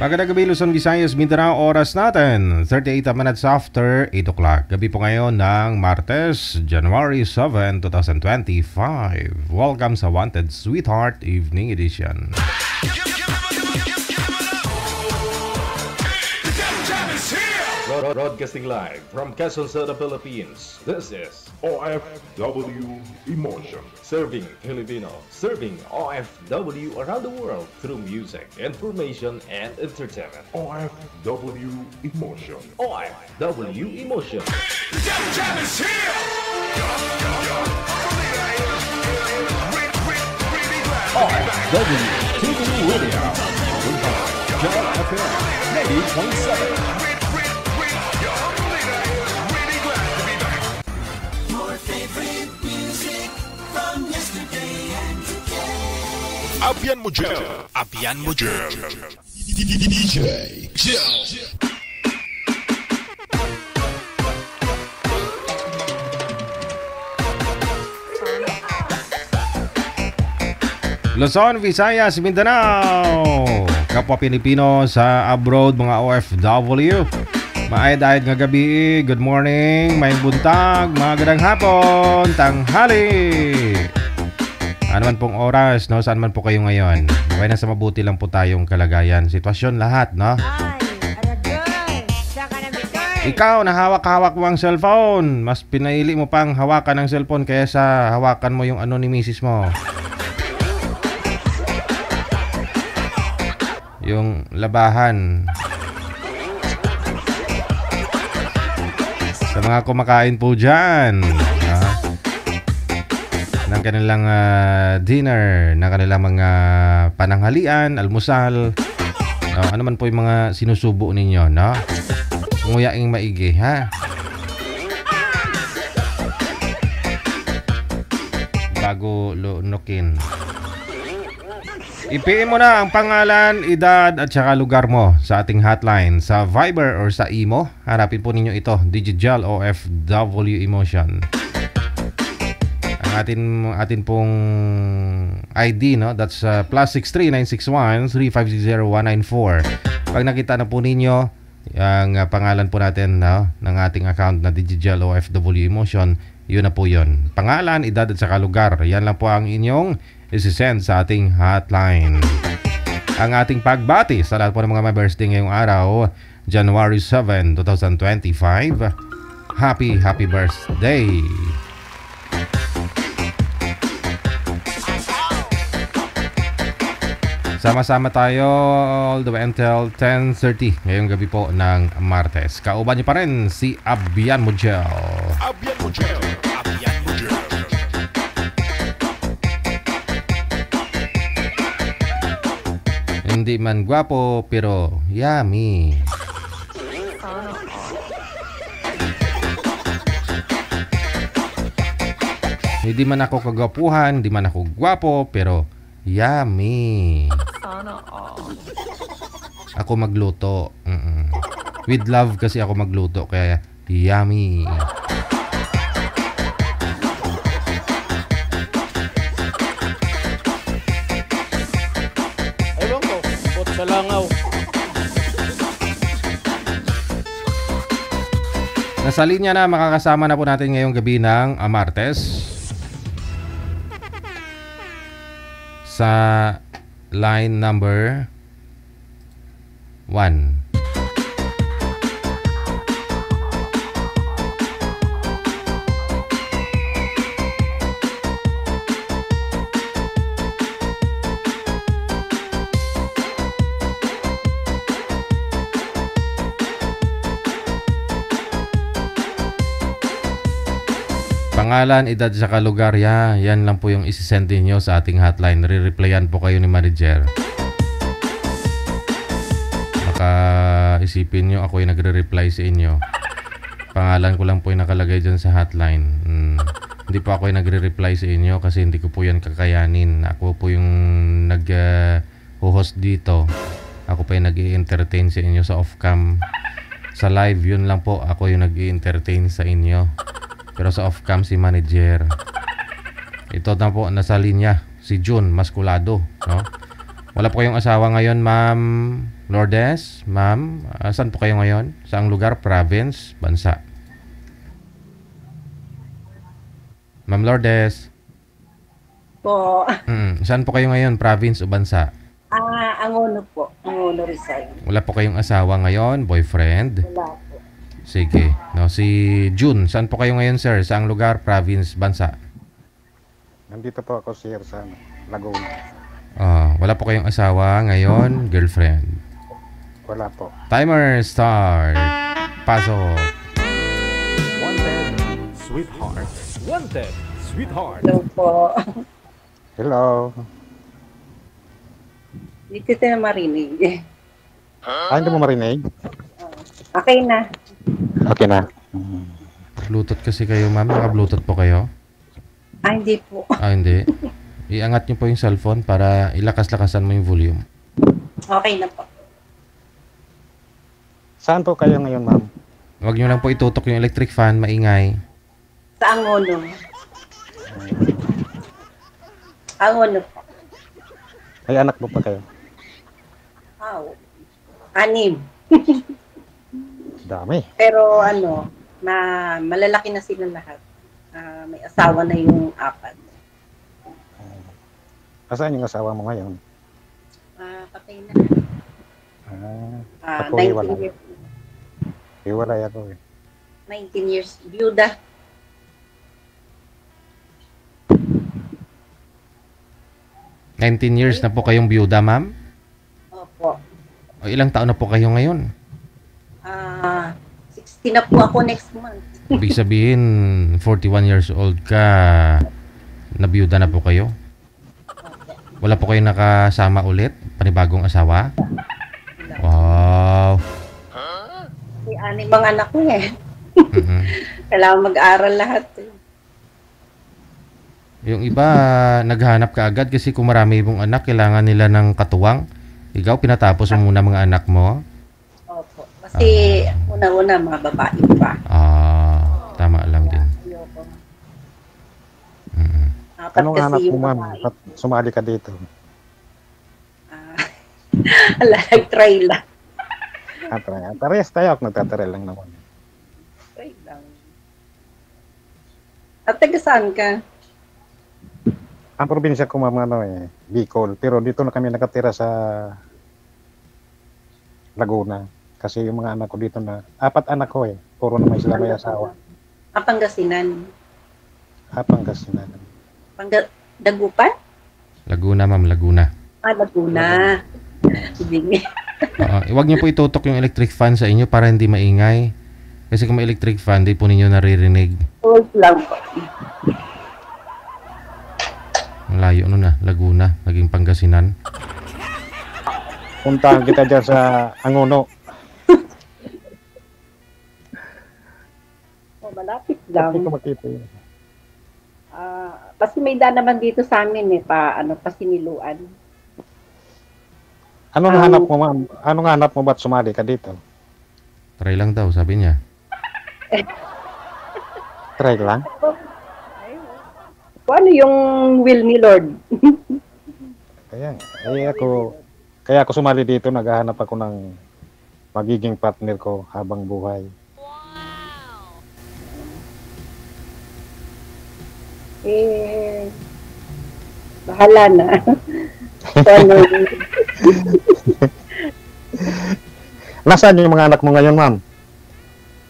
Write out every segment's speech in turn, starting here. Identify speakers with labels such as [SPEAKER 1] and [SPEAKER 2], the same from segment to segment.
[SPEAKER 1] Magandang gabi, Luzon, Visayas, Mindanao. Oras natin 38 minutes after 8 o'clock. Gabi po ngayon ng Martes, January 7, 2025. Welcome sa Wanted Sweetheart Evening Edition.
[SPEAKER 2] Broadcasting live from Quezon City, Philippines. This is
[SPEAKER 3] OFW Emotion.
[SPEAKER 2] Serving Filipino, serving OFW around the world through music, information, and entertainment.
[SPEAKER 3] OFW Emotion.
[SPEAKER 2] OFW Emotion. OFW TV Radio. John FM 90.7.
[SPEAKER 3] Abian Mujel.
[SPEAKER 4] Abian Mujel.
[SPEAKER 3] DJ Jel.
[SPEAKER 1] Luzon, Visayas, Mindanao. Kapwa Pilipino sa abroad, mga OFW. Maayad-ayad nga gabi, good morning, may buntag, magandang hapon, tanghali. Ano man pong oras, no? Saan man po kayo ngayon? Okay na sa mabuti lang po tayong kalagayan. Sitwasyon lahat, no? Ikaw, nahawak-hawak mo ang cellphone. Mas pinaili mo pang hawakan ng cellphone kaysa hawakan mo yung ano ni misis mo. Yung labahan. Sa mga kumakain po dyan, ng kanilang dinner, ng kanilang mga pananghalian, almusal, ano man po yung mga sinusubo ninyo, no? Nguyaing maigi, ha? Bago lunukin. I-PM mo na ang pangalan, edad at saka lugar mo sa ating hotline sa Viber or sa Imo. Harapin po ninyo ito, Digital OFW Emotion. Ang atin pong ID, no? That's +63 961 3560194. Pag nakita na po ninyo ang pangalan po natin, no, ng ating account na Digital OFW Emotion, yun na po yun. Pangalan, edad at saka lugar. Yan lang po ang inyong isi-send sa ating hotline. Ang ating pagbati sa lahat po ng mga may birthday ngayong araw, January 7, 2025. Happy birthday! Sama-sama tayo all the way until 10:30 ngayong gabi po ng Martes. Kauban niyo pa rin si Abian Mujel.
[SPEAKER 3] Abian Mujel.
[SPEAKER 4] Abian Mujel.
[SPEAKER 1] Hindi man gwapo pero yummy. Hindi man ako kagwapuhan, hindi man ako gwapo pero yummy. Ako magluto. With love kasi ako magluto kaya yummy.
[SPEAKER 5] Ewan ko, bot sa langaw.
[SPEAKER 1] Nasa linya na, makakasama na po natin ngayong gabi ng Martes. Sa line number 1. Pangalan, edad sa lugar, yan lang po yung isi-send niyo sa ating hotline. Re-replyan po kayo ni manager. Baka isipin nyo ako yung nagre-reply sa inyo. Pangalan ko lang po yung nakalagay dyan sa hotline. Hindi po ako yung nagre-reply sa inyo kasi hindi ko po yan kakayanin. Ako po yung nag-host dito. Ako pa yung nag-i-entertain sa inyo sa off-cam. Sa live, yun lang po ako yung nag-i-entertain sa inyo. Pero sa off-cam si manager. Ito na po, nasa linya si June Masculado, no? Wala po kayong asawa ngayon, ma'am Lourdes, ma'am, saan po kayo ngayon? Saang lugar, province, bansa? Ma'am Lourdes,
[SPEAKER 6] Po.
[SPEAKER 1] saan po kayo ngayon, province o bansa?
[SPEAKER 6] Angono po. Angono Rizal.
[SPEAKER 1] Wala po kayong asawa ngayon, boyfriend?
[SPEAKER 6] Wala po.
[SPEAKER 1] Sige. No, si June, saan po kayo ngayon, sir? Saang lugar, province, bansa?
[SPEAKER 7] Nandito po ako sir sa Laguna.
[SPEAKER 1] Wala po kayong asawa ngayon, girlfriend?
[SPEAKER 7] Wala po.
[SPEAKER 1] Timer start. Pasok.
[SPEAKER 2] Wanted, sweetheart. Wanted, sweetheart.
[SPEAKER 6] Hello po.
[SPEAKER 7] Hello.
[SPEAKER 6] Hindi ko na marinig.
[SPEAKER 7] Hindi mo marinig?
[SPEAKER 6] Okay na.
[SPEAKER 7] Okay na.
[SPEAKER 1] Bluetooth kasi kayo, ma'am. Naka-bluetooth po kayo?
[SPEAKER 6] Hindi po.
[SPEAKER 1] Hindi. Iangat niyo po yung cellphone para ilakas-lakasan mo yung volume.
[SPEAKER 6] Okay na po.
[SPEAKER 7] Saan po kayo ngayon, ma'am?
[SPEAKER 1] Huwag niyo lang po itutok yung electric fan, maingay.
[SPEAKER 6] Sa Angono. Angono po.
[SPEAKER 7] May anak po pa kayo?
[SPEAKER 6] Wow. 6.
[SPEAKER 7] Dami.
[SPEAKER 6] Pero malalaki na sila lahat. May asawa na yung 4.
[SPEAKER 7] Saan yung asawa mo ngayon?
[SPEAKER 6] Patay na.
[SPEAKER 7] Ako
[SPEAKER 6] 19
[SPEAKER 7] hiwalay.
[SPEAKER 6] years.
[SPEAKER 7] Hiwalay ako eh.
[SPEAKER 6] 19 years. Byuda.
[SPEAKER 1] – 19 years na po kayong byuda, ma'am?
[SPEAKER 6] Opo.
[SPEAKER 1] O ilang taon na po kayo ngayon?
[SPEAKER 6] 60 na po ako next month.
[SPEAKER 1] Ibig sabihin, 41 years old ka, nabiyuda na po kayo? Wala po kayo nakasama ulit? Panibagong asawa? Wow!
[SPEAKER 6] May 6 mga anak ko eh.
[SPEAKER 1] Mhm.
[SPEAKER 6] Kailangan mag-aral lahat eh.
[SPEAKER 1] Yung iba, naghanap ka agad kasi kung marami mong anak, kailangan nila ng katuwang. Ikaw, pinatapos mo muna mga anak mo?
[SPEAKER 6] Opo. Kasi una-una mga babae pa.
[SPEAKER 1] Tama lang din.
[SPEAKER 6] Ayoko.
[SPEAKER 1] Mhm.
[SPEAKER 6] Apat
[SPEAKER 7] Anong
[SPEAKER 6] kasi
[SPEAKER 7] anak mo,
[SPEAKER 6] yung
[SPEAKER 7] ma'am?
[SPEAKER 6] babae.
[SPEAKER 7] Ba't sumali ka dito?
[SPEAKER 6] Nag-try lang.
[SPEAKER 7] Parehas tayo ako nagtataray lang naman.
[SPEAKER 6] Try lang. At taga saan ka?
[SPEAKER 7] Ang probinsya ko, ma'am, Bicol. Pero dito na kami nakatira sa Laguna. Kasi yung mga anak ko dito 4 anak ko eh. Puro naman sila may asawa.
[SPEAKER 6] Pangasinan.
[SPEAKER 7] Pangasinan.
[SPEAKER 6] Dagupan?
[SPEAKER 1] Laguna, ma'am, Laguna.
[SPEAKER 6] Laguna. Sige.
[SPEAKER 1] Huwag niyo po itutok yung electric fan sa inyo para hindi maingay. Kasi kung may electric fan, di po ninyo naririnig.
[SPEAKER 6] Hold lang po.
[SPEAKER 1] Malayo na, Laguna, naging Pangasinan.
[SPEAKER 7] Puntahan kita dyan sa Angono.
[SPEAKER 6] Malapit lang.
[SPEAKER 7] Hindi ko makita yun.
[SPEAKER 6] Kasi may daan naman dito sa amin pa siniluan.
[SPEAKER 7] Anong hanap mo, ma'am? Anong hanap mo ba't sumali ka dito?
[SPEAKER 1] Try lang daw, sabi niya.
[SPEAKER 7] Try lang?
[SPEAKER 6] Kung ano yung will ni Lord?
[SPEAKER 7] Kaya ako sumali dito, naghahanap ako ng magiging partner ko habang buhay.
[SPEAKER 6] Bahala na.
[SPEAKER 7] Nasaan yung mga anak mo ngayon, ma'am?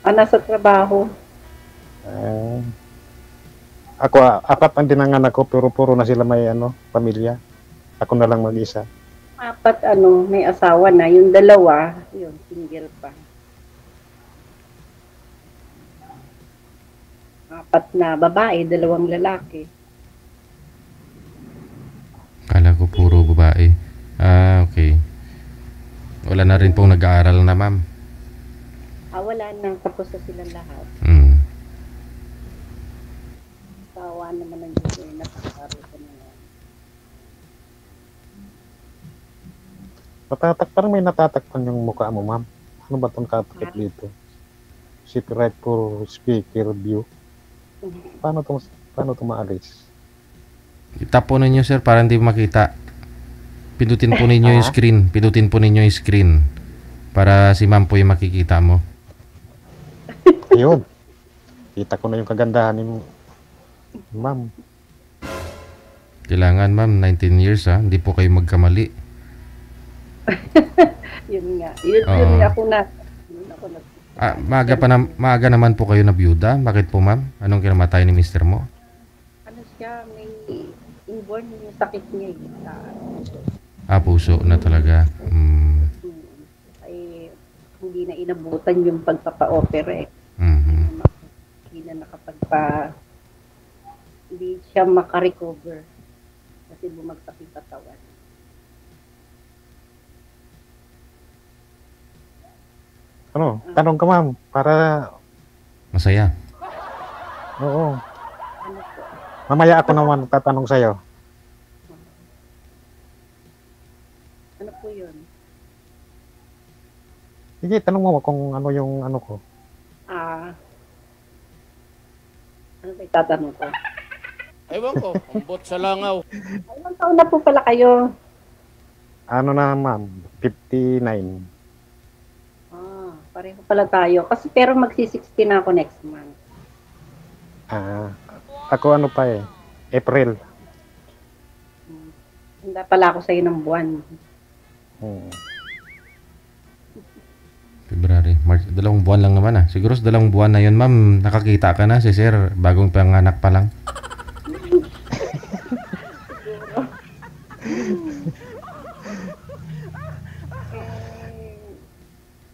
[SPEAKER 6] Nasa trabaho.
[SPEAKER 7] Ako, 4 ang dinanganak ko, pero puro na sila may pamilya. Ako na lang mag-isa.
[SPEAKER 6] 4 may asawa na. Yung 2, yun, single pa. 4 na babae, 2 lalaki.
[SPEAKER 1] Kala ko puro babae. Okay. Wala na rin pong nag-aaral na, ma'am.
[SPEAKER 6] Wala na. Tapos na silang lahat. Asawa naman ang Diyos eh. Napakaroon ko na yan.
[SPEAKER 7] Parang may natatakpan yung mukha mo, ma'am. Ano ba itong katakit dito? Sit right for speaker view. Paano itong maalis?
[SPEAKER 1] Itapunan niyo, sir, para hindi makita. Pindutin po ninyo yung screen. Pindutin po ninyo yung screen. Para si ma'am po yung makikita mo.
[SPEAKER 7] Ayun. Kita ko na yung kagandahan ni ma'am.
[SPEAKER 1] Kailangan ma'am, 19 years ha. Hindi po kayo magkamali.
[SPEAKER 6] Yun nga. Yun ako na. Yun ako na.
[SPEAKER 1] Maaga naman po kayo na byuda. Bakit po ma'am? Anong kinamatay ni mister mo?
[SPEAKER 6] Ano siya, may inborn yung sakit niya.
[SPEAKER 1] Puso na talaga.
[SPEAKER 6] Ay, hindi na inabutan yung pagpapa-opera
[SPEAKER 1] Mhm.
[SPEAKER 6] Hindi na hindi siya makarecover kasi bumagsak yung katawan.
[SPEAKER 7] Ano? Tanong ka ma'am. Para,
[SPEAKER 1] Masaya.
[SPEAKER 7] oo.
[SPEAKER 6] Ano po?
[SPEAKER 7] Mamaya ako naman tatanong sa'yo.
[SPEAKER 6] Ano po yun?
[SPEAKER 7] Sige, tanong mo kung ano yung ano ko.
[SPEAKER 6] Ano ba itatanong ko?
[SPEAKER 5] Ewan ko, umbot sa langaw.
[SPEAKER 6] Ilang taon na po pala kayo?
[SPEAKER 7] Ano na ma'am? 59.
[SPEAKER 6] Pareho pala tayo. Kasi pero magsi-60 na ako next month.
[SPEAKER 7] Ako ano pa eh. April.
[SPEAKER 6] Handa pala ako sa'yo ng buwan.
[SPEAKER 1] February, March. 2 buwan lang naman Siguro sa 2 buwan na yun ma'am, nakakita ka na si sir. Bagong panganak pa lang.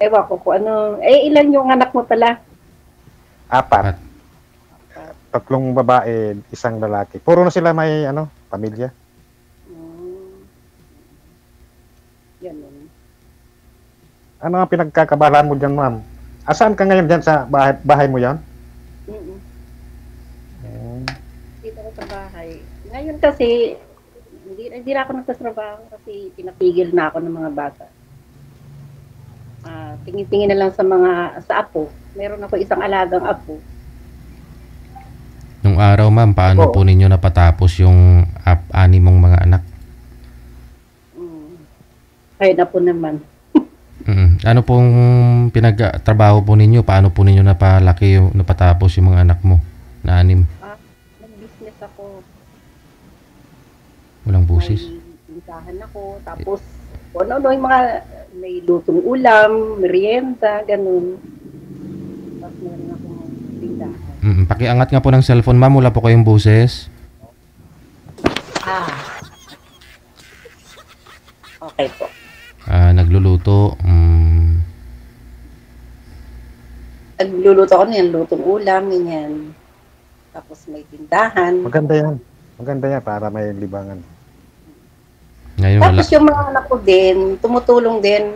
[SPEAKER 6] Ewan ko kung ano. Ilan yung anak mo pala?
[SPEAKER 7] 4. 3 babae, 1 lalaki. Puro na sila may ano, pamilya.
[SPEAKER 6] Ganun.
[SPEAKER 7] Ano ang pinagkakabalaan mo dyan, ma'am? Asaan ka ngayon dyan sa bahay mo yan?
[SPEAKER 6] Dito ako sa bahay. Ngayon kasi, hindi na ako nagtatrabaho kasi pinapigil na ako ng mga bata. Tingin-tingin na lang sa apo. Meron ako isang alagang apo.
[SPEAKER 1] Nung araw ma'am, paano po ninyo napatapos yung 6 mong mga anak?
[SPEAKER 6] Kaya na po naman.
[SPEAKER 1] Ano pong pinagtrabaho po ninyo? Paano po ninyo napatapos yung mga anak mo na 6?
[SPEAKER 6] Nag-business ako.
[SPEAKER 1] Walang busis?
[SPEAKER 6] May tindahan ako. Tapos, ano yung mga may lutong ulam, merienda, ganun. Tapos meron akong tindahan.
[SPEAKER 1] Pakiangat nga po ng cellphone ma'am, wala po kayong buses.
[SPEAKER 6] Okay po.
[SPEAKER 1] Nagluluto.
[SPEAKER 6] Nagluluto ako niyan, lutong ulam, ganyan. Tapos may tindahan.
[SPEAKER 7] Maganda yan. Maganda yan para may libangan.
[SPEAKER 1] Ngayon wala.
[SPEAKER 6] Tapos yung mga anak ko din, tumutulong din,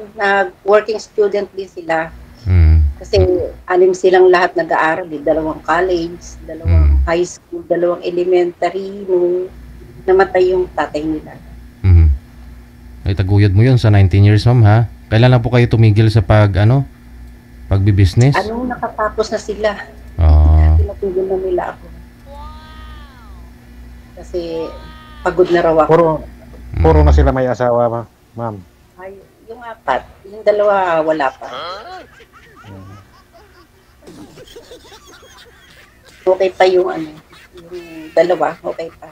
[SPEAKER 6] working student din sila. Kasi 6 silang lahat nag-aaral, 2 college, 2 high school, 2 elementary, nung namatay yung tatay nila.
[SPEAKER 1] Ay, taguyod mo yun sa 19 years ma'am ha? Kailan na po kayo tumigil sa pagbibusiness?
[SPEAKER 6] Nakatapos na sila. Pinatugol na nila ako. Kasi pagod na raw ako.
[SPEAKER 7] Puro na sila may asawa, ma'am.
[SPEAKER 6] Ay, yung 4, yung 2 wala pa. Okay pa yung yung 2, okay pa.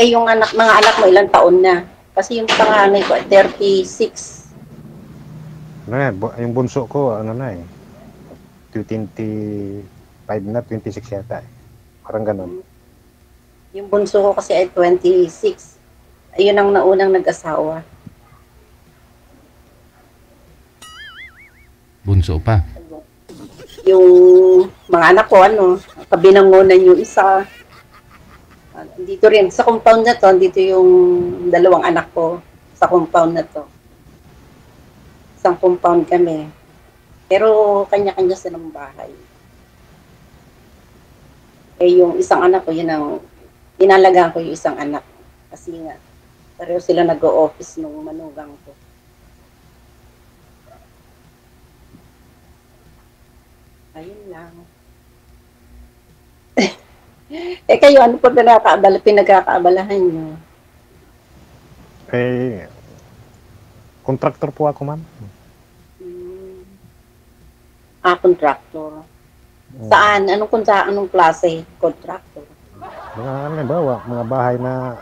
[SPEAKER 6] Yung mga anak mo, ilang taon na? Kasi yung panganay ko, 36.
[SPEAKER 7] Yung bunso ko, 25 na, 26 yata. Parang ganun.
[SPEAKER 6] Yung bunso ko kasi ay 26. Ayun ang naunang nag-asawa.
[SPEAKER 1] Bunso pa?
[SPEAKER 6] Yung mga anak ko, kabinangunan yung isa. Dito rin, sa compound na to, dito yung 2 anak ko sa compound na to. Isang compound kami. Pero kanya-kanya silang bahay. Yung isang anak ko, inalagaan ko yung isang anak. Kasi nga, pareho sila nag-o-office nung manugang ko. Ayun lang. Kayo, ano po pinagkakaabalahan nyo?
[SPEAKER 7] Eh, contractor po ako, ma'am.
[SPEAKER 6] Contractor. Saan? Anong klase? Contractor?
[SPEAKER 7] Mga halimbawa, mga bahay na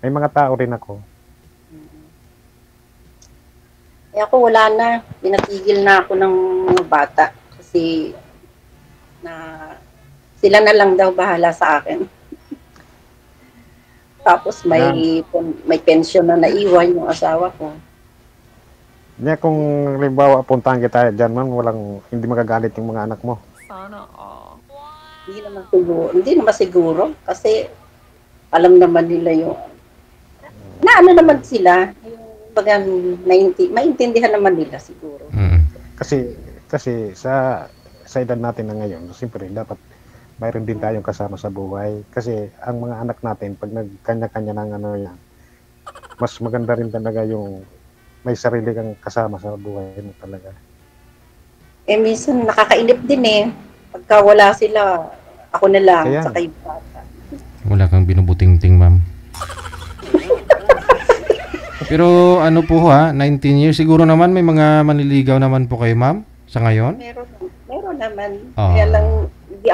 [SPEAKER 7] may mga tao rin ako.
[SPEAKER 6] Eh ako wala na. Pinatigil na ako ng mga bata. Kasi sila na lang daw bahala sa akin. Tapos may pension na naiwan yung asawa ko.
[SPEAKER 7] Kaya kung halimbawa puntahan kita dyan, ma'am, hindi magagalit yung mga anak mo.
[SPEAKER 6] Hindi naman siguro. Kasi alam naman nila yung naman sila. Yung bagang maintindihan naman nila siguro.
[SPEAKER 7] Kasi sa edad natin na ngayon, siyempre dapat mayroon din tayong kasama sa buhay. Kasi ang mga anak natin, pag nagkanya-kanya ng yan, mas maganda rin talaga yung may sarili kang kasama sa buhay mo talaga.
[SPEAKER 6] Eh, minsan nakakainip din eh. Pagka wala sila, ako na lang,
[SPEAKER 7] Kaya,
[SPEAKER 6] saka yung bata.
[SPEAKER 1] Wala kang binubuting-ting, ma'am. Pero ano po 19 years, siguro naman may mga manliligaw naman po kayo, ma'am, sa ngayon?
[SPEAKER 6] Meron naman. Kaya lang, hindi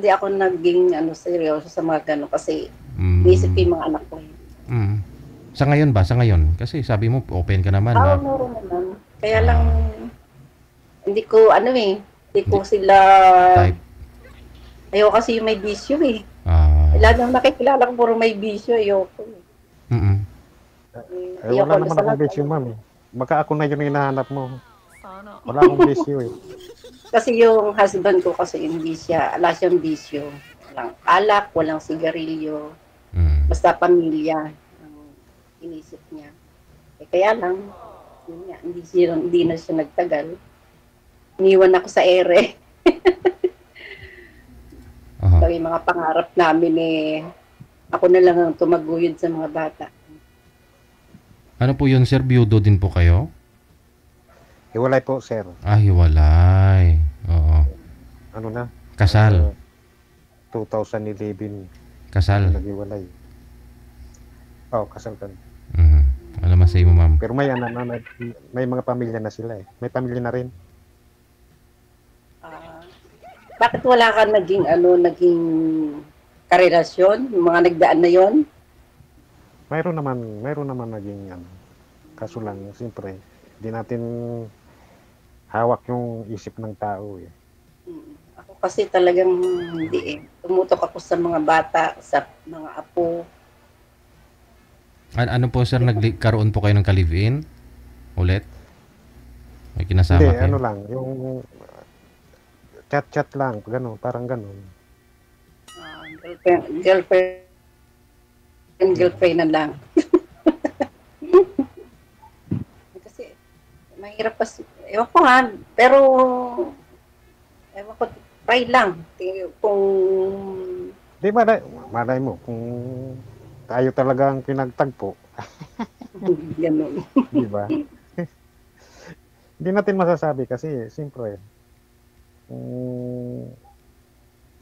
[SPEAKER 6] ako naging seryoso sa mga gano'n kasi isip yung mga anak ko.
[SPEAKER 1] Sa ngayon ba? Sa ngayon? Kasi sabi mo, open ka naman.
[SPEAKER 6] Meron naman. Kaya lang, hindi ko sila,
[SPEAKER 1] type.
[SPEAKER 6] ayoko kasi yung may bisyo eh. Lahat ng nakikilala ko puro may bisyo, ayoko eh.
[SPEAKER 7] Wala naman akong bisyo, ma'am. Baka ako na yun hinahanap mo. Wala akong bisyo eh.
[SPEAKER 6] Kasi yung husband ko kasi wala siyang bisyo. Walang alak, walang sigarilyo. Basta pamilya ang inisip niya. Kaya lang, yun nga, hindi na siya nagtagal. Iniwan ako sa ere. So, yung mga pangarap namin ako na lang ang tumaguyod sa mga bata.
[SPEAKER 1] Ano po yun, sir? Biyudo din po kayo?
[SPEAKER 7] Hiwalay po, sir.
[SPEAKER 1] Hiwalay. Oo.
[SPEAKER 7] Ano na?
[SPEAKER 1] Kasal.
[SPEAKER 7] 2011.
[SPEAKER 1] Kasal.
[SPEAKER 7] Naghiwalay. Kasal kami.
[SPEAKER 1] Alam mo sa mo, ma'am.
[SPEAKER 7] Pero may mga pamilya na sila eh. May pamilya na rin.
[SPEAKER 6] Bakit wala ka naging karelasyon? Yung mga nagdaan na yon?
[SPEAKER 7] Mayroon naman naging kaso lang, siyempre, hindi natin hawak yung isip ng tao eh.
[SPEAKER 6] Ako kasi talagang hindi eh. Tumutok ako sa mga bata, sa mga apo.
[SPEAKER 1] Ano po, sir? Nagkaroon po kayo ng ka-live-in? Ulit? May kinasama
[SPEAKER 7] Hindi,
[SPEAKER 1] kayo?
[SPEAKER 7] lang, yung chat lang, parang gano'n.
[SPEAKER 6] Girlfriend na lang. Kasi mahirap kasi, ewan ko pero ewan ko, try lang. Kung
[SPEAKER 7] Di malay mo, kung tayo talaga ang pinagtagpo.
[SPEAKER 6] gano'n.
[SPEAKER 7] Di ba? Hindi natin masasabi kasi, siyempre,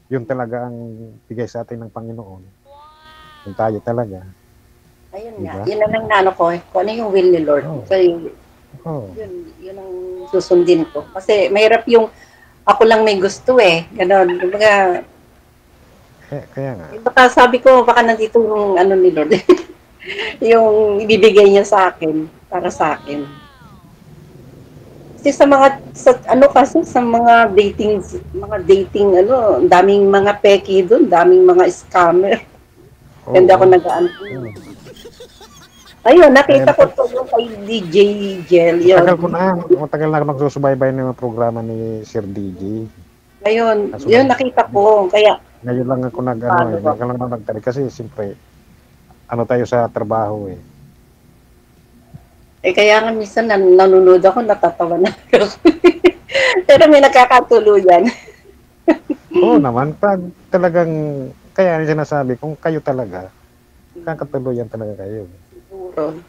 [SPEAKER 7] yun talaga ang bigay sa atin ng Panginoon. Kung tayo talaga.
[SPEAKER 6] Ayun
[SPEAKER 7] diba?
[SPEAKER 6] nga, yun na lang ko kung ano yung will ni Lord. Kasi yun ang susundin ko. Kasi mahirap yung ako lang may gusto eh. Ganon. Kumbaga,
[SPEAKER 7] kaya nga.
[SPEAKER 6] baka sabi ko, baka nandito yung ni Lord. yung ibibigay niya sa akin, para sa akin. Kasi sa mga dating, daming mga peki doon, daming mga scammer. Ganda ako nag-ano. Ayun, nakita ko to yung kay DJ Gel.
[SPEAKER 7] Matagal na magsusubaybay ng programa ni Sir DJ.
[SPEAKER 6] Ayun, yun nakita ko. Kaya,
[SPEAKER 7] ngayon lang ako nagtari kasi siyempre, tayo sa trabaho eh.
[SPEAKER 6] Kaya nga minsan nanonood ako, natatawa na ako. Pero may nakakatuluyan.
[SPEAKER 7] Oo naman, pag talagang, kaya sinasabi, kung kayo talaga, kakatuluyan talaga kayo.
[SPEAKER 6] Siguro.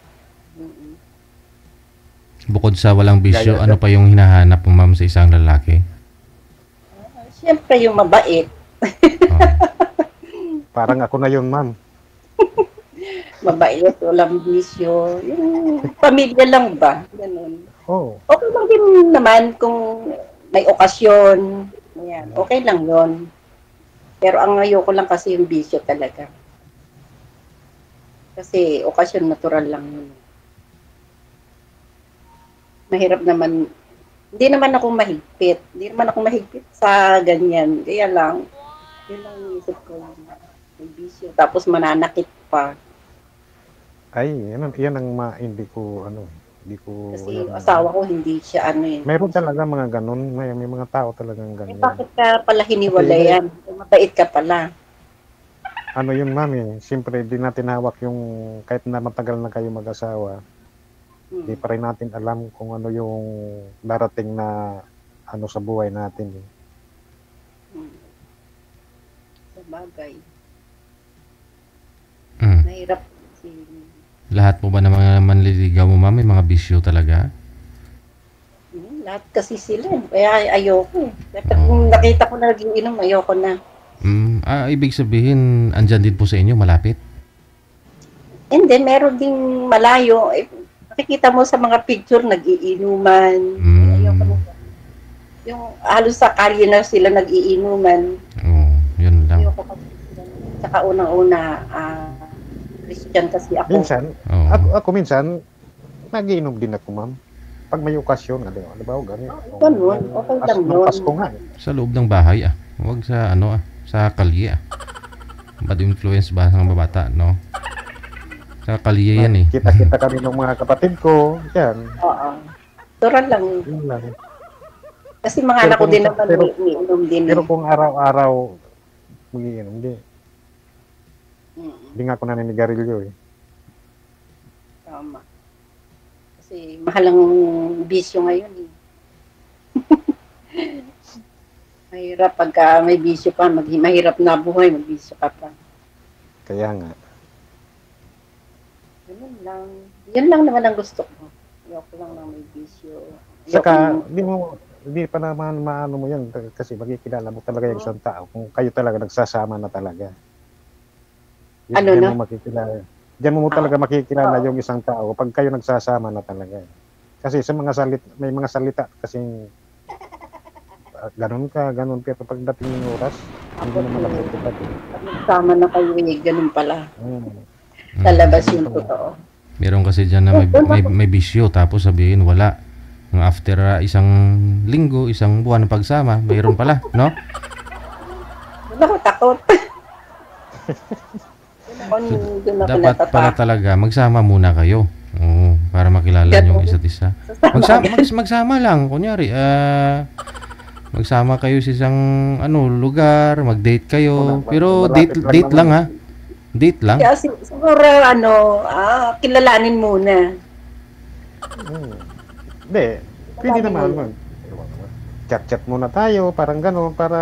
[SPEAKER 1] Bukod sa walang bisyo,
[SPEAKER 7] Gaya-
[SPEAKER 1] ano pa yung hinahanap mo, ma'am, sa isang lalaki?
[SPEAKER 6] Siyempre yung mabait.
[SPEAKER 1] Oh.
[SPEAKER 7] Parang ako na yun, ma'am.
[SPEAKER 6] Mabait, walang bisyo. Yung pamilya lang ba? Ganun.
[SPEAKER 7] Oh,
[SPEAKER 6] Okay lang din naman kung may okasyon. Ayan, okay lang yon. Pero ang ayoko lang kasi yung bisyo talaga. Kasi okasyon natural lang yun. Mahirap naman. Hindi naman ako mahigpit. Hindi naman ako mahigpit sa ganyan. Kaya lang, yun lang yung isip ko. May bisyo. Tapos mananakit pa.
[SPEAKER 7] ay, yan ang hindi ko, hindi ko...
[SPEAKER 6] Kasi yung asawa ko hindi siya
[SPEAKER 7] Meron talaga mga ganun. May mga tao talagang
[SPEAKER 6] Eh,
[SPEAKER 7] ganun.
[SPEAKER 6] bakit ka pala hiniwalayan? Mabait ka pala.
[SPEAKER 7] Ano yun, ma'am, eh. Siyempre, di natin hawak yung, kahit na matagal na kayo mag-asawa, di pa rin natin alam kung ano yung darating na sa buhay natin. Eh.
[SPEAKER 6] Sa bagay.
[SPEAKER 1] Mm.
[SPEAKER 6] Mahirap kasi.
[SPEAKER 1] Lahat po ba ng mga manliligaw mo, ma'am, may mga bisyo talaga?
[SPEAKER 6] Lahat kasi sila. Kaya ayoko. Dapat kung nakita ko na nag-iinom, ayoko na.
[SPEAKER 1] Ibig sabihin, andyan din po sa inyo, malapit?
[SPEAKER 6] And then, meron ding malayo. Nakikita mo sa mga picture, nag-iinuman. Ayoko na. Yung halos sa kalye na sila nag-iinuman.
[SPEAKER 1] Yun lang.
[SPEAKER 6] Ayoko kasi. Tsaka unang-una, Christian kasi ako.
[SPEAKER 7] Minsan, ako minsan, nagiinom din ako, ma'am. Pag may okasyon, ano ba, ganyan.
[SPEAKER 6] Ganun, okay lang yun.
[SPEAKER 7] Pasko nga.
[SPEAKER 1] Sa loob ng bahay, Huwag sa, sa kalye, Bad influence ba ng babata, no? Sa kalye yan, eh.
[SPEAKER 7] Kita-kita kami ng mga kapatid ko. Yan.
[SPEAKER 6] Oo. Turan lang.
[SPEAKER 7] Yun lang.
[SPEAKER 6] Kasi mga anak ko din naman umiinom din.
[SPEAKER 7] Pero kung araw-araw, magiinom, hindi. Hindi nga ako naninigarilyo, eh.
[SPEAKER 6] Tama. Kasi mahal ang bisyo ngayon, eh. Mahirap pagka may bisyo pa, mahirap na buhay, magbisyo ka pa.
[SPEAKER 7] Kaya nga.
[SPEAKER 6] Ganun lang. Yun lang naman ang gusto ko. Ayoko lang na may bisyo.
[SPEAKER 7] Saka, hindi pa naman maano mo yan kasi magkikilala mo talaga yung isang tao kung kayo talaga nagsasama na talaga. Diyan mo makikilala. Diyan mo talaga makikilala yung isang tao pag kayo nagsasama na talaga. Kasi sa mga may mga salita kasing ganun pero pagdating ng oras, hindi naman naputupad.
[SPEAKER 6] Nagsama na kayo, ganun pala. Lalabas yung totoo.
[SPEAKER 1] Meron kasi dyan na may bisyo, tapos sabihin wala. After isang linggo, isang buwan ng pagsama, mayroon pala, no?
[SPEAKER 6] Wala ko takot.
[SPEAKER 1] Dapat pala talaga, magsama muna kayo. Para makilala nyo isa't isa. Magsama lang, kunyari, magsama kayo sa isang lugar, mag-date kayo. Pero date lang, ha? Date lang.
[SPEAKER 6] Kaya siguro kilalanin muna.
[SPEAKER 7] Hindi, pwede naman. Chat-chat muna tayo, parang gano'n, para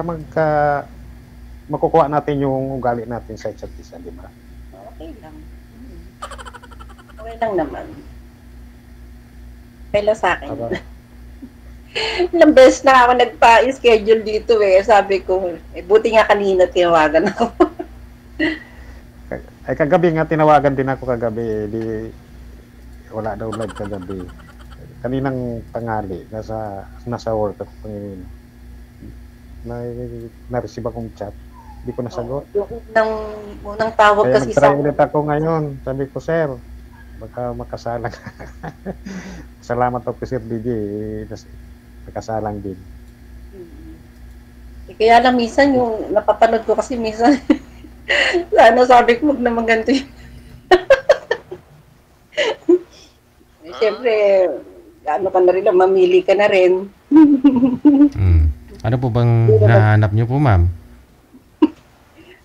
[SPEAKER 7] makukuha natin yung ugali natin sa isa't isa, di ba?
[SPEAKER 6] Okay lang. Okay lang naman. Kaya sa akin. Ilang beses na ako nagpa-schedule dito Sabi ko, buti nga kanina tinawagan ako.
[SPEAKER 7] Ay kagabi nga tinawagan din ako kagabi. Wala daw live kagabi. Kaninang tanghali, nasa work ako ngayon. Na-receive akong chat. Hindi ko nasagot.
[SPEAKER 6] Yung unang tawag
[SPEAKER 7] Kaya
[SPEAKER 6] kasi
[SPEAKER 7] nag-try ulit ako ngayon. Sabi ko, sir, baka makasalang. Salamat ako Sir DJ. Nakasalang din.
[SPEAKER 6] Kaya lang minsan yung napapanood ko kasi minsan sana sabi ko wag naman ganito yun. Siyempre, ano ka na rin lang, mamili ka na rin.
[SPEAKER 1] Ano po bang nahanap nyo po, ma'am?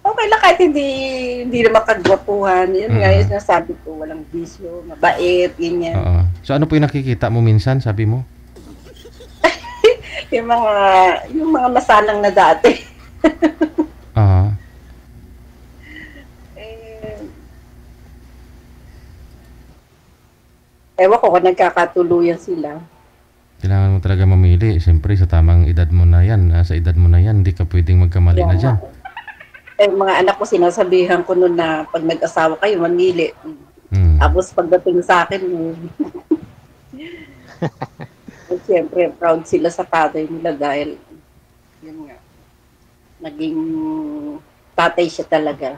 [SPEAKER 6] Okay lang kahit hindi na makagwapuhan. Yun nga yung nasabi ko, walang bisyo, mabait, ganyan.
[SPEAKER 1] Oo. So ano po yung nakikita mo minsan, sabi mo?
[SPEAKER 6] yung mga masalang na dati. Ewan ko kung nagkakatuluyan sila.
[SPEAKER 1] Kailangan mo talaga mamili. Siyempre, sa tamang edad mo na yan. Sa edad mo na yan, hindi ka pwedeng magkamali na dyan.
[SPEAKER 6] Mga anak ko, sinasabihan ko noon na pag nag-asawa kayo, mamili.
[SPEAKER 1] Hmm.
[SPEAKER 6] Tapos pagdating sa akin, siyempre, proud sila sa tatay nila dahil, yun nga, naging tatay siya talaga.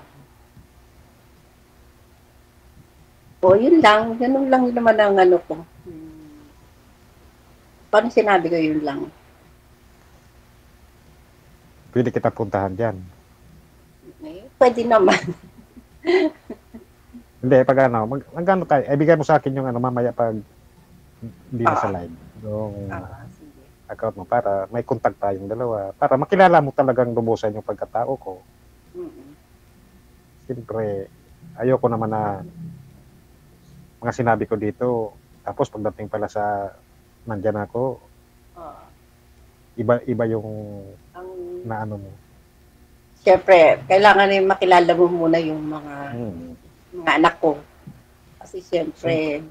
[SPEAKER 6] O, yun lang. Ganun lang naman ang ano ko. Paano sinabi ko yun lang?
[SPEAKER 7] Pwede kita puntahan dyan.
[SPEAKER 6] Pwede naman.
[SPEAKER 7] Hindi, pag ano, magkano tayo, ibigay mo sa akin yung ano, mamaya pag hindi na sa live. Yung
[SPEAKER 6] Sige.
[SPEAKER 7] account mo para may contact tayong dalawa. Para makilala mo talagang lubusan yung pagkatao ko.
[SPEAKER 6] Mm-mm.
[SPEAKER 7] Siyempre, ayoko naman na mga sinabi ko dito. Tapos pagdating pala sa nandyan ako,
[SPEAKER 6] Ah,
[SPEAKER 7] iba yung
[SPEAKER 6] ang
[SPEAKER 7] naano mo.
[SPEAKER 6] Siyempre, kailangan rin makilala mo muna yung mga anak ko. Kasi siyempre,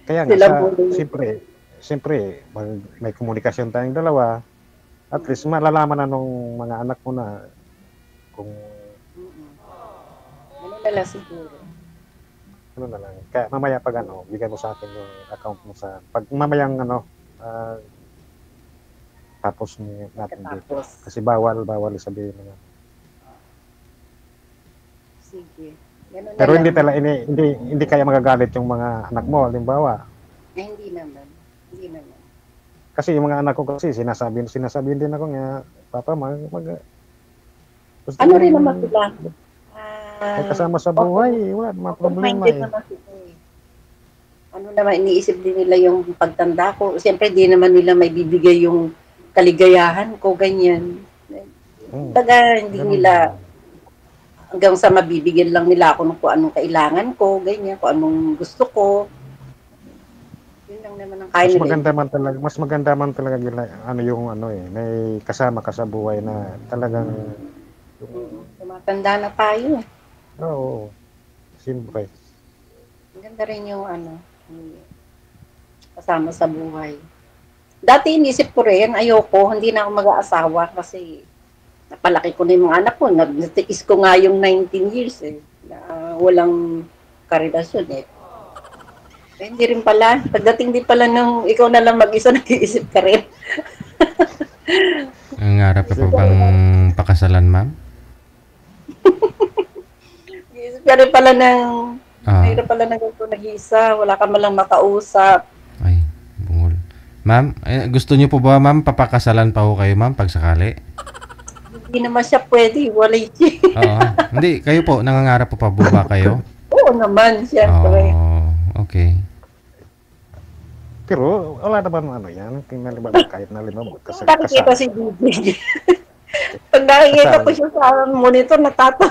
[SPEAKER 7] Kaya nga,
[SPEAKER 6] Sila po din.
[SPEAKER 7] siyempre, may komunikasyon tayong dalawa. At least malalaman na nung mga anak mo na kung
[SPEAKER 6] ano na lang siguro.
[SPEAKER 7] ano na lang. Kaya mamaya pag ano, bigay mo sa akin yung account mo sa, pag mamayang ano, tapos natin dito.
[SPEAKER 6] Tapos,
[SPEAKER 7] Kasi bawal sabihin mo.
[SPEAKER 6] sige. Ganun na
[SPEAKER 7] Pero hindi
[SPEAKER 6] lang.
[SPEAKER 7] talaga hindi kaya magagalit yung mga anak mo, halimbawa.
[SPEAKER 6] Hindi naman. Hindi naman.
[SPEAKER 7] Kasi yung mga anak ko kasi sinasabi din ako nga, Papa, gusto
[SPEAKER 6] Ano
[SPEAKER 7] ko
[SPEAKER 6] rin naman sila?
[SPEAKER 7] may kasama sa buhay, wala namang problema
[SPEAKER 6] Open-minded
[SPEAKER 7] eh.
[SPEAKER 6] naman sila eh. Ano naman, iniisip din nila yung pagtanda ko. Siyempre, di naman nila may bibigay yung kaligayahan ko, ganyan. Baga, hindi
[SPEAKER 7] Ganun.
[SPEAKER 6] nila, hanggang sa mabibigyan lang nila ako ng kung anong kailangan ko, ganyan, kung anong gusto ko. Yun lang naman ang kaya
[SPEAKER 7] Mas
[SPEAKER 6] nila.
[SPEAKER 7] maganda man talaga may kasama ka sa buhay na talagang
[SPEAKER 6] Tumatanda na tayo eh.
[SPEAKER 7] oo, siyempre.
[SPEAKER 6] Maganda rin yung kasama sa buhay. Dati inisip ko rin, ayoko, hindi na ako mag-aasawa kasi napalaki ko na yung mga anak ko. Nagtiis ko nga yung 19 years eh, na walang karelasyon eh. Hindi rin pala. Pagdating din pala nung ikaw na lang mag-isa, nag-iisip ka rin.
[SPEAKER 1] Ang harap pa bang pakasalan, ma'am?
[SPEAKER 6] Nag-iisip ka rin pala ng,
[SPEAKER 1] Ah,
[SPEAKER 6] mayroon pala na ganito nag-iisa, wala ka malang makausap.
[SPEAKER 1] ay, bungol. Ma'am, gusto niyo po ba, ma'am, papakasalan pa ho kayo, ma'am, pag sakali?
[SPEAKER 6] Hindi naman siya pwede, walay siya.
[SPEAKER 1] Oo. Hindi, kayo po, nangangarap po pa ba kayo?
[SPEAKER 6] Oo naman, siyempre.
[SPEAKER 1] Oh, okay.
[SPEAKER 7] Pero wala naman ano yan, kahit na limang kasi
[SPEAKER 6] Pag nakikita si DJ, pag nakikita ko siya sa monitor, natatawa.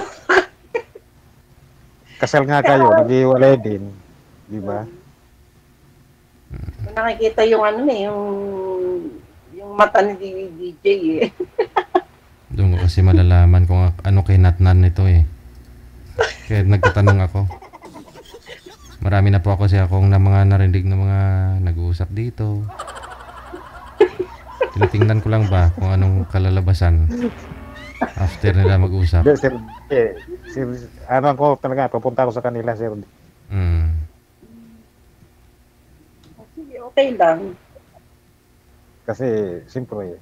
[SPEAKER 7] kasal nga kayo, nag-iwalay din, di ba?
[SPEAKER 6] Kung nakikita yung yung mata ni DJ eh.
[SPEAKER 1] Doon ko kasi malalaman kung ano kay Natnan nito eh. Kaya nagtatanong ako. Marami na po ako kasi akong na mga narinig na mga nag-uusap dito. Tinitingnan ko lang ba kung anong kalalabasan after nila mag-usap.
[SPEAKER 7] Sir, ano ko talaga, pupunta ko sa kanila, sir.
[SPEAKER 6] Sige, okay lang.
[SPEAKER 7] Kasi, siyempre,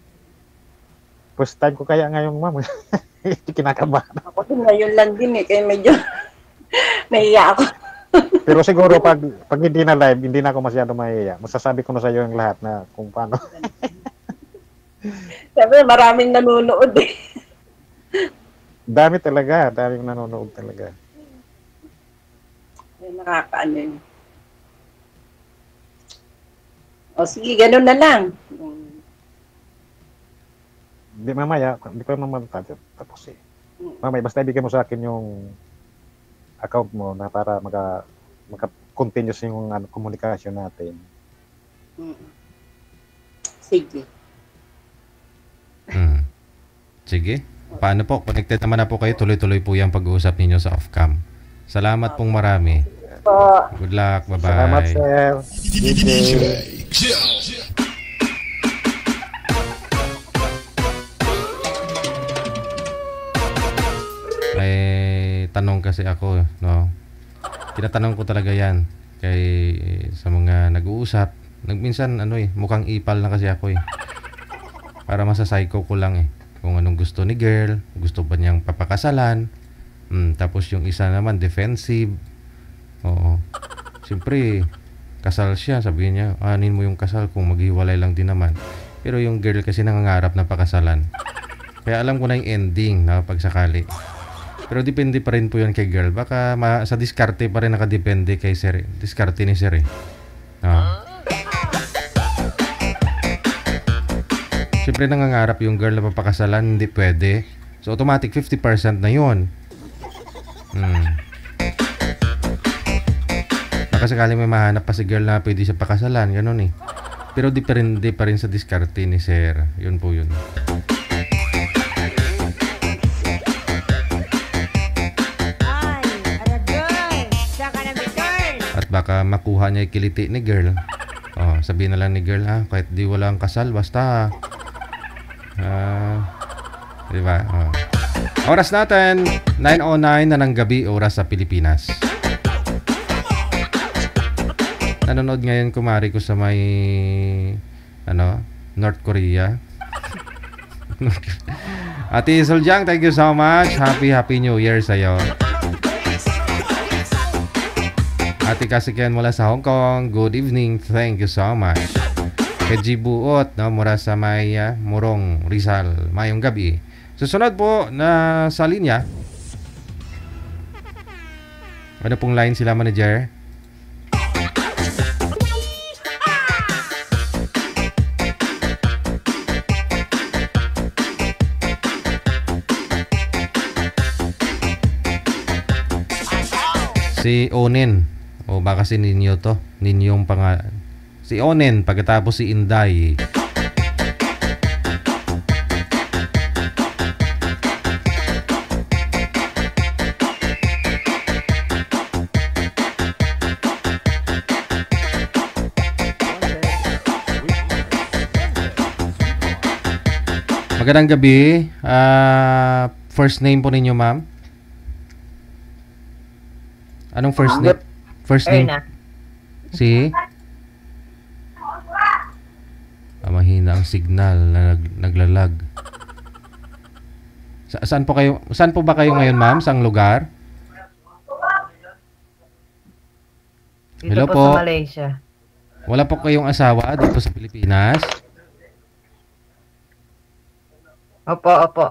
[SPEAKER 7] first time ko kaya ngayon, ma'am. Kinakabahan.
[SPEAKER 6] Ako din ngayon lang din eh, kaya medyo nahiya ako.
[SPEAKER 7] Pero siguro, pag hindi na live, hindi na ako masyado mahiya. Masasabi ko na sa iyo yung lahat na kung paano.
[SPEAKER 6] Sabi, maraming nanonood eh.
[SPEAKER 7] Daming nanonood talaga.
[SPEAKER 6] Nakakaano yun. O sige, ganun na lang.
[SPEAKER 7] Hindi mamaya, hindi ko naman tapos eh. Mamaya, basta ibigay mo sa akin yung account mo na para maka-continuous yung komunikasyon natin.
[SPEAKER 6] Sige.
[SPEAKER 1] Sige. Paano po? Connected naman na po kayo. Tuloy-tuloy po yung pag-uusap ninyo sa off-cam. Salamat pong marami.
[SPEAKER 6] po.
[SPEAKER 1] Good luck.
[SPEAKER 7] Salamat,
[SPEAKER 1] Bye-bye.
[SPEAKER 7] sir.
[SPEAKER 3] DJ Joe.
[SPEAKER 1] May tanong kasi ako, no? Tinatanong ko talaga yan kay sa mga nag-uusap. Minsan, mukhang ipal na kasi ako eh. Para masasayko ko lang eh. Kung anong gusto ni girl, gusto ba niyang papakasalan. Tapos yung isa naman, defensive. Oo. Siyempre, kasal siya. Sabihin niya, anin mo yung kasal kung maghiwalay lang din naman. Pero yung girl kasi nangangarap na pakasalan. Kaya alam ko na yung ending na pagsakali. Pero depende pa rin po yun kay girl. Baka sa diskarte pa rin nakadepende kay sir. Diskarte ni sir eh. Siyempre nangangarap yung girl na papakasalan, hindi pwede. So automatic 50% na yun. Baka sakaling may mahanap pa si girl na pwede siya pakasalan, ganun eh. Pero depende pa rin sa diskarte ni sir. Yun po yun. At baka makuha niya yung kiliti ni girl. Sabihin na lang ni girl, kahit di wala ang kasal, basta diba? Oras natin 9:09 na ng gabi, oras sa Pilipinas. Nanonood ngayon kumari ko sa may North Korea. Ate Suljang, thank you so much. Happy New Year sa'yo. Ate Kasikian mula sa Hong Kong, good evening, thank you so much. Keji Buot, mula sa may Murong, Rizal, mayong gabi. Susunod po na sa linya. Ano pong line sila, manager? Si Onen. O baka si Ninyo to. Ninyong pangalan. Si Onen, pagkatapos si Inday. Magandang gabi. First name po ninyo, ma'am? Anong first name? First name? Si? Mahina ang signal na naglalag. Saan po ba kayo ngayon, ma'am? Saang lugar?
[SPEAKER 8] Dito
[SPEAKER 1] Hello
[SPEAKER 8] po
[SPEAKER 1] po.
[SPEAKER 8] sa Malaysia.
[SPEAKER 1] Wala po kayong asawa dito sa Pilipinas?
[SPEAKER 8] Opo.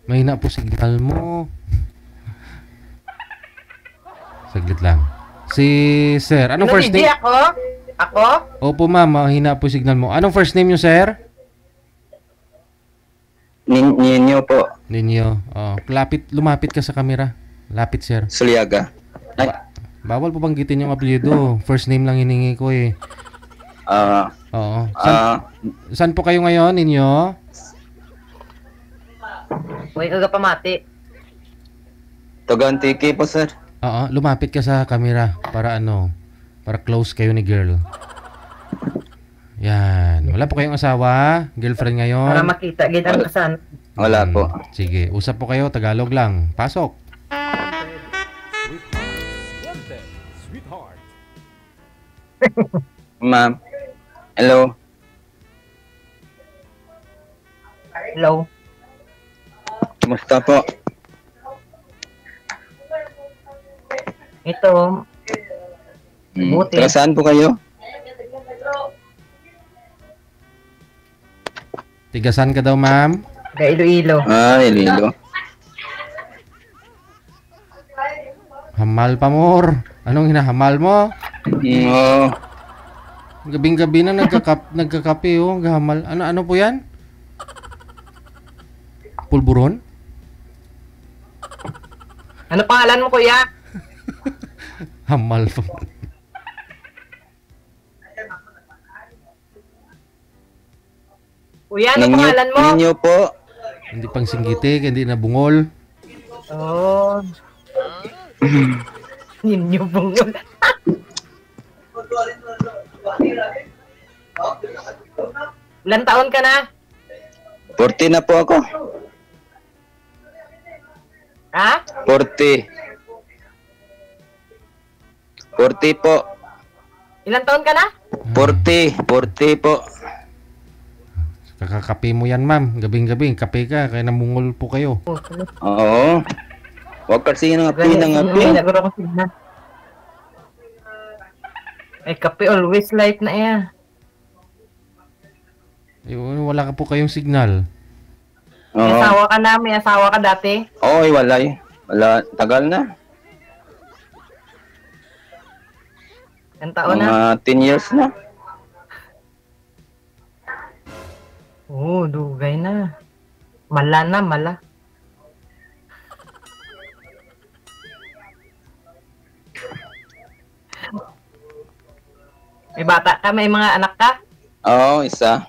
[SPEAKER 1] Mahina po signal mo. Saglit lang. Si Sir, anong first name?
[SPEAKER 8] Ako?
[SPEAKER 1] Opo ma'am, mahina po signal mo. Anong first name nyo, Sir?
[SPEAKER 9] Ninyo po.
[SPEAKER 1] Ninyo. Lumapit ka sa camera. Lapit, Sir.
[SPEAKER 9] Suliaga.
[SPEAKER 1] Bawal po banggitin yung apelyido. First name lang hiningi ko eh. Oo. Saan po kayo ngayon, Ninyo?
[SPEAKER 8] Uy, kagapamati.
[SPEAKER 9] Togantiki po, sir.
[SPEAKER 1] Oo, lumapit ka sa camera para para close kayo ni girl. Yan. Wala po kayong asawa? Girlfriend ngayon?
[SPEAKER 8] Para makita, gitang kasan.
[SPEAKER 9] Wala po.
[SPEAKER 1] Sige, usap po kayo. Tagalog lang. Pasok.
[SPEAKER 2] Sweetheart.
[SPEAKER 9] Ma'am. Hello.
[SPEAKER 8] Hello.
[SPEAKER 9] Kumusta po?
[SPEAKER 8] Ito, buti.
[SPEAKER 9] Taga saan po kayo?
[SPEAKER 1] Tigasan ka daw, ma'am?
[SPEAKER 8] Taga Iloilo.
[SPEAKER 9] Iloilo.
[SPEAKER 1] Hamal pa, mor. Anong hinahamal mo?
[SPEAKER 9] Oo.
[SPEAKER 1] Gabing-gabi na nagkakape, oh. Gahamal. Ano po yan? Pulburon?
[SPEAKER 8] Ano pangalan mo, kuya?
[SPEAKER 1] Hamal pa.
[SPEAKER 8] Kuya, ano pangalan mo?
[SPEAKER 9] Ninyo po.
[SPEAKER 1] Hindi pang singgitik, hindi na bungol.
[SPEAKER 8] Oh. Ninyo bungol. Ilan taon ka na?
[SPEAKER 9] 40 na po ako.
[SPEAKER 8] Ha?
[SPEAKER 9] 40. 40 po.
[SPEAKER 8] Ilan taon ka na?
[SPEAKER 9] 40 po.
[SPEAKER 1] Kakakape mo yan, ma'am. Gabing-gabing, kape ka. Kaya namungol po kayo.
[SPEAKER 9] Oo. Huwag kasi nga
[SPEAKER 8] May naguro ko signal. Ay, kape always light na iya.
[SPEAKER 1] Wala ka po kayong signal.
[SPEAKER 8] May
[SPEAKER 9] Oo.
[SPEAKER 8] asawa ka na, may asawa ka dati.
[SPEAKER 9] Oy, wala. Tagal na.
[SPEAKER 8] Ilan taon na?
[SPEAKER 9] Mga 10 years na.
[SPEAKER 8] Oo, dugay na. Mala na, mala. May bata ka, may mga anak ka?
[SPEAKER 9] Oo, isa.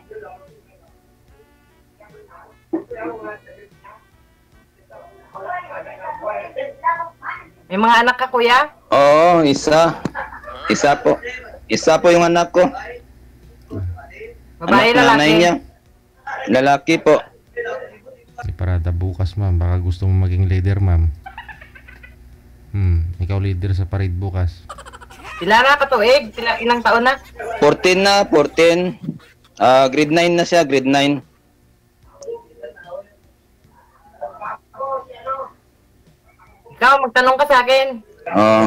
[SPEAKER 8] May mga anak ka, kuya?
[SPEAKER 9] Oo, isa. Isa po. Isa po yung anak ko.
[SPEAKER 8] Babae,
[SPEAKER 9] Anak nanay
[SPEAKER 8] lalaki?
[SPEAKER 9] niya. Lalaki po.
[SPEAKER 1] May parada bukas, ma'am. Baka gusto mo maging leader, ma'am. Ikaw leader sa parade bukas.
[SPEAKER 8] Sila na katuig? Ilang taon na?
[SPEAKER 9] 14 na, 14. Grade 9 na siya, grade 9.
[SPEAKER 8] Ikaw, magtanong ka sa akin.
[SPEAKER 9] Oo.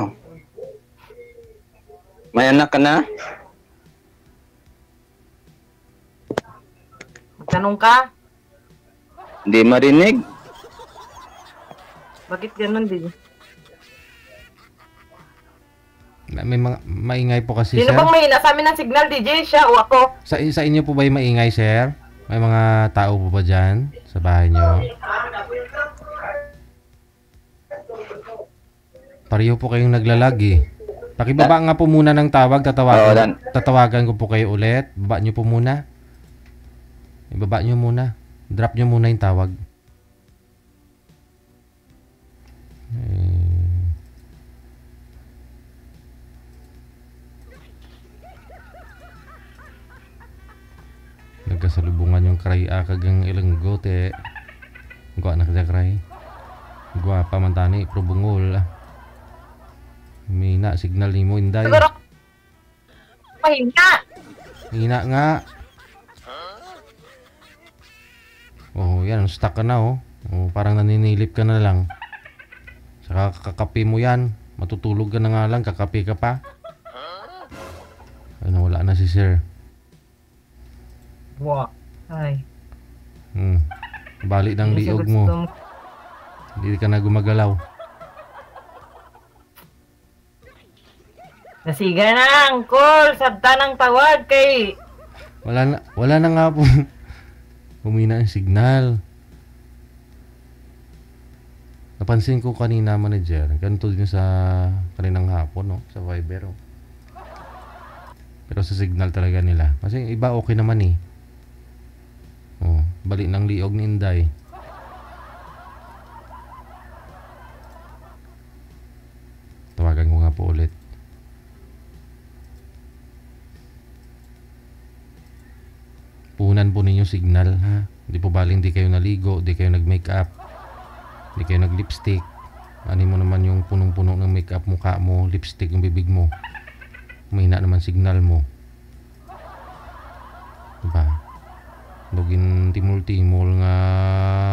[SPEAKER 9] May anak ka na?
[SPEAKER 8] Magtanong ka?
[SPEAKER 9] Hindi marinig.
[SPEAKER 8] Bakit ganun, din?
[SPEAKER 1] May mga maingay po kasi,
[SPEAKER 8] Sino
[SPEAKER 1] sir.
[SPEAKER 8] bang mahina sa amin ng signal, DJ? Siya o ako?
[SPEAKER 1] Sa inyo po ba yung maingay, sir? May mga tao po ba dyan sa bahay nyo? Pareho po kayong naglalag eh. Pakibaba nga po muna ng tawag, tatawagan ko po kayo ulit. Baba nyo po muna. Ibaba nyo muna. Drop nyo muna yung tawag. Nagkasalubungan yung cry kagang ilang gote. Gwa na kada cry. Gwa pa man tani pro bungol. Mina signal ni mo inday.
[SPEAKER 8] Siguro, mahina.
[SPEAKER 1] Hina nga. Oh, yan, stuck ka na oh. Oh, parang naninilip ka na lang. Saka kakape mo yan. Matutulog ka na nga lang, kakape ka pa. Ay, nawala na si sir.
[SPEAKER 8] Wow. Ay.
[SPEAKER 1] Balik ng liog mo. Hindi ka na gumagalaw.
[SPEAKER 8] Nasiga na ang call. Sabta ng tawag kay...
[SPEAKER 1] Wala na nga po. Humina ang signal. Napansin ko kanina, manager. Ganito din sa kaninang hapon, no? Sa Viber, oh. Pero sa signal talaga nila. Kasi iba okay naman eh. Oh, balik ng liog ni Inday. Tawagan ko nga po ulit. Puhunan po ninyo signal, ha? Hindi po baling di kayo naligo, di kayo nag-makeup, di kayo nag-lipstick. Ano mo naman yung punong-puno ng makeup mukha mo, lipstick yung bibig mo. Mahina naman signal mo. Diba? Lugin timul-timul nga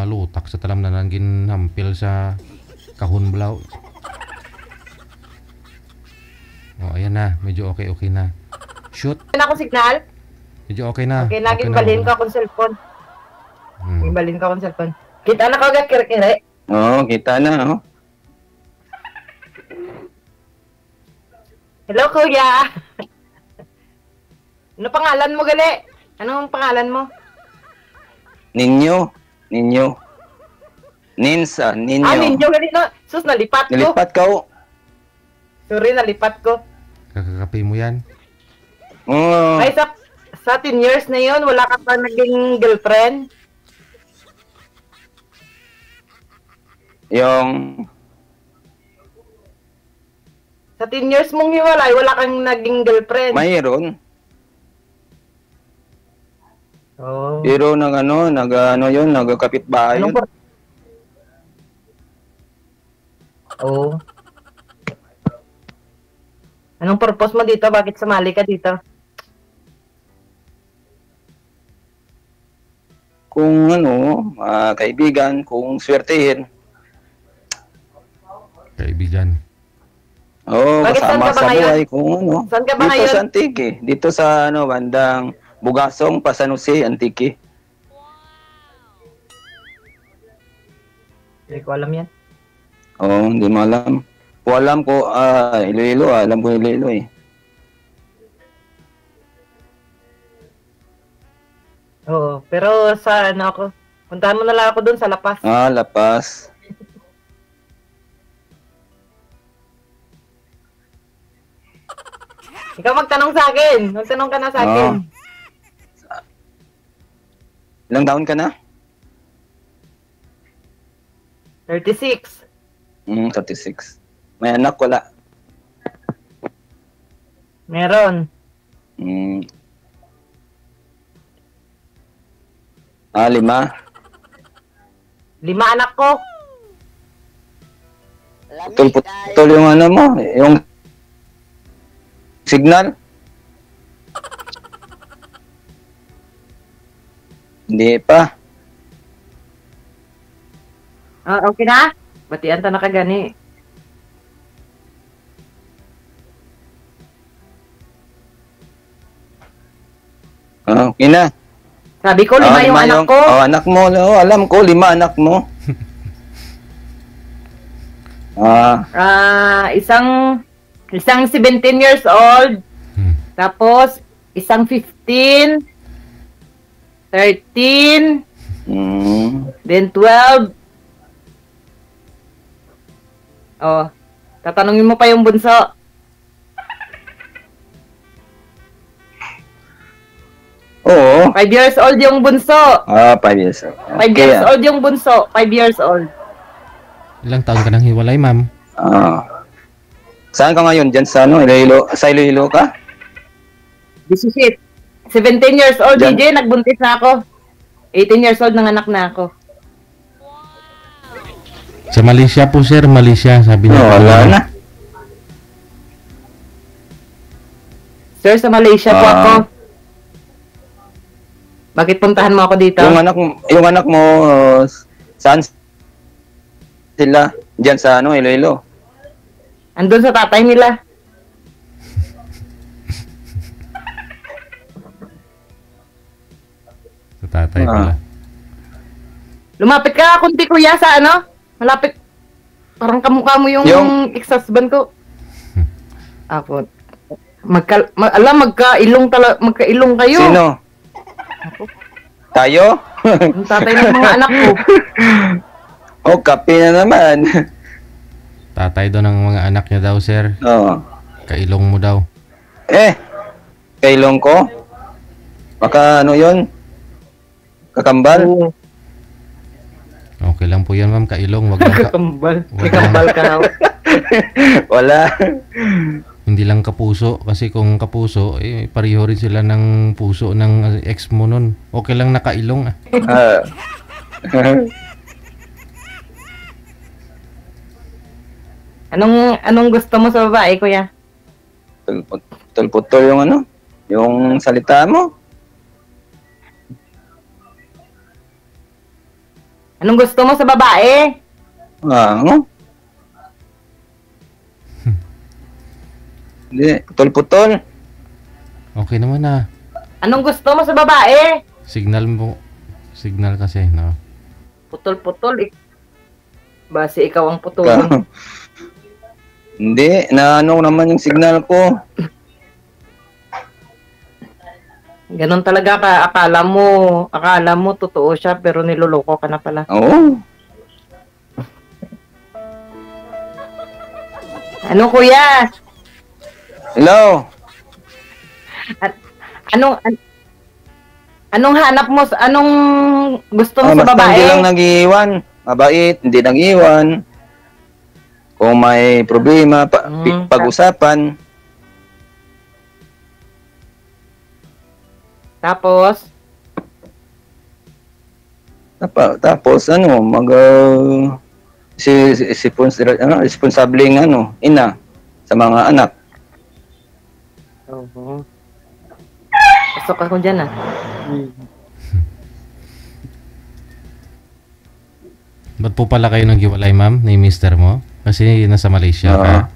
[SPEAKER 1] lutak sa talam na nangin hampil sa kahon blaw. Oh, ayan na. Medyo okay na. Shoot.
[SPEAKER 8] Ano ako signal?
[SPEAKER 1] Medyo okay na.
[SPEAKER 8] Okay, laging
[SPEAKER 1] na,
[SPEAKER 8] balhin
[SPEAKER 1] okay
[SPEAKER 8] ko akong cellphone.
[SPEAKER 1] na.
[SPEAKER 8] Balhin ko akong cellphone. Kita na ka agad kire-kire.
[SPEAKER 9] Oo, kita na. Oh.
[SPEAKER 8] Hello, kuya. Ano pangalan mo, gali? Anong pangalan mo?
[SPEAKER 9] Ninyo. Ninsa, Ninyo.
[SPEAKER 8] Ninyo, gali no. Sus, nalipat ko.
[SPEAKER 9] Nilipat ka, oh.
[SPEAKER 8] Sorry, nalipat ko.
[SPEAKER 1] Kakakape mo yan.
[SPEAKER 9] Oo.
[SPEAKER 8] Ay, sa 10 years na yon wala ka pa naging girlfriend? Sa 10 years mong hiwalay, wala kang naging girlfriend.
[SPEAKER 9] Mayroon.
[SPEAKER 8] Oh.
[SPEAKER 9] Pero nagkakapit bahay yun.
[SPEAKER 8] Oh. Anong purpose mo dito? Bakit sumali ka dito?
[SPEAKER 9] Kung kaibigan, kung swertehin.
[SPEAKER 1] Kaibigan.
[SPEAKER 9] Oo,
[SPEAKER 8] Bakit saan
[SPEAKER 9] kasama
[SPEAKER 8] ka ba
[SPEAKER 9] sa
[SPEAKER 8] ngayon?
[SPEAKER 9] buhay kung
[SPEAKER 8] Saan ka ba
[SPEAKER 9] Dito
[SPEAKER 8] ngayon?
[SPEAKER 9] sa Antique. Dito sa bandang Bugasong, Pasanusi, Antique.
[SPEAKER 8] Hindi ko alam yan.
[SPEAKER 9] Oo, hindi mo alam. Kung alam ko, Iloilo, alam ko Iloilo eh.
[SPEAKER 8] Oo, pero sa ako, puntahan mo na lang ako dun sa Lapas.
[SPEAKER 9] Lapas.
[SPEAKER 8] Ikaw magtanong sa akin. Magtanong ka na sa akin.
[SPEAKER 9] Ilang taon ka na?
[SPEAKER 8] 36.
[SPEAKER 9] 36. May anak, wala.
[SPEAKER 8] Meron.
[SPEAKER 9] 5.
[SPEAKER 8] 5 anak ko.
[SPEAKER 9] Putol yung mo, yung signal. Hindi pa.
[SPEAKER 8] Okay na? Batian ta na kagani.
[SPEAKER 9] Okay na.
[SPEAKER 8] Sabi ko, 5 yung anak ko.
[SPEAKER 9] Anak mo. Alam ko, 5 anak mo.
[SPEAKER 8] Isang 17 years old. Tapos, isang 15. 13. Then 12. Tatanungin mo pa yung bunso.
[SPEAKER 9] Oo.
[SPEAKER 8] 5 years old yung bunso.
[SPEAKER 9] 5 years old.
[SPEAKER 8] 5 years old yung bunso. 5 years old.
[SPEAKER 1] Ilang taon ka nang hiwalay, ma'am?
[SPEAKER 9] Saan ka ngayon? Diyan sa Iloilo? Sa Iloilo ka?
[SPEAKER 8] 17 years old,
[SPEAKER 9] Diyan.
[SPEAKER 8] DJ. Nagbuntis na ako. 18 years old, nanganak na ako.
[SPEAKER 1] Sa Malaysia po, sir. Malaysia, sabi niya.
[SPEAKER 9] Wala na.
[SPEAKER 8] Sir, sa Malaysia po ako. Bakit puntahan mo ako dito?
[SPEAKER 9] Yung anak mo, saan sila? Diyan sa Iloilo?
[SPEAKER 8] Andun sa tatay nila.
[SPEAKER 1] Sa tatay pala.
[SPEAKER 8] Lumapit ka, kunti kuya, sa malapit. Parang kamukha mo yung ex-husband ko. Apo. Magkailong kayo.
[SPEAKER 9] Sino? Tayo?
[SPEAKER 8] Yung tatay ng mga anak ko.
[SPEAKER 9] Kape na naman.
[SPEAKER 1] Tatay daw ng mga anak niya daw, sir.
[SPEAKER 9] Oo.
[SPEAKER 1] Kailong mo daw.
[SPEAKER 9] Kailong ko? Baka yun? Kakambal?
[SPEAKER 1] Okay lang po yan, ma'am. Kailong. Wag lang
[SPEAKER 8] Kakambal. May kambal ka na.
[SPEAKER 9] Wala.
[SPEAKER 1] Hindi lang kapuso. Kasi kung kapuso, pareho rin sila ng puso ng ex mo nun. Okay lang nakailong.
[SPEAKER 8] Anong gusto mo sa babae, kuya?
[SPEAKER 9] Putol yung yung salita mo.
[SPEAKER 8] Anong gusto mo sa babae?
[SPEAKER 9] Hindi, putol-putol.
[SPEAKER 1] Okay naman na.
[SPEAKER 8] Anong gusto mo sa babae?
[SPEAKER 1] Signal mo. Signal kasi, no?
[SPEAKER 8] Putol-putol. Base ikaw ang putol.
[SPEAKER 9] Hindi, naman yung signal ko.
[SPEAKER 8] Ganon talaga ka. Akala mo totoo siya pero niloloko ka na pala.
[SPEAKER 9] Oo.
[SPEAKER 8] Ano kuya?
[SPEAKER 9] Hello.
[SPEAKER 8] Anong hanap mo? Anong gusto mo sa
[SPEAKER 9] Basta
[SPEAKER 8] babae?
[SPEAKER 9] hindi lang nag-iwan. Mabait, hindi nag-iwan. Kung may problema, pag-usapan.
[SPEAKER 8] Tapos,
[SPEAKER 9] Tapos ano, responsableng ina sa mga anak.
[SPEAKER 8] oo. Pasok ako dyan, ah.
[SPEAKER 1] Ba't po pala kayo naghiwalay, ma'am, ni mister mo? Kasi nasa Malaysia ka.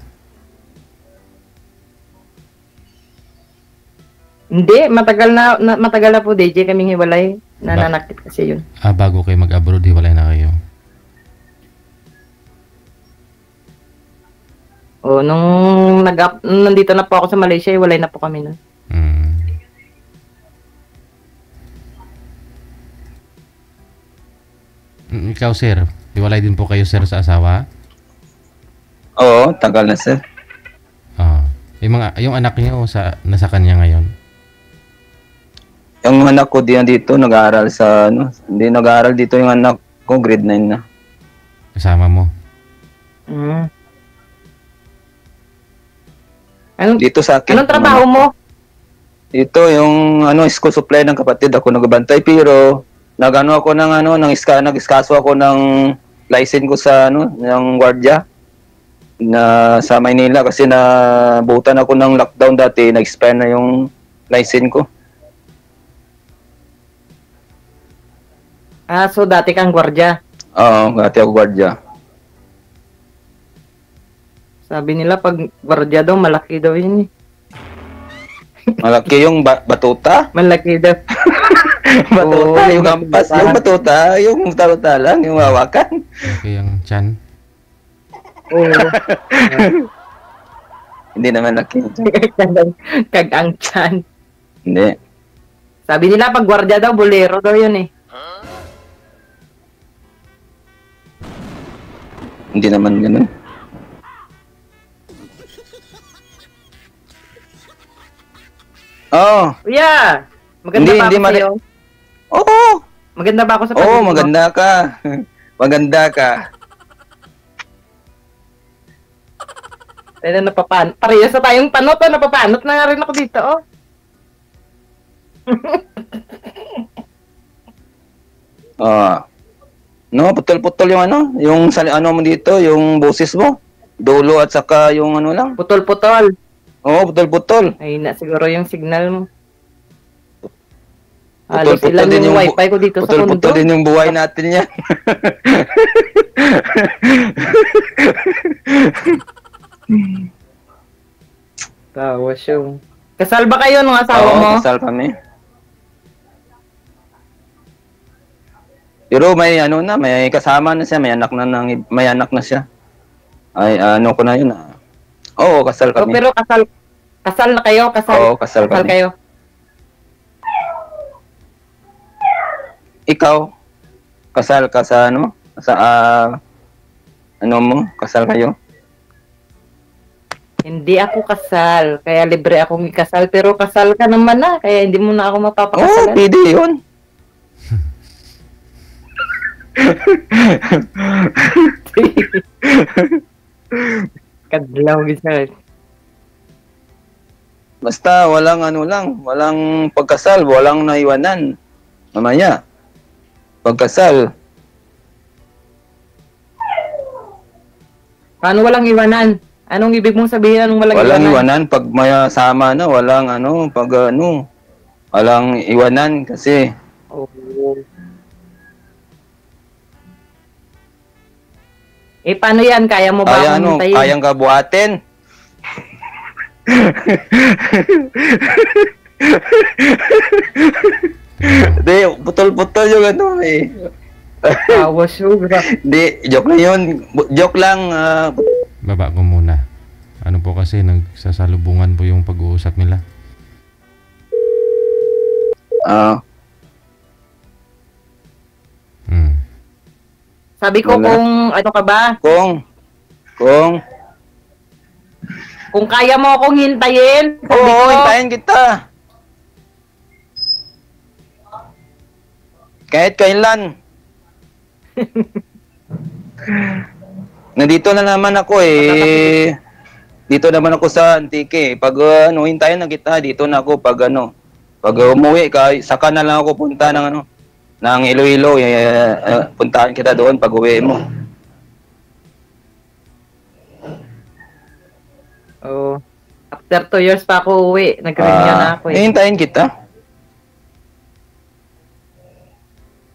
[SPEAKER 8] Hindi, matagal na po, DJ, kaming hiwalay. Nananakit kasi yun.
[SPEAKER 1] Bago kayo mag-abroad, hiwalay na kayo.
[SPEAKER 8] Nung nandito na po ako sa Malaysia, hiwalay na po kami nun.
[SPEAKER 1] Ikaw, sir, hiwalay din po kayo, sir, sa asawa?
[SPEAKER 9] Oo, tagal na, sir.
[SPEAKER 1] Yung anak niyo nasa kanya ngayon?
[SPEAKER 9] Yung anak ko dito, nag-aaral sa, hindi nag-aaral dito yung anak ko, grade 9 na.
[SPEAKER 1] Kasama mo?
[SPEAKER 9] Dito sa akin.
[SPEAKER 8] Anong trabaho mo?
[SPEAKER 9] Dito, yung, school supply ng kapatid, ako nagbantay, pero, nag-iskaso ako ng license ko sa, ng guardia, na sa Maynila, kasi nabutan ako ng lockdown dati, nag-expire na yung license ko.
[SPEAKER 8] So dati kang gwardiya?
[SPEAKER 9] Oo, dati ako gwardiya.
[SPEAKER 8] Sabi nila pag gwardiya daw, malaki daw yun eh.
[SPEAKER 9] Malaki yung batuta?
[SPEAKER 8] Malaki daw.
[SPEAKER 9] Batuta, yung ampas, yung batuta, yung taluta lang, yung hawakan.
[SPEAKER 1] Okay, yung chan.
[SPEAKER 9] Hindi naman laki.
[SPEAKER 8] Kagang chan.
[SPEAKER 9] Hindi.
[SPEAKER 8] Sabi nila pag gwardiya daw, bolero daw yun eh.
[SPEAKER 9] Hindi naman ganun. Oh.
[SPEAKER 8] Yeah. Maganda ba ako sa'yo?
[SPEAKER 9] Oo.
[SPEAKER 8] Maganda ba ako sa
[SPEAKER 9] Oo, maganda ka. Maganda ka.
[SPEAKER 8] Pero parehas na tayong panot, napapanot na nga rin ako dito, oh.
[SPEAKER 9] Putol-putol yung yung mo dito, yung boses mo. Dulo at saka yung lang.
[SPEAKER 8] Putol-putol.
[SPEAKER 9] Oo, putol-putol.
[SPEAKER 8] Ay na, siguro yung signal mo.
[SPEAKER 9] Putol-putol din yung wifi ko dito sa kondo. Putol-putol din yung buhay natin yan.
[SPEAKER 8] Tawas yung... Kasal ba kayo ng asawa mo?
[SPEAKER 9] Oo, kasal kami. Pero may may kasama na siya, may anak na siya. Ay, ko na yun. Oo, kasal kami.
[SPEAKER 8] Pero kasal na kayo?
[SPEAKER 9] Oo, kasal kami.
[SPEAKER 8] Kayo?
[SPEAKER 9] Ikaw, kasal ka sa kasal kayo?
[SPEAKER 8] Hindi ako kasal, kaya libre akong ikasal, pero kasal ka naman na, kaya hindi mo na ako mapapakasalan.
[SPEAKER 9] Oo, pwede yun.
[SPEAKER 8] Kadlaw bisa.
[SPEAKER 9] Basta walang walang pagkasal, walang naiwanan. Mamaya, pagkasal.
[SPEAKER 8] Paano walang iwanan? Anong ibig mong sabihin? Anong
[SPEAKER 9] walang iwanan? Pag may sama na, walang walang iwanan kasi.
[SPEAKER 8] Oh. Paano yan? Kaya mo ba akong hintayin?
[SPEAKER 9] Kayang ka buhatin. Hindi, putol-putol yung eh.
[SPEAKER 8] Tawas yung
[SPEAKER 9] Hindi, joke lang yun. Joke lang.
[SPEAKER 1] Baba ko muna. Ano po kasi, nagsasalubungan po yung pag-uusap nila.
[SPEAKER 8] Sabi ko kung ano ka ba? Kung kaya mo akong hintayin.
[SPEAKER 9] Oo, hintayin kita. Kahit kailan. Nandito na naman ako eh. Dito naman ako sa Antique. Pag hintayin na kita, dito na ako pag pag umuwi ka, saka na lang ako punta ng ng Iloilo, puntahan kita doon pag uwi mo.
[SPEAKER 8] Oh. After 2 years pa ako uwi. Nag-renew na ako eh.
[SPEAKER 9] Hintayin kita.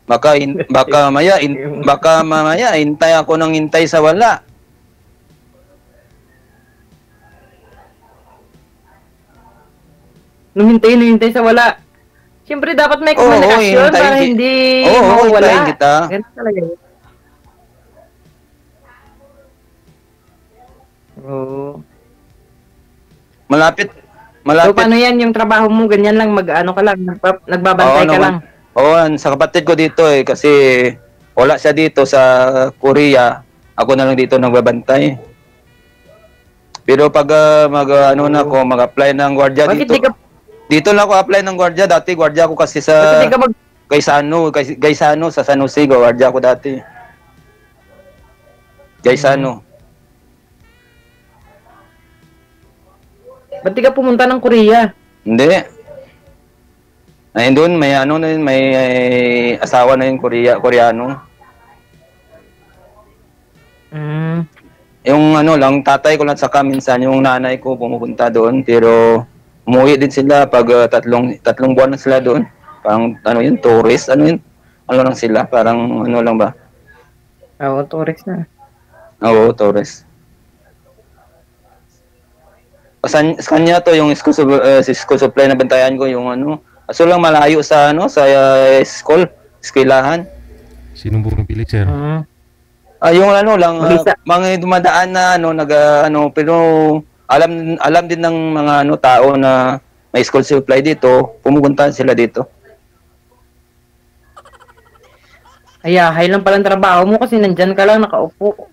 [SPEAKER 9] Baka mamaya hintay ako ng hintay sa wala.
[SPEAKER 8] Hintay sa wala. Siyempre dapat may komunikasyon para hindi mawala.
[SPEAKER 9] Hintayin kita.
[SPEAKER 8] Ganun talaga yun. Oo.
[SPEAKER 9] Malapit.
[SPEAKER 8] So paano yan yung trabaho mo? Ganyan lang mag-ano ka lang, nagbabantay ka lang.
[SPEAKER 9] Oo, sa kapatid ko dito eh kasi wala siya dito sa Korea. Ako na lang dito nagbabantay. Pero pag mag-apply ng gwardiya dito. Dito lang ako apply ng gwardiya. Dati gwardiya ako kasi sa Gaisano sa San Jose, gwardiya ako dati. Gaisano.
[SPEAKER 8] Ba't di ka pumunta ng Korea?
[SPEAKER 9] Hindi. Ayun doon, may asawa na yung Koreano. Yung lang, tatay ko lang saka minsan, yung nanay ko pumupunta doon, pero umuwi din sila pag tatlong buwan na sila doon. Parang, tourist, lang sila, parang lang ba?
[SPEAKER 8] Oo, tourist na.
[SPEAKER 9] Oo, tourist. Sa kanya to, yung school supply na bantayan ko, yung aso lang malayo sa eskwelahan.
[SPEAKER 1] Sinumbong pili, sir.
[SPEAKER 9] Yung mga dumadaan na pero alam din ng mga tao na may school supply dito, pumupunta sila dito.
[SPEAKER 8] Hay lang palang trabaho mo kasi nandyan ka lang nakaupo.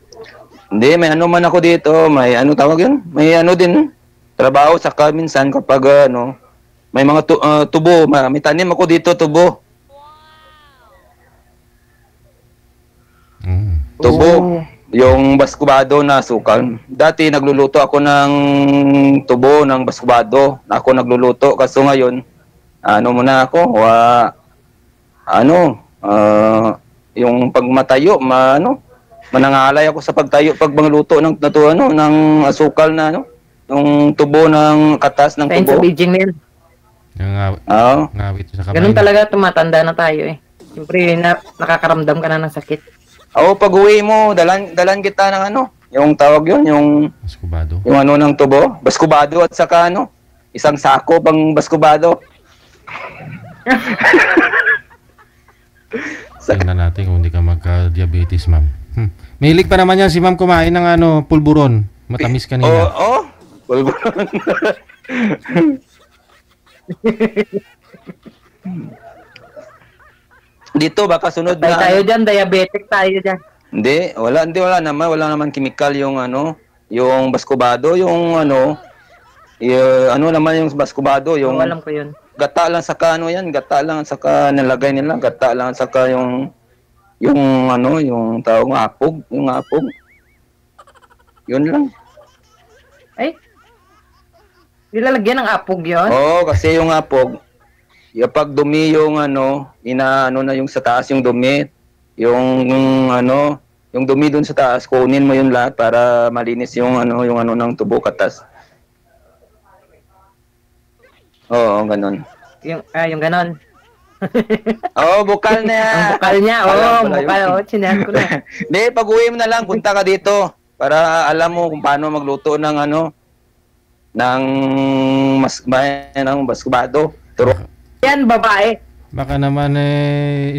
[SPEAKER 9] Hindi, may man ako dito, may tawag yun? May din, trabaho saka minsan kapag may mga tubo, may tanim ako dito tubo. Tubo, yung baskubado na sukal. Dati nagluluto ako ng tubo ng baskubado. Ako nagluluto kasi ngayon muna ako, yung pagmatayo, manangalay ako sa pagtayo pag magluto ng asukal na yung tubo ng katas ng tubo.
[SPEAKER 8] Sa Beijing na yan.
[SPEAKER 1] Ngawit sa kamay.
[SPEAKER 8] Ganun talaga, tumatanda na tayo eh. Siyempre, nakakaramdam ka na ng sakit.
[SPEAKER 9] Pag uwi mo, dalan kita ng yung tawag yun, yung
[SPEAKER 1] baskubado.
[SPEAKER 9] Yung ng tubo, baskubado at saka isang sako pang baskubado.
[SPEAKER 1] Tingnan natin kung hindi ka magka-diabetes, ma'am. Mahilig pa naman yan si ma'am kumain ng pulburon. Matamis kanina.
[SPEAKER 9] Pulburon. Dito baka sunod na
[SPEAKER 8] tayo dyan, diabetic tayo dyan.
[SPEAKER 9] Hindi, wala naman chemical yung yung baskubado, yung naman yung baskubado, yung
[SPEAKER 8] alam ko yun.
[SPEAKER 9] Gata lang saka gata lang saka nilagay nila, gata lang saka yung tawag apog, yung apog. Yun lang.
[SPEAKER 8] Ay, nilalagyan ng apog yun?
[SPEAKER 9] Oo, kasi yung apog, pag dumi yung na yung sa taas yung dumi, yung dumi dun sa taas, kunin mo yung lahat para malinis yung ng tubo katas. Oo, ganun.
[SPEAKER 8] Yung ganon.
[SPEAKER 9] Bukal na yan.
[SPEAKER 8] Ang bukal niya, bukal, sinahan ko na.
[SPEAKER 9] Hindi, pag-uwi mo na lang, punta ka dito para alam mo kung paano magluto ng ng baskubado.
[SPEAKER 8] Yan, babae.
[SPEAKER 1] Baka naman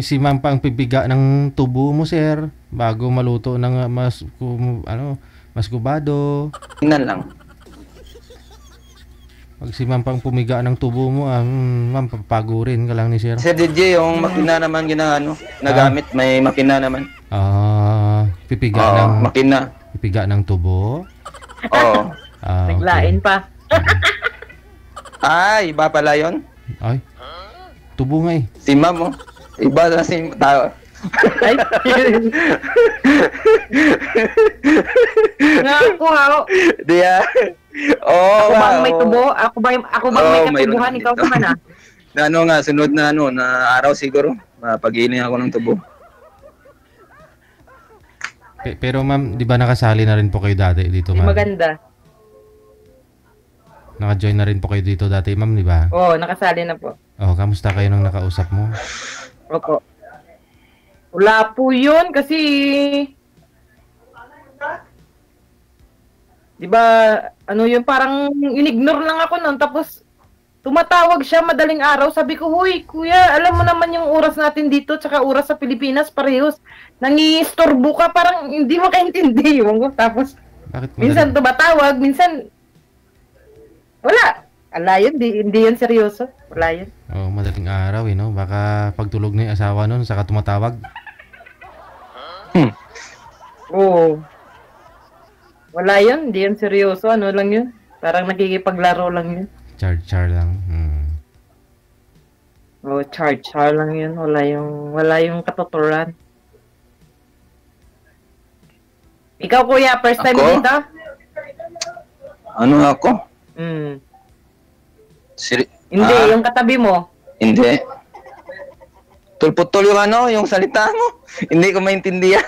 [SPEAKER 1] si ma'am pa ang pipiga ng tubo mo, sir, bago maluto ng maskubado.
[SPEAKER 9] Tingnan lang.
[SPEAKER 1] Pag si ma'am pang pumiga ng tubo mo, ma'am, papagurin ka lang ni sir.
[SPEAKER 9] Sir DJ, yung makina naman nagamit, may makina naman.
[SPEAKER 1] Pipiga ng
[SPEAKER 9] makina.
[SPEAKER 1] Pipiga ng tubo.
[SPEAKER 9] Oo.
[SPEAKER 8] Naglain pa.
[SPEAKER 9] Ay, iba pala yun.
[SPEAKER 1] Ay, tubo nga eh.
[SPEAKER 9] Si ma'am, iba na si tao.
[SPEAKER 8] Ay. Nga ako ha.
[SPEAKER 9] Di ah. Oo,
[SPEAKER 8] Ako ba ang
[SPEAKER 9] nga,
[SPEAKER 8] may
[SPEAKER 9] oo.
[SPEAKER 8] tubo? Ako ba ang
[SPEAKER 9] Oo,
[SPEAKER 8] may
[SPEAKER 9] mayroon
[SPEAKER 8] katubuhan?
[SPEAKER 9] din
[SPEAKER 8] Ikaw
[SPEAKER 9] dito.
[SPEAKER 8] naman ah.
[SPEAKER 9] Na ano nga, sunod na ano, na araw siguro. Mapag-iling ako ng tubo.
[SPEAKER 1] Pero ma'am, di ba nakasali na rin po kayo dati dito,
[SPEAKER 8] Di
[SPEAKER 1] ma'am?
[SPEAKER 8] maganda.
[SPEAKER 1] Naka-join na rin po kayo dito dati, ma'am, di ba?
[SPEAKER 8] Oo, nakasali na po.
[SPEAKER 1] Oh, kamusta kayo nung nakausap mo?
[SPEAKER 8] Opo. Wala po yun kasi... Di ba, ano yun, parang in-ignore lang ako nun. Tapos, tumatawag siya madaling araw. Sabi ko, huy, kuya, alam mo naman yung oras natin dito, tsaka oras sa Pilipinas, parehos. Nangi-istorbo ka, parang hindi mo kaintindi. Ewan ko. Tapos,
[SPEAKER 1] Bakit
[SPEAKER 8] minsan tumatawag, minsan, wala. Ala yun, hindi yun seryoso. Wala yun.
[SPEAKER 1] Oh, madaling araw, no? Baka pagtulog na yung asawa nun, saka tumatawag.
[SPEAKER 8] Oo. Wala yun, hindi yun seryoso. Ano lang yun? Parang nakikipaglaro lang yun.
[SPEAKER 1] Char lang.
[SPEAKER 8] Oo, char lang yun. Wala yung katuturan. Ikaw kuya, first time
[SPEAKER 9] Ako?
[SPEAKER 8] dito?
[SPEAKER 9] Ano ako?
[SPEAKER 8] Hindi, yung katabi mo.
[SPEAKER 9] Hindi. Tulputol yung ano, yung salita mo. Hindi ko maintindihan.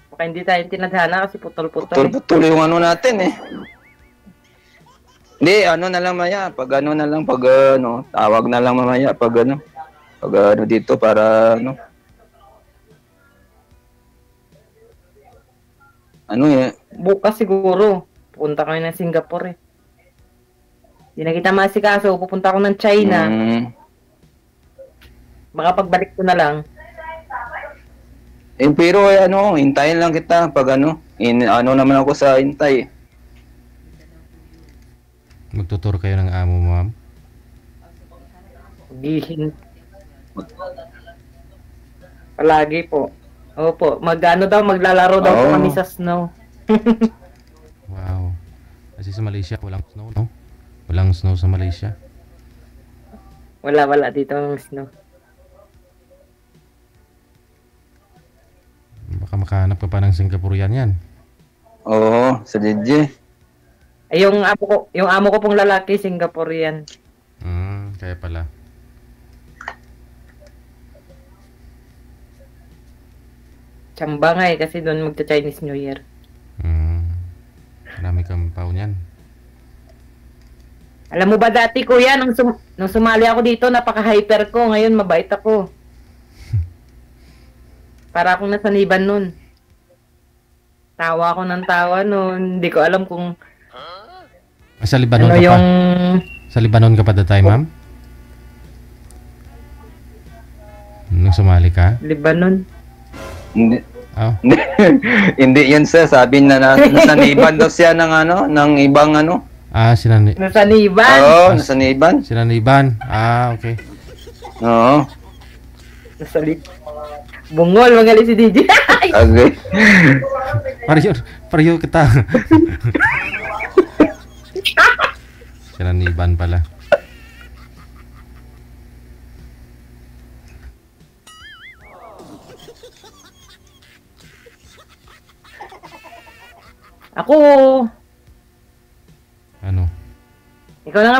[SPEAKER 8] Baka hindi tayo tinadhana kasi putol-putol.
[SPEAKER 9] Tulputol yung ano natin eh. Hindi, ano na lang maya. Pag ano na lang, pag ano, tawag na lang mamaya. Pag ano dito para ano. Ano eh.
[SPEAKER 8] Bukas siguro. Pupunta kami ng Singapore eh. Hindi na kita masikaso. Pupunta ako ng China. Baka pagbalik ko na lang.
[SPEAKER 9] Eh, pero ano, hintayin lang kita pag ano. Ano naman ako sa hintay.
[SPEAKER 1] Magtutur kayo ng amo mo, ma'am?
[SPEAKER 8] Gihin. Palagi po. Opo, maglalaro daw po
[SPEAKER 9] Oo.
[SPEAKER 8] kami sa snow.
[SPEAKER 1] Wow. Kasi sa Malaysia, walang snow, no? Walang snow sa Malaysia.
[SPEAKER 8] Wala dito ang snow.
[SPEAKER 1] Baka makahanap ka pa ng Singaporean yan.
[SPEAKER 9] Oo, sa DJ.
[SPEAKER 8] Ay, yung amo ko pong lalaki, Singaporean.
[SPEAKER 1] Kaya pala.
[SPEAKER 8] Tsamba nga eh, kasi doon magta-Chinese New Year.
[SPEAKER 1] Marami kang pao niyan.
[SPEAKER 8] Alam mo ba dati kuya, nung sumali ako dito, napaka-hyper ko. Ngayon, mabait ako. Para akong nasaniban nun. Tawa ako ng tawa nun. Hindi ko alam kung
[SPEAKER 1] Sa Lebanon
[SPEAKER 8] ano
[SPEAKER 1] ka
[SPEAKER 8] yung...
[SPEAKER 1] pa? Sa Lebanon ka pa that time, ma'am? Nung sumali ka?
[SPEAKER 8] Lebanon.
[SPEAKER 9] Hindi.
[SPEAKER 1] Oh.
[SPEAKER 9] Hindi yan sir, sabi na nasaniban daw siya ng ano, ng ibang ano.
[SPEAKER 8] Nasaniban?
[SPEAKER 9] Oo, nasaniban.
[SPEAKER 1] Sinaniban. Okay.
[SPEAKER 9] Oo.
[SPEAKER 8] Bungol, magaling si DJ.
[SPEAKER 9] Okay.
[SPEAKER 1] Pareho kita. Sinaniban pala.
[SPEAKER 8] Ako.
[SPEAKER 1] Ano?
[SPEAKER 8] Ikaw na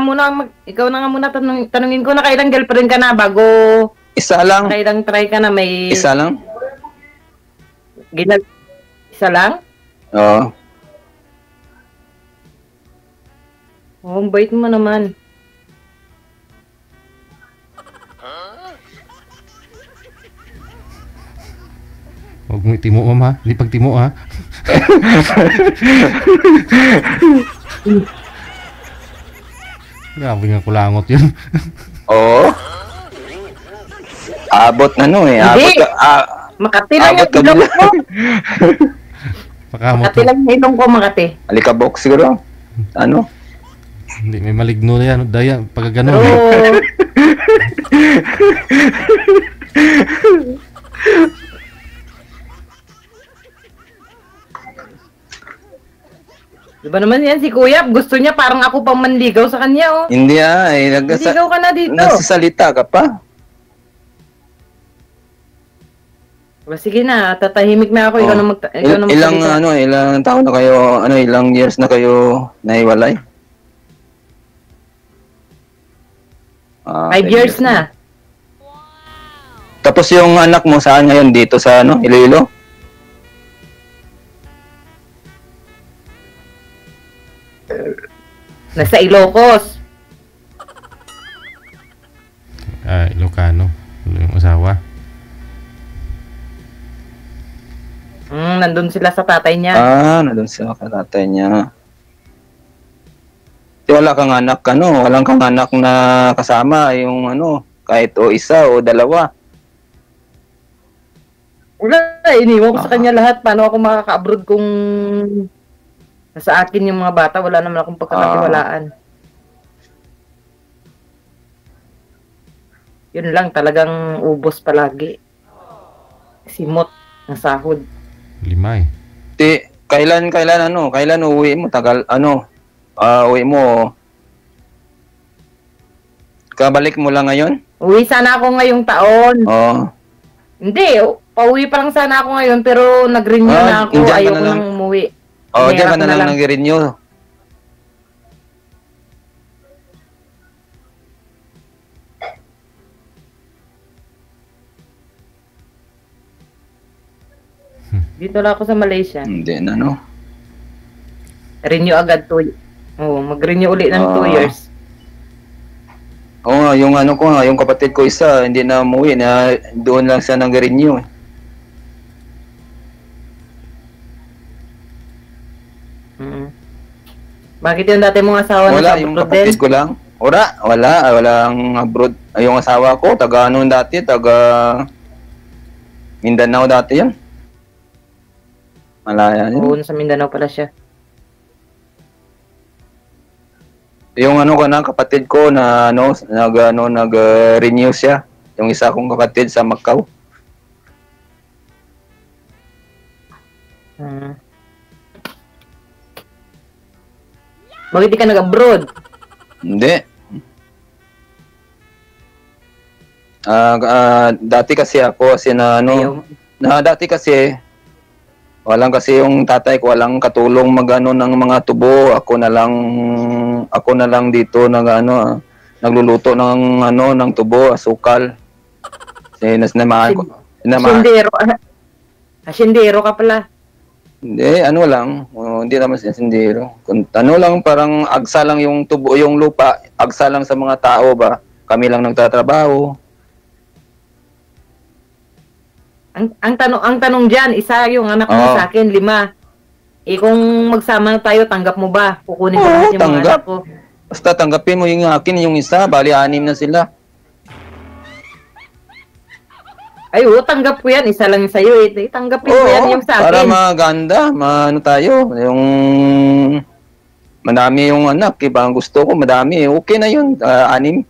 [SPEAKER 8] nga muna tanungin ko na kailang girlfriend ka na bago
[SPEAKER 9] Isa lang.
[SPEAKER 8] kailang try ka na may
[SPEAKER 9] Isa lang?
[SPEAKER 8] Isa lang?
[SPEAKER 9] Oo.
[SPEAKER 8] Oh, ang bait mo naman.
[SPEAKER 1] Huwag mo itimo, ma'am, ha? Hindi pagtimo, ha? Grabe nga kulangot yun.
[SPEAKER 9] Oo. Abot na no eh.
[SPEAKER 8] Hindi.
[SPEAKER 9] Abot
[SPEAKER 8] Makati lang
[SPEAKER 9] abot
[SPEAKER 8] yung
[SPEAKER 9] ka
[SPEAKER 8] ilong
[SPEAKER 9] ba?
[SPEAKER 8] ko.
[SPEAKER 1] Pakamot.
[SPEAKER 8] Makati lang yung ilong ko, Makati.
[SPEAKER 9] Alikabok siguro. Ano?
[SPEAKER 1] Hindi, may maligno na yan. Daya, pag gano'n.
[SPEAKER 8] Pero, Di ba naman yan si Kuya? Gusto niya parang ako pang manligaw sa kanya, oh.
[SPEAKER 9] Hindi
[SPEAKER 8] Manligaw ka na dito.
[SPEAKER 9] nagsasalita ka pa.
[SPEAKER 8] Ba, sige na, tatahimik na ako. Ikaw na
[SPEAKER 9] Ilang
[SPEAKER 8] magsalita.
[SPEAKER 9] ilang taon na kayo, ilang years na kayo naiwalay?
[SPEAKER 8] 5 years na.
[SPEAKER 9] Tapos yung anak mo saan ngayon dito sa Iloilo?
[SPEAKER 8] Nasa Ilocos.
[SPEAKER 1] Ilocano. Yung asawa.
[SPEAKER 8] Nandun sila sa tatay niya.
[SPEAKER 9] Nandun sa tatay niya. Wala kang anak, walang kang anak na kasama, yung kahit o isa o dalawa.
[SPEAKER 8] Wala, iniwan ko sa kanya lahat. Paano ako makaka-abroad kung nasa akin yung mga bata? Wala naman akong pagkakatiwalaan. Yun lang, talagang ubos palagi. Simot ng sahod.
[SPEAKER 1] 5 eh.
[SPEAKER 9] Kailan uwi mo? Uwi mo. Kabalik mo lang ngayon?
[SPEAKER 8] Uwi sana ako ngayong taon.
[SPEAKER 9] Oo.
[SPEAKER 8] Hindi, pauwi pa lang sana ako ngayon pero nag-renew na ako. Ayoko nang umuwi.
[SPEAKER 9] Diyan ka na lang nag-renew.
[SPEAKER 8] Dito lang ako sa Malaysia.
[SPEAKER 9] Hindi na,
[SPEAKER 8] Renew agad 2. Mag-renew ulit ng 2 years.
[SPEAKER 9] Oo nga, yung yung kapatid ko isa, hindi na umuwi, na doon lang siya nag-renew.
[SPEAKER 8] Bakit yung dati mong asawa
[SPEAKER 9] Wala, yung kapatid ko lang. Walang abroad. Yung asawa ko, taga Mindanao dati yan. Malaya yun.
[SPEAKER 8] Oo, sa Mindanao pala siya.
[SPEAKER 9] Yung kapatid ko na nag-renew siya. Yung isa kong kapatid sa Macau.
[SPEAKER 8] Bakit di ka nag-abroad?
[SPEAKER 9] Hindi. Dati kasi ako dati kasi walang kasi yung tatay ko walang katulong ng mga tubo. Ako na lang dito nagluluto ng tubo, asukal. Kasi
[SPEAKER 8] Asyendero ka pala.
[SPEAKER 9] Hindi, hindi naman sindiro. Lang, parang agsa lang yung tubo, yung lupa, agsa lang sa mga tao ba? Kami lang nagtatrabaho.
[SPEAKER 8] Ang tanong diyan, isa yung anak mo sa akin, 5. Kung magsama na tayo, tanggap mo ba? Kukunin ko lahat yung mga anak ko.
[SPEAKER 9] Basta tanggapin mo yung akin, yung isa, bali 6 na sila.
[SPEAKER 8] Ay, tanggap ko yan. Isa lang sa'yo eh. Tanggapin ko yan yung sa akin.
[SPEAKER 9] Para maganda, tayo. Yung madami yung anak, ang gusto ko, madami. Okay na yun, 6.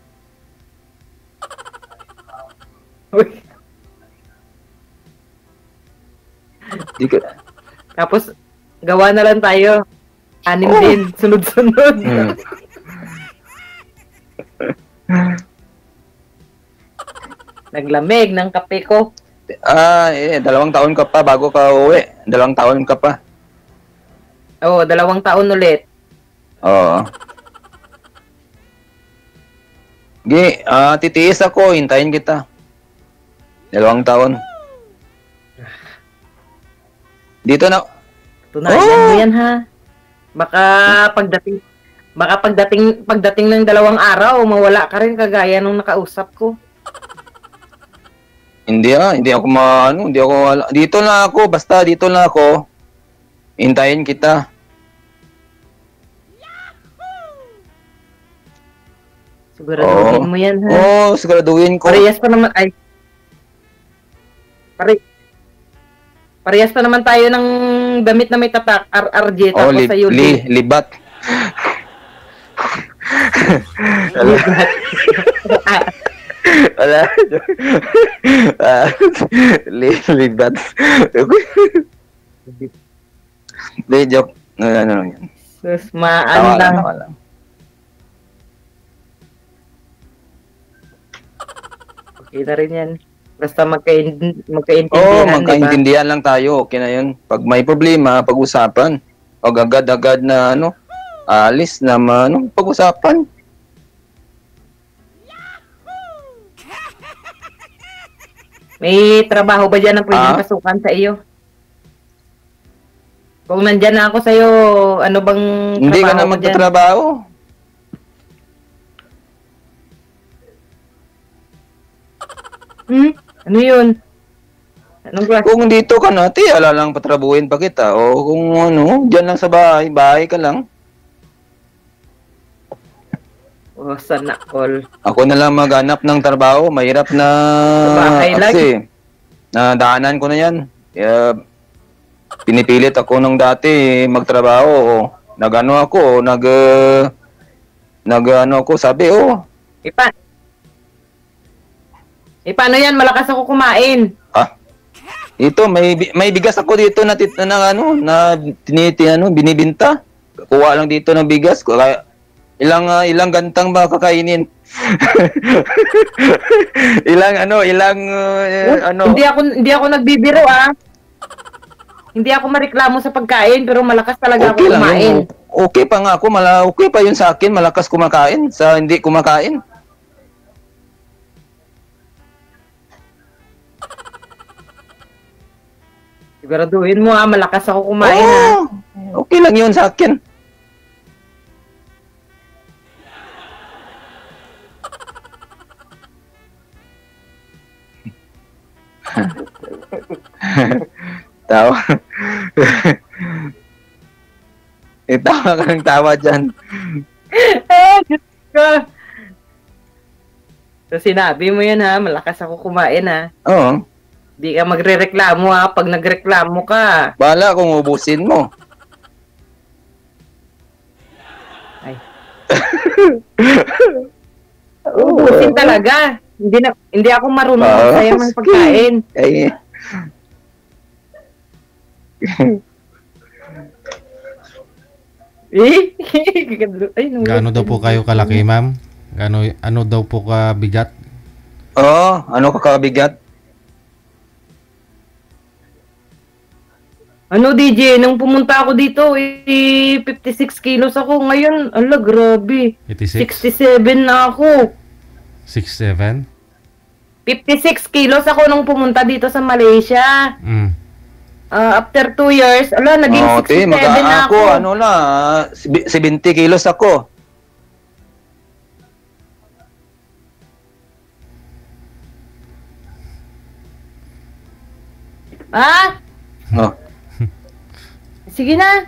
[SPEAKER 8] Tapos, gawa na lang tayo. 6 din, sunod-sunod. Naglamig ng kape ko.
[SPEAKER 9] 2 taon ka pa bago ka uwi. 2 taon ka pa.
[SPEAKER 8] Oo, 2 taon ulit.
[SPEAKER 9] Oo. Titiis ako, hintayin kita. 2 taon. Dito na.
[SPEAKER 8] Tunayan mo yan ha. Baka pagdating ng 2 araw, mawala ka rin kagaya nung nakausap ko.
[SPEAKER 9] Hindi ako dito na ako, basta dito na ako. Hintayin kita.
[SPEAKER 8] Siguraduhin mo yan ha.
[SPEAKER 9] Siguraduhin ko.
[SPEAKER 8] Parehas pa naman parehas pa naman tayo ng damit na may tatak, RRJ, tapos sa'yo
[SPEAKER 9] libat. Wala. Libat. Joke. Ano lang yan.
[SPEAKER 8] Tapos maano lang.
[SPEAKER 9] Tawagan.
[SPEAKER 8] Okay na rin yan. Basta magkaintindihan,
[SPEAKER 9] Oo,
[SPEAKER 8] di ba?
[SPEAKER 9] magkaintindihan lang tayo. Okay na yun. Pag may problema, pag-usapan. Huwag agad-agad na alis na pag-usapan.
[SPEAKER 8] May trabaho ba dyan na pwedeng pasukan sa iyo? Kung nandyan na ako sa'yo, ano bang
[SPEAKER 9] Hindi ka
[SPEAKER 8] trabaho
[SPEAKER 9] na
[SPEAKER 8] mo dyan?
[SPEAKER 9] magtatrabaho.
[SPEAKER 8] Ano yun? Anong klase?
[SPEAKER 9] Kung dito ka na, ala lang patrabuhin pa kita. O kung dyan lang sa bahay ka lang.
[SPEAKER 8] Oh, sana all.
[SPEAKER 9] Ako na lang maghanap ng trabaho. Mahirap na
[SPEAKER 8] Bahay lang.
[SPEAKER 9] kasi nadaanan ko na yan. Kaya pinipilit ako nung dati magtrabaho. Nag-ano ako, sabi,
[SPEAKER 8] Paano yan? Malakas ako kumain.
[SPEAKER 9] Ito, may bigas ako dito na binibinta. Kuha lang dito ng bigas. Kaya ilang gantang ba kakainin?
[SPEAKER 8] Hindi ako nagbibiro Hindi ako mareklamo sa pagkain pero malakas talaga ako kumain.
[SPEAKER 9] Okay pa nga ako, okay pa yun sa akin, malakas kumakain sa hindi kumakain.
[SPEAKER 8] Siguraduhin mo malakas ako kumain
[SPEAKER 9] Okay lang yun sa akin. Tawa. Tawa ka ng tawa dyan.
[SPEAKER 8] Diyos ko. So sinabi mo yan malakas ako kumain
[SPEAKER 9] Oo.
[SPEAKER 8] Di ka magrereklamo pag nagreklamo ka.
[SPEAKER 9] Bahala kung ubusin mo.
[SPEAKER 8] Ay. Ubusin talaga. Hindi ako marunong sayang ng pagkain.
[SPEAKER 9] Ay.
[SPEAKER 1] Gaano daw po kayo kalaki, ma'am? Ano daw po kabigat?
[SPEAKER 9] Ano kakabigat?
[SPEAKER 8] DJ, nung pumunta ako dito, 56 kilos ako. Ngayon, grabe.
[SPEAKER 1] 86?
[SPEAKER 8] 67 na ako.
[SPEAKER 1] 67?
[SPEAKER 8] 56 kilos ako nung pumunta dito sa Malaysia. After 2 years, naging 67 na ako.
[SPEAKER 9] 70 kilos ako.
[SPEAKER 8] Sige na.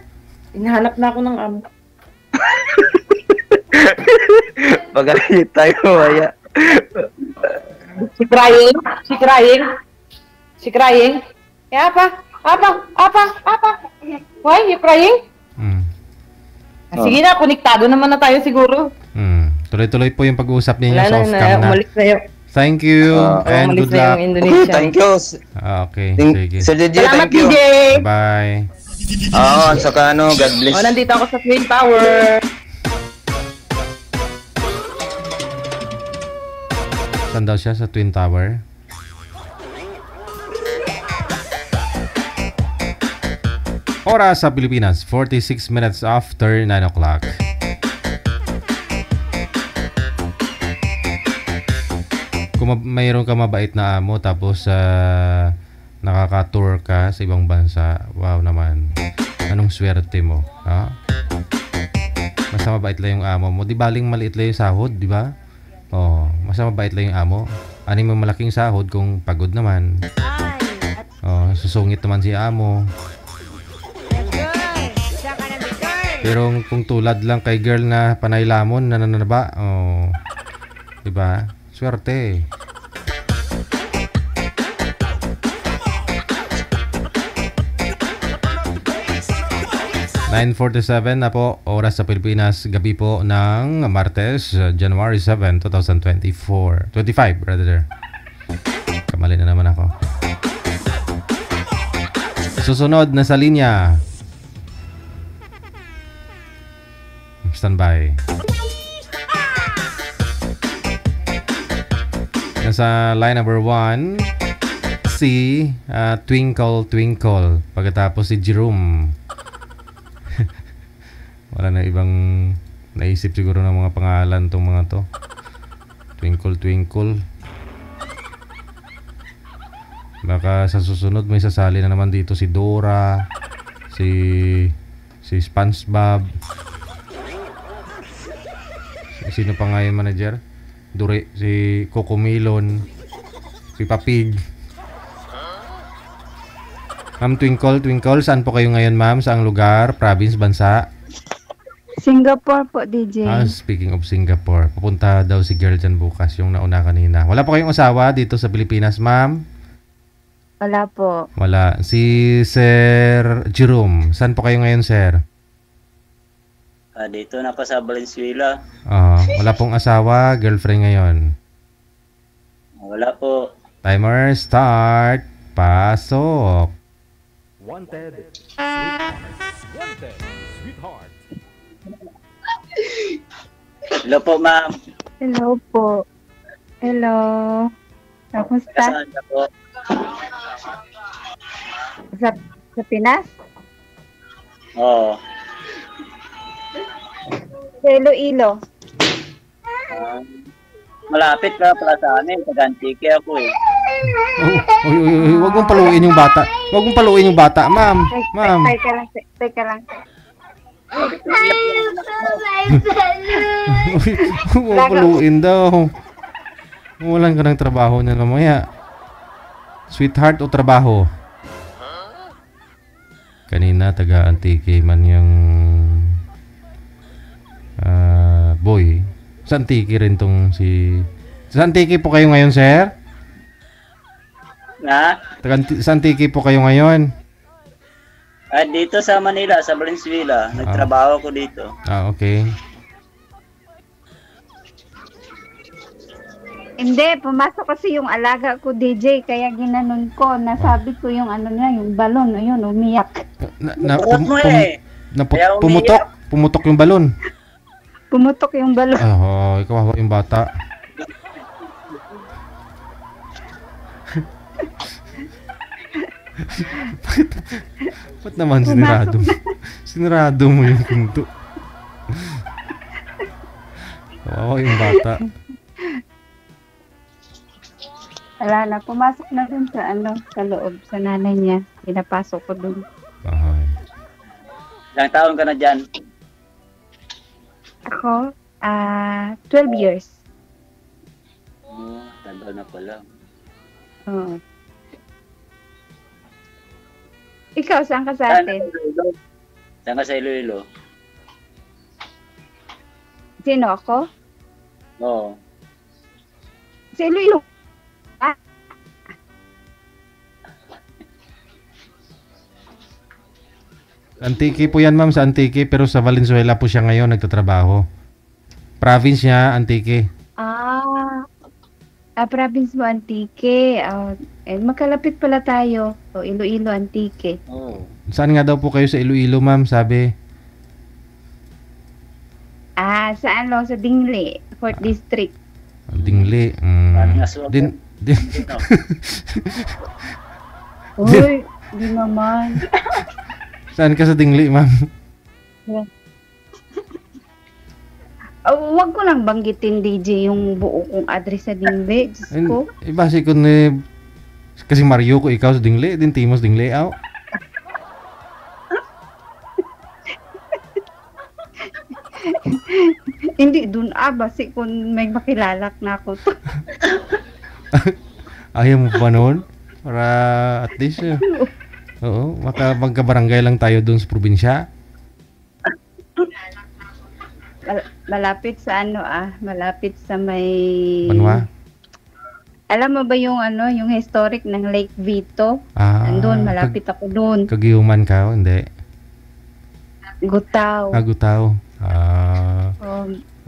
[SPEAKER 8] Hinahanap na ako ng amo.
[SPEAKER 9] Pag-alit tayo, Maya.
[SPEAKER 8] She crying. Yeah, apa? Why? You crying? Sige na, konektado naman na tayo siguro.
[SPEAKER 1] Tuloy-tuloy po yung pag-uusap ninyo sa off-cam na.
[SPEAKER 8] Umalis na yun.
[SPEAKER 1] Thank you and good luck.
[SPEAKER 9] Okay, thank you.
[SPEAKER 1] Okay, sige.
[SPEAKER 9] Sir DJ,
[SPEAKER 8] Salamat,
[SPEAKER 9] thank you.
[SPEAKER 8] DJ.
[SPEAKER 1] Bye.
[SPEAKER 9] Saka God bless.
[SPEAKER 8] Nandito ako sa Twin Tower.
[SPEAKER 1] Saan daw siya? Sa Twin Tower? Oras sa Pilipinas, 46 minutes after 9 o'clock. Kung mayroon ka mabait na amo tapos nakaka-tour ka sa ibang bansa, wow naman. Anong swerte mo, ha? Basta mabait lang yung amo mo. Di baling maliit lang yung sahod, di ba? Basta mabait lang yung amo. Ano mo malaking sahod kung pagod naman? Susungit naman si amo. Pero kung tulad lang kay girl na panay lamon, nananaba, di ba? Swerte. (9:47) na po, oras sa Pilipinas, gabi po ng Martes, January 7, 2024. 25 rather. Kamali na naman ako. Susunod na sa linya. Standby. Nasa line number 1, si Twinkle Twinkle. Pagkatapos si Jerome. Wala na ibang naisip siguro ng mga pangalan tong mga to. Twinkle Twinkle. Baka sa susunod may sasali na naman dito si Dora, si SpongeBob. Sino pa nga yung manager? Si Coco Melon, si Papig. Ma'am Twinkle Twinkle, saan po kayo ngayon ma'am? Saang lugar? Province? Bansa?
[SPEAKER 10] Singapore po, DJ.
[SPEAKER 1] Speaking of Singapore, pupunta daw si girl dyan bukas, yung nauna kanina. Wala po kayong asawa dito sa Pilipinas ma'am?
[SPEAKER 10] Wala po.
[SPEAKER 1] Wala. Si Sir Jerome, saan po kayo ngayon, sir?
[SPEAKER 11] Dito na po sa Valenzuela.
[SPEAKER 1] Wala pong asawa, girlfriend ngayon.
[SPEAKER 11] Wala po.
[SPEAKER 1] Timer start. Pasok.
[SPEAKER 2] Wanted, sweetheart. Wanted, sweetheart.
[SPEAKER 11] Hello po, ma'am.
[SPEAKER 10] Hello po. Hello. Kamusta?
[SPEAKER 11] Saan na po?
[SPEAKER 10] Sa Pinas?
[SPEAKER 11] Oo.
[SPEAKER 10] Sa Iloilo.
[SPEAKER 11] Malapit ka pala sa amin. Taga-Antique ako eh.
[SPEAKER 1] Huwag mong paluin yung bata. Huwag mong paluin yung bata, ma'am. Ma'am.
[SPEAKER 10] Teka lang.
[SPEAKER 1] Huwag mong paluin daw. Walang ka ng trabaho na mamaya. Sweetheart o trabaho? Kanina taga-Antique man yung boy. Sa Antique rin tong si... Sa Antique po kayo ngayon, sir? Sa Antique po kayo ngayon?
[SPEAKER 11] Dito sa Manila, sa Valenzuela. Nagtrabaho ko dito.
[SPEAKER 1] Okay.
[SPEAKER 10] Hindi, pumasok kasi yung alaga ko, DJ, kaya ginanon ko. Nasabi ko yung ano niya, yung balon, ayun, umiyak.
[SPEAKER 1] Pumutok yung balon.
[SPEAKER 10] Pumutok yung balon.
[SPEAKER 1] Ikaw yung bata. Ba't naman sinirado mo yung pinto? Kawawa yung bata.
[SPEAKER 10] Wala na, pumasok na dun sa sa loob, sa nanay niya. Pinapasok ko dun.
[SPEAKER 11] Ilang taon ka na dyan?
[SPEAKER 10] Ako, 12 years.
[SPEAKER 11] Tagal na pala.
[SPEAKER 10] Oo. Ikaw, saan ka sa atin?
[SPEAKER 11] Saan ka sa Iloilo?
[SPEAKER 10] Sino ako?
[SPEAKER 11] Oo.
[SPEAKER 10] Sa Iloilo.
[SPEAKER 1] Antique po yan ma'am, sa Antique, pero sa Valenzuela po siya ngayon nagtatrabaho. Province niya, Antique.
[SPEAKER 10] Province mo, Antique. Magkalapit pala tayo. Iloilo, Antique.
[SPEAKER 1] Saan nga daw po kayo sa Iloilo ma'am, sabi?
[SPEAKER 10] Sa Dingle, 4th District.
[SPEAKER 1] Dingle.
[SPEAKER 10] Uy, di naman.
[SPEAKER 1] Saan ka sa Dingle, ma'am?
[SPEAKER 10] Huwag ko lang banggitin, DJ, yung buo kong address sa Dingle. Diyos ko.
[SPEAKER 1] Base ko kasi Mario ko ikaw sa Dingle, din Timos Dingle, aw.
[SPEAKER 10] Hindi, dun base kung may makilalak na ako to.
[SPEAKER 1] Ayaw mo pa noon? Para at least, oo, magkabarangay lang tayo doon sa probinsya.
[SPEAKER 10] Malapit sa malapit sa may...
[SPEAKER 1] Banwa?
[SPEAKER 10] Alam mo ba yung yung historic ng Lake Vito? Andun, malapit ako doon.
[SPEAKER 1] Kagiuman ka, hindi?
[SPEAKER 10] Gutaw.
[SPEAKER 1] Gutaw.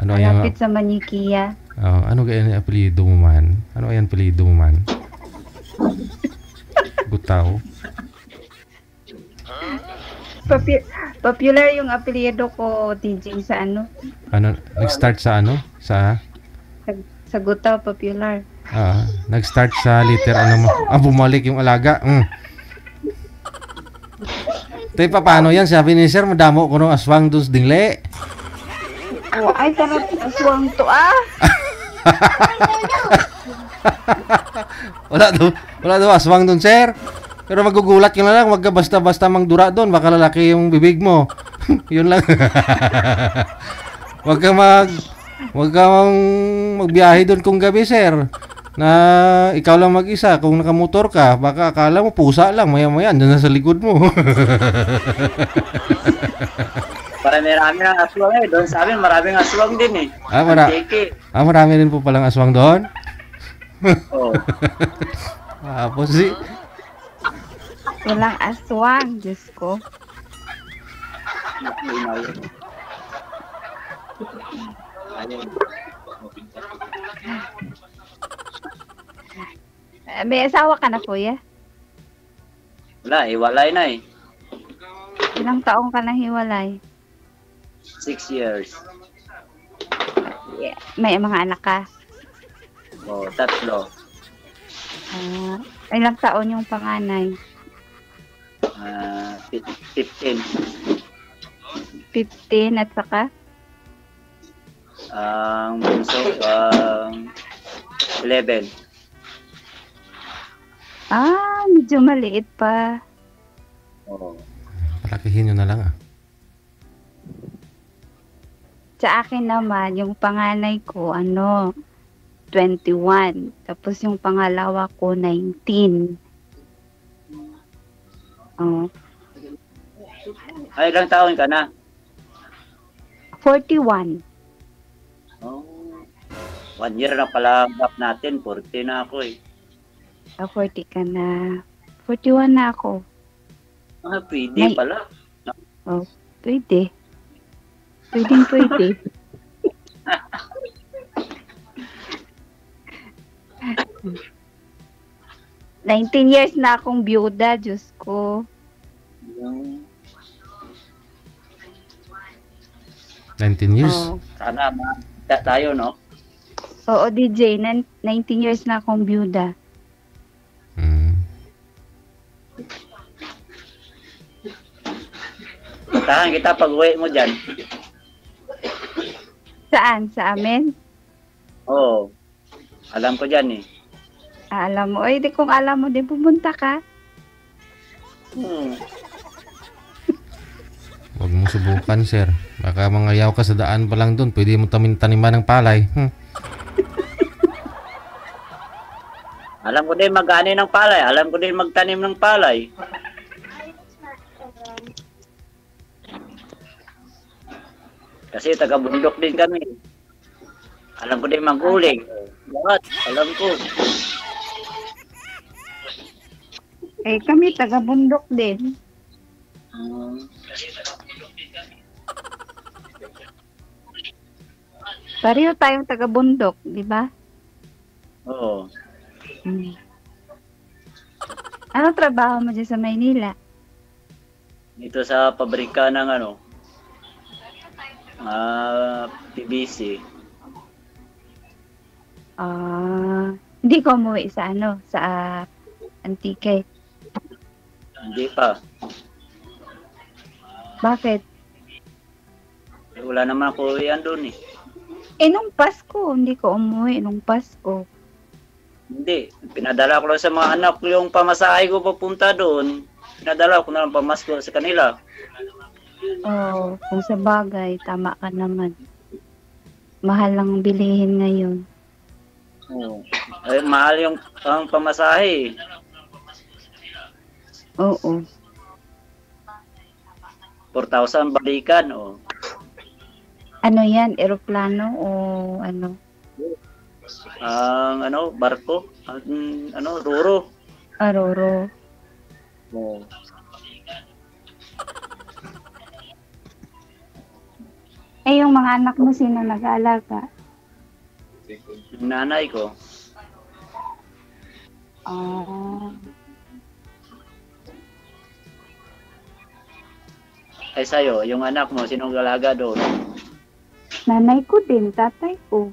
[SPEAKER 10] Malapit sa Manikia.
[SPEAKER 1] Ano kaya apelyido mo man? Ano ayan apelyido mo man? Gutaw.
[SPEAKER 10] Popular yung apelyido ko, DJ, sa ano?
[SPEAKER 1] Ano, nag-start sa ano? Sa
[SPEAKER 10] Sa Gutaw, popular.
[SPEAKER 1] nag-start sa liter ano mo? Bumalik yung alaga. Tay, paano yan? Sabi ni sir, madamo ko ng aswang dun sa dingle.
[SPEAKER 10] Oh, ay, sarap aswang to,
[SPEAKER 1] Wala daw aswang dun, sir. Pero magugulat ka na lang, wag ka basta-basta mangdura doon, baka lalaki yung bibig mo. Yun lang. Wag kang magbiyahe doon kung gabi, sir. Na ikaw lang mag-isa, kung nakamotor ka, baka akala mo pusa lang, maya-maya andun na sa likod mo.
[SPEAKER 11] Marami ng aswang doon sa amin, maraming aswang din
[SPEAKER 1] marami rin po palang aswang doon.
[SPEAKER 11] Oo.
[SPEAKER 1] Tapos
[SPEAKER 10] Walang aswang, Diyos ko. May asawa ka na, kuya?
[SPEAKER 11] Wala, hiwalay na
[SPEAKER 10] Ilang taong ka na hiwalay?
[SPEAKER 11] 6 years.
[SPEAKER 10] Yeah. May mga anak ka?
[SPEAKER 11] Oo, 3.
[SPEAKER 10] Ilang taon yung panganay?
[SPEAKER 11] 15.
[SPEAKER 10] 15 at saka?
[SPEAKER 11] Ang bunso, 11.
[SPEAKER 10] Medyo maliit pa.
[SPEAKER 11] Oo.
[SPEAKER 1] palakihin nyo na lang
[SPEAKER 10] Sa akin naman, yung panganay ko, 21. Tapos yung pangalawa ko, 19.
[SPEAKER 11] Ay, ilang taon ka na?
[SPEAKER 10] 41.
[SPEAKER 11] 1 year na pala ang gap natin. 40 na ako
[SPEAKER 10] 40 ka na. 41 na ako.
[SPEAKER 11] Pwede pala.
[SPEAKER 10] Pwede. Pwede. Nineteen years na akong byuda, Diyos ko.
[SPEAKER 1] 19 years?
[SPEAKER 11] Sana makita tayo, no?
[SPEAKER 10] Oo, DJ. 19 years na akong byuda.
[SPEAKER 11] Puntahan kita pag uwi mo dyan.
[SPEAKER 10] Saan? Sa amin?
[SPEAKER 11] Oo. Alam ko dyan
[SPEAKER 10] Alam mo. Ay, di kung alam mo din, pumunta ka.
[SPEAKER 1] Huwag mong subukan, sir. Baka mangayaw ka sa daan pa lang doon. Pwede mo taniman ng palay.
[SPEAKER 11] Alam ko din mag-ani ng palay. Alam ko din magtanim ng palay. Kasi taga-bundok din kami. Alam ko din mag-uling. Lahat. Alam ko.
[SPEAKER 10] Kami taga-bundok din. Pareho tayong taga-bundok, di ba?
[SPEAKER 11] Oo.
[SPEAKER 10] Ano trabaho mo dyan sa Maynila?
[SPEAKER 11] Dito sa pabrika ng PVC.
[SPEAKER 10] Hindi ko umuwi sa sa Antique.
[SPEAKER 11] Hindi pa.
[SPEAKER 10] Bakit?
[SPEAKER 11] Wala naman ako yan doon
[SPEAKER 10] nung Pasko, hindi ko umuwi nung Pasko.
[SPEAKER 11] Hindi. Pinadala ko lang sa mga anak ko yung pamasahe ko papunta doon. Pinadala ko na lang pamasko sa kanila.
[SPEAKER 10] Kung sa bagay, tama ka naman. Mahal lang bilihin ngayon.
[SPEAKER 11] Ay, mahal yung pamasahe.
[SPEAKER 10] Oo.
[SPEAKER 11] 4,000 balikan,
[SPEAKER 10] Ano yan? Eroplano o ano?
[SPEAKER 11] Ang barko? Roro.
[SPEAKER 10] Roro. Yung mga anak mo, sino nag-aalaga?
[SPEAKER 11] Yung nanay ko. Ay sa'yo, yung anak mo, sinong galaga doon?
[SPEAKER 10] Nanay ko din, tatay ko.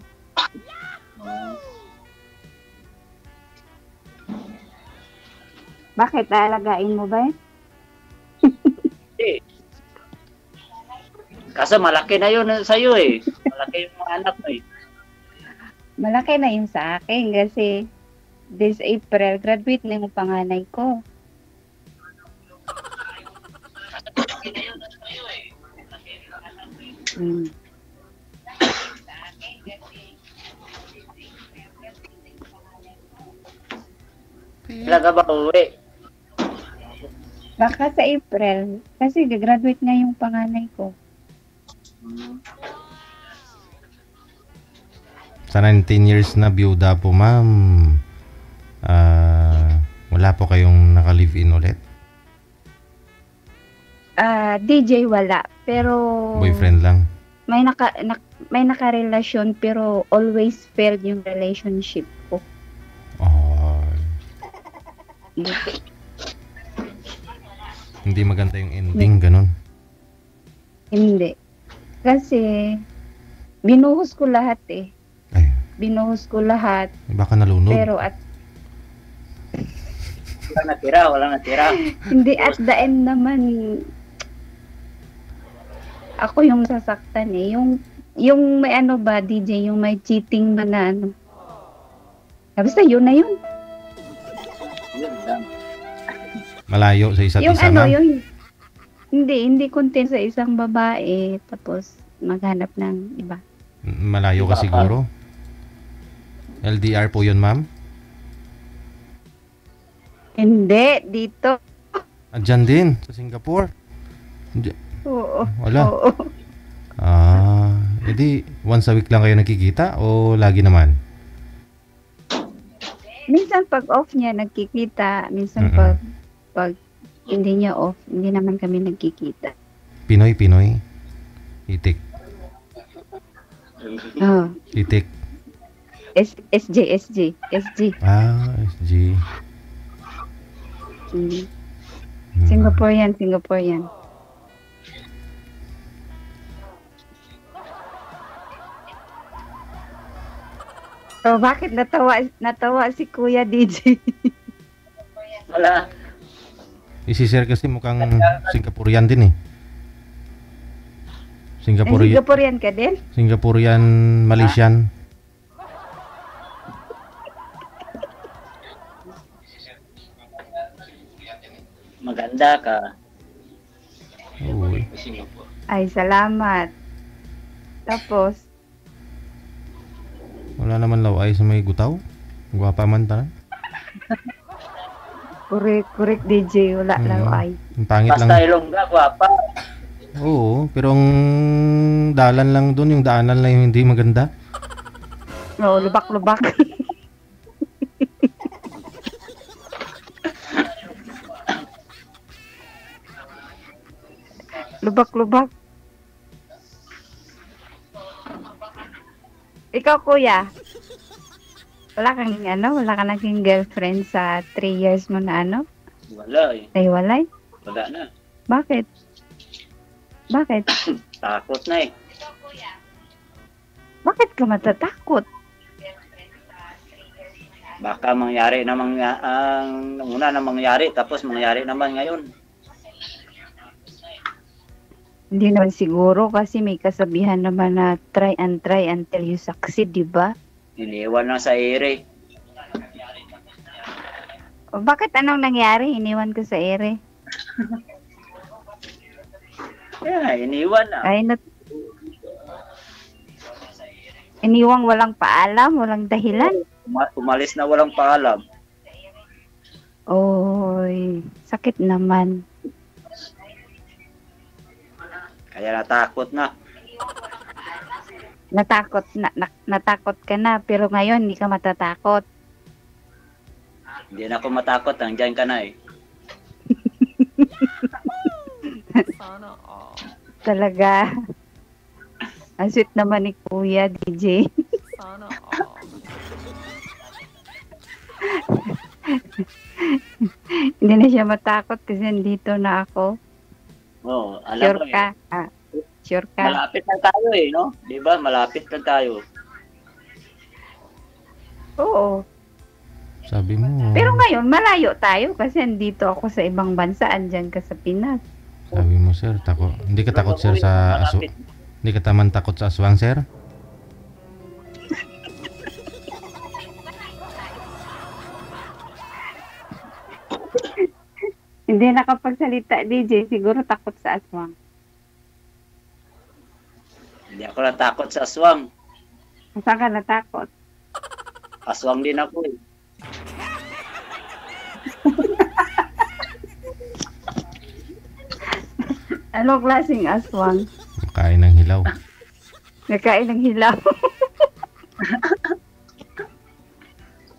[SPEAKER 10] Bakit? Aalagaan mo ba?
[SPEAKER 11] Hindi. Kaso malaki na yun sa'yo eh. Malaki yung mga anak mo eh.
[SPEAKER 10] Malaki na yun sa akin kasi this April, graduate na yung panganay ko. Hmm.
[SPEAKER 11] Kailan ka ba uwi?
[SPEAKER 10] Baka sa April, kasi gagraduate nga yung panganay ko.
[SPEAKER 1] Sa 19 years na byuda po, ma'am, wala po kayong naka-live-in ulit?
[SPEAKER 10] DJ wala, pero
[SPEAKER 1] Boyfriend lang?
[SPEAKER 10] may nakarelasyon pero always failed yung relationship ko.
[SPEAKER 1] Hindi maganda yung ending, ganun?
[SPEAKER 10] Hindi. Kasi binuhos ko lahat eh. Binuhos ko lahat.
[SPEAKER 1] Baka nalunod.
[SPEAKER 10] Pero at
[SPEAKER 11] Walang natira.
[SPEAKER 10] hindi, at the end naman ako yung sasaktan eh. Yung may ano ba, DJ, yung may cheating ba na ano. Basta yun na yun.
[SPEAKER 1] Malayo sa isa't
[SPEAKER 10] Yung
[SPEAKER 1] isa,
[SPEAKER 10] ano,
[SPEAKER 1] ma'am?
[SPEAKER 10] yung hindi content sa isang babae tapos maghanap ng iba.
[SPEAKER 1] Malayo ka siguro? LDR po yun, ma'am?
[SPEAKER 10] Hindi, dito.
[SPEAKER 1] Andyan din, sa Singapore?
[SPEAKER 10] Oo.
[SPEAKER 1] Wala.
[SPEAKER 10] Oo.
[SPEAKER 1] Edi once a week lang kayo nakikita o lagi naman?
[SPEAKER 10] Minsan pag off niya nagkikita, minsan pag hindi niya off, hindi naman kami nagkikita.
[SPEAKER 1] Pinoy? Itik?
[SPEAKER 10] Oh.
[SPEAKER 1] Itik?
[SPEAKER 10] SG.
[SPEAKER 1] SG.
[SPEAKER 10] Singaporean. So, bakit natawa si Kuya DJ?
[SPEAKER 11] Wala.
[SPEAKER 1] Isi-share kasi mukhang Singaporean din eh.
[SPEAKER 10] Singaporean ka din?
[SPEAKER 1] Singaporean, Malaysian.
[SPEAKER 11] Maganda ka.
[SPEAKER 1] Uy.
[SPEAKER 10] Ay, salamat. Tapos,
[SPEAKER 1] Wala naman laway sa may gutaw. Gwapa man ta.
[SPEAKER 10] correct DJ, wala lang ay.
[SPEAKER 1] Ang pangit lang.
[SPEAKER 11] Basta ilongga, gwapa.
[SPEAKER 1] Oo, pero ang dalan lang doon, yung daanan lang yung hindi maganda.
[SPEAKER 10] No, lubak-lubak. Lubak-lubak. Ikaw, kuya. Wala ka naging girlfriend sa 3 years mo na ano?
[SPEAKER 11] Wala eh.
[SPEAKER 10] Ay, walay?
[SPEAKER 11] Wala na.
[SPEAKER 10] Bakit?
[SPEAKER 11] Takot na eh.
[SPEAKER 10] Bakit ka matatakot?
[SPEAKER 11] Baka mangyari na una na mangyari tapos mangyari naman ngayon.
[SPEAKER 10] Hindi naman siguro kasi may kasabihan naman na try until you succeed, di ba?
[SPEAKER 11] Iniwan na sa ere.
[SPEAKER 10] O bakit anong nangyari? Iniwan ko sa ere.
[SPEAKER 11] Iniwan na.
[SPEAKER 10] Iniwang walang paalam, walang dahilan.
[SPEAKER 11] Umalis na walang paalam.
[SPEAKER 10] Oy, sakit naman.
[SPEAKER 11] Kaya natakot na.
[SPEAKER 10] Natakot ka na, pero ngayon hindi ka matatakot.
[SPEAKER 11] Hindi na ako matakot, hanggang ka na eh.
[SPEAKER 10] Talaga. Ang sweet naman ni Kuya DJ. Hindi na siya matakot kasi nandito na ako.
[SPEAKER 11] Oo, alam
[SPEAKER 10] Sure
[SPEAKER 11] ko eh.
[SPEAKER 10] ka? Ah, sure ka?
[SPEAKER 11] Malapit lang tayo eh, no? Di ba? Malapit lang tayo.
[SPEAKER 10] Oo.
[SPEAKER 1] Sabi mo.
[SPEAKER 10] Pero ngayon, malayo tayo kasi andito ako sa ibang bansa, andyan ka sa Pinas.
[SPEAKER 1] Sabi mo, sir, takot. Hindi ka takot, sir, sa Hindi ka taman takot sa aswang, sir?
[SPEAKER 10] Hindi nakapagsalita, DJ. Siguro takot sa aswang.
[SPEAKER 11] Hindi ako natakot sa aswang.
[SPEAKER 10] Saan ka natakot?
[SPEAKER 11] Aswang din ako eh.
[SPEAKER 10] Anong klaseng aswang?
[SPEAKER 1] Kain ng hilaw.
[SPEAKER 10] Nakain ng hilaw.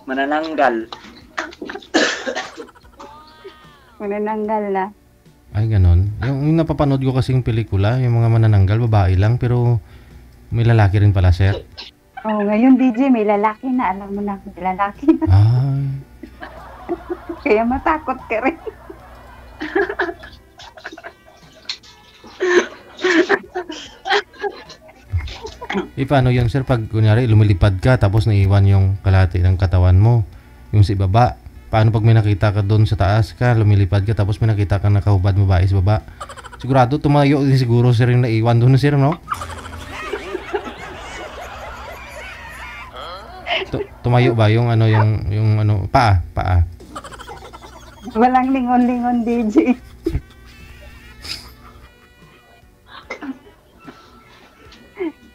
[SPEAKER 11] Manananggal.
[SPEAKER 10] Manananggal na.
[SPEAKER 1] Ay, ganon. Yung napapanood ko kasing pelikula, yung mga manananggal, babae lang, pero may lalaki rin pala, sir.
[SPEAKER 10] Oh, ngayon DJ, may lalaki na. Alam mo na, may lalaki na.
[SPEAKER 1] Ay.
[SPEAKER 10] Kaya matakot ka rin.
[SPEAKER 1] Paano yun, sir? Pag, kunyari, lumilipad ka, tapos naiwan yung kalahati ng katawan mo, yung sa ibaba. Paano pag may nakita ka doon sa taas ka, lumilipad ka, tapos may nakita ka nakahubad babae sa baba? Sigurado, tumayo din siguro, sir, yung naiwan doon, sir, no? Tumayo ba yung ano, yung ano, paa?
[SPEAKER 10] Walang lingon-lingon, DJ.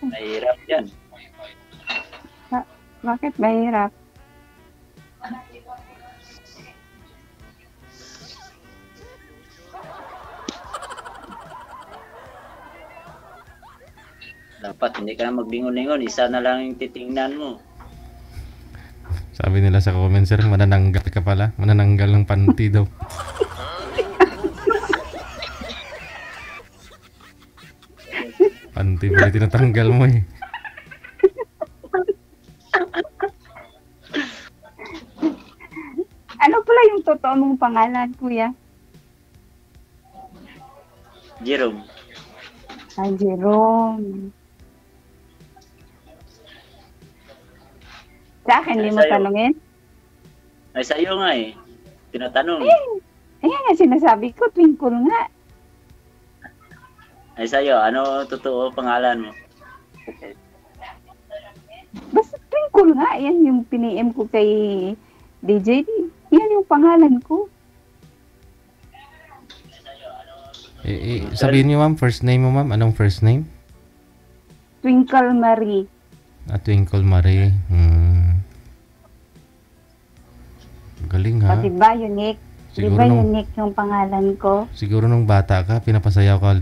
[SPEAKER 11] Mahirap yan.
[SPEAKER 10] Bakit mahirap?
[SPEAKER 11] Dapat hindi ka na maglingon-lingon. Isa na lang yung titingnan mo.
[SPEAKER 1] Sabi nila sa comment, sir, manananggal ka pala. Manananggal ng panty daw. Panty pala tinatanggal mo eh.
[SPEAKER 10] Ano pala yung totoo mong pangalan, kuya?
[SPEAKER 11] Jerome.
[SPEAKER 10] Ah, Jerome. Sa akin, hindi mo
[SPEAKER 11] Sa'yo.
[SPEAKER 10] tanungin?
[SPEAKER 11] Ay, sa'yo nga eh. Tinatanong.
[SPEAKER 10] Ayan nga sinasabi ko, twinkle nga.
[SPEAKER 11] Ay, sa'yo. Ano totoo pangalan mo?
[SPEAKER 10] Basta twinkle nga. Yan yung piniem ko kay DJ. Yan yung pangalan ko.
[SPEAKER 1] Sabihin niyo, ma'am, first name mo, ma'am. Anong first name?
[SPEAKER 10] Twinkle Marie.
[SPEAKER 1] Twinkle Marie. Galing, ha?
[SPEAKER 10] O, diba unique?
[SPEAKER 1] Siguro
[SPEAKER 10] Diba
[SPEAKER 1] nung-
[SPEAKER 10] unique yung pangalan ko?
[SPEAKER 1] Siguro nung bata ka, pinapasayaw ka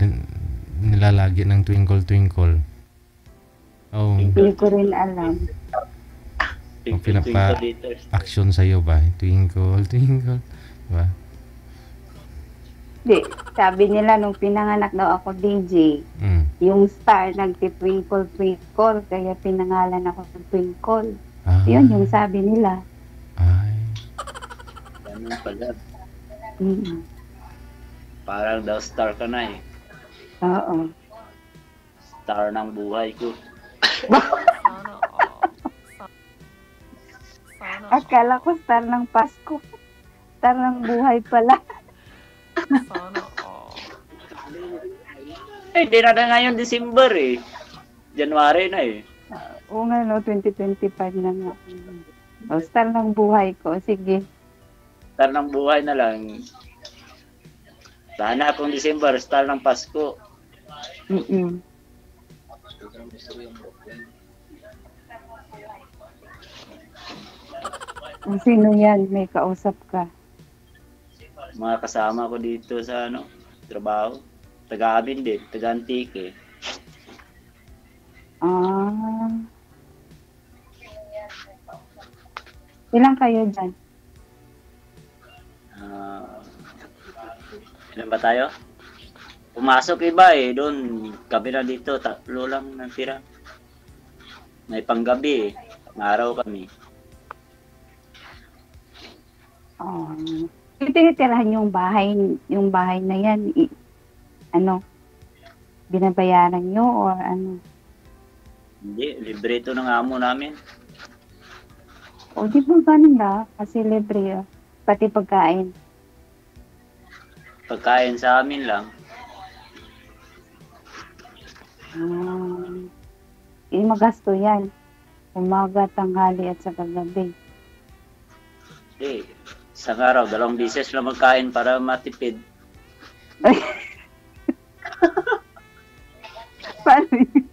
[SPEAKER 1] nilalagi ng twinkle twinkle. Oh,
[SPEAKER 10] Hindi ko rin alam.
[SPEAKER 1] pinapa-action sa'yo ba? Twinkle twinkle. Diba?
[SPEAKER 10] Di, sabi nila nung pinanganak daw ako DJ, yung star nagti-twinkle twinkle, kaya pinangalan ako ng Twinkle. Yun yung sabi nila.
[SPEAKER 11] Ganun pala.
[SPEAKER 10] Mm.
[SPEAKER 11] Parang daw star ka na eh.
[SPEAKER 10] Oo.
[SPEAKER 11] Star ng buhay ko.
[SPEAKER 10] Akala ko star ng Pasko. Star ng buhay pala.
[SPEAKER 11] Eh, di na ngayon December eh. January na eh.
[SPEAKER 10] Oo nga, no, 2025 na nga. O, star ng buhay ko. Sige.
[SPEAKER 11] Star ng buhay na lang. Sana akong December, star ng Pasko.
[SPEAKER 10] Mm-mm. Sino yan? May kausap ka.
[SPEAKER 11] Mga kasama ko dito sa ano, trabaho. Taga-amin din, taga-Antique.
[SPEAKER 10] Ah. Ilang kayo dyan?
[SPEAKER 11] Ilan ba tayo? Pumasok iba eh, doon. Kami na dito, tatlo lang ng tira. May panggabi eh. Araw kami.
[SPEAKER 10] Oh. Tinitirahan yung bahay na yan. ano, binabayaran nyo or ano?
[SPEAKER 11] Hindi, libre ito ng amo namin.
[SPEAKER 10] O di ba ganun na? Kasi libre, pati pagkain.
[SPEAKER 11] Pagkain sa amin lang.
[SPEAKER 10] Magasto yan. Umaga, tanghali at sa gabi.
[SPEAKER 11] Hindi, isang araw, 2 beses lang magkain para matipid.
[SPEAKER 10] Paano yun?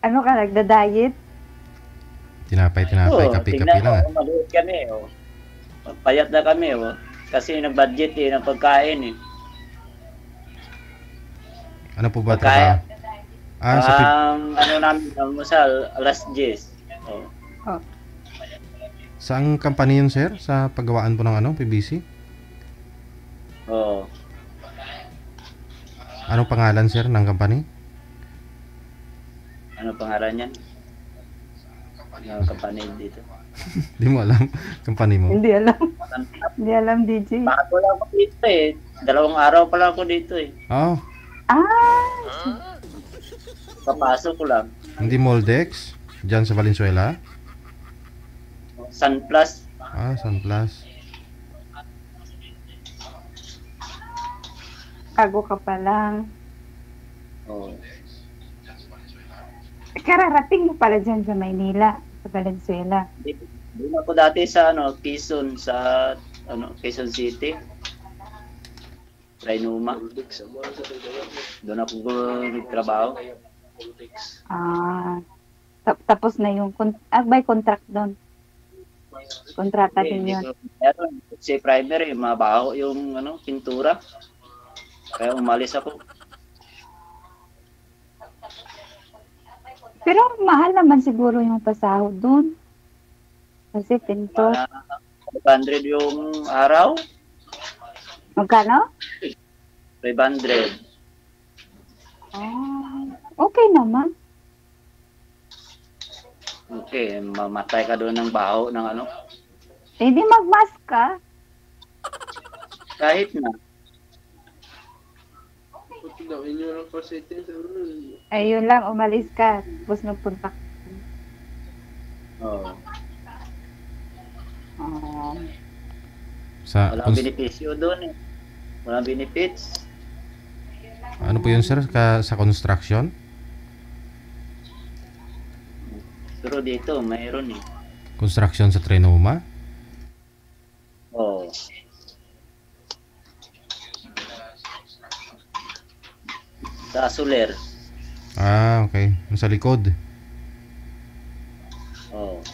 [SPEAKER 10] Ano ka, nagda-diet?
[SPEAKER 1] Tinapay, kape-kape lang.
[SPEAKER 11] Maliit kami, oh. Payat na kami, oh. Kasi nag-budget ng pagkain, eh.
[SPEAKER 1] Ano po ba trabaho?
[SPEAKER 11] Ano namin, almusal, alas 10. Oh.
[SPEAKER 1] Saang company yun, sir? Sa paggawaan po ng PVC?
[SPEAKER 11] Oo.
[SPEAKER 1] Anong pangalan, sir, ng company?
[SPEAKER 11] Ano pangalan yan? Ano company dito?
[SPEAKER 1] Di mo alam, company mo?
[SPEAKER 10] Hindi alam. Hindi alam, DJ.
[SPEAKER 11] Bakit wala ako dito, eh? 2 araw pa lang ako dito, eh.
[SPEAKER 1] Oh.
[SPEAKER 11] Papasok ko lang.
[SPEAKER 1] Hindi Moldex? Diyan sa Valenzuela?
[SPEAKER 11] Sunplus.
[SPEAKER 1] Sunplus.
[SPEAKER 10] Kago ka pa lang.
[SPEAKER 11] Oo.
[SPEAKER 10] Kararating mo pala dyan sa Maynila, sa Valenzuela.
[SPEAKER 11] Doon ako dati sa Quezon, sa Quezon City. Trinoma. Doon ako nagtrabaho.
[SPEAKER 10] Tapos na yung may contract doon. Kontrata din yun.
[SPEAKER 11] Si primary, mabaho yung pintura. Kaya umalis ako.
[SPEAKER 10] Pero mahal naman siguro yung pasahod doon. Kasi pinto.
[SPEAKER 11] 500 yung araw.
[SPEAKER 10] Magkano?
[SPEAKER 11] 500.
[SPEAKER 10] Okay naman.
[SPEAKER 11] Okay, mamatay ka doon ng baho ng
[SPEAKER 10] Hindi mag-mask ka.
[SPEAKER 11] Kahit na.
[SPEAKER 10] Ayun lang, umalis ka. Tapos nagpunta ka.
[SPEAKER 11] Oo.
[SPEAKER 1] Walang
[SPEAKER 11] benepisyo doon, eh. Walang benefits.
[SPEAKER 1] Ano po yun, sir? Sa construction?
[SPEAKER 11] Pero dito, mayroon, eh.
[SPEAKER 1] Construction sa Trinoma?
[SPEAKER 11] Oo. Sa Soler.
[SPEAKER 1] Okay. Sa likod.
[SPEAKER 11] Oo.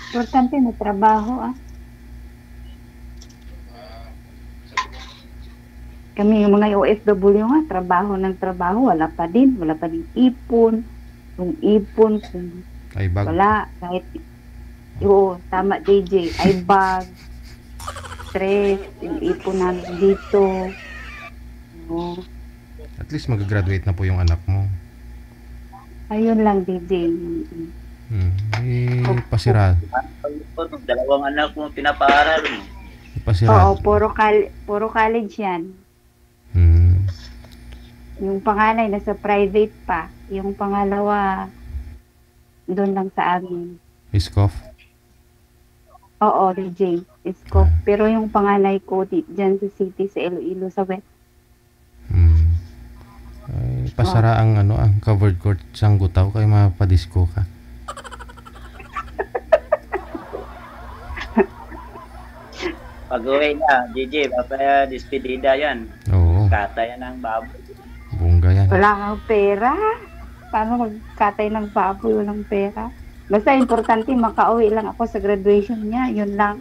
[SPEAKER 10] Importante na trabaho, Kami yung mga OFW trabaho ng trabaho, wala pa din ipon. Yung ipon, kung wala, kahit, tama DJ, ay bag, stress, yung ipon namin dito.
[SPEAKER 1] At least mag-graduate na po yung anak mo.
[SPEAKER 10] Ayun lang, DJ.
[SPEAKER 1] Pasirado.
[SPEAKER 11] 2 anak mo pinapaaral.
[SPEAKER 10] Oo, puro college yan. Yung panganay nasa private pa. Yung pangalawa doon lang sa amin.
[SPEAKER 1] Iskof?
[SPEAKER 10] Oo, DJ. Iskof. Pero yung panganay ko dyan sa city, sa Iloilo, sa West.
[SPEAKER 1] Ay, pasara ang covered court sang gutaw kay mapadisko ka.
[SPEAKER 11] Pag-uwi na, DJ, papaya despedida yan.
[SPEAKER 1] Oo.
[SPEAKER 11] Katay ng baboy.
[SPEAKER 1] Bongga yan.
[SPEAKER 10] Wala kang pera. Paano magkatay ng baboy, walang pera? Basta importante, makauwi lang ako sa graduation niya. Yun lang.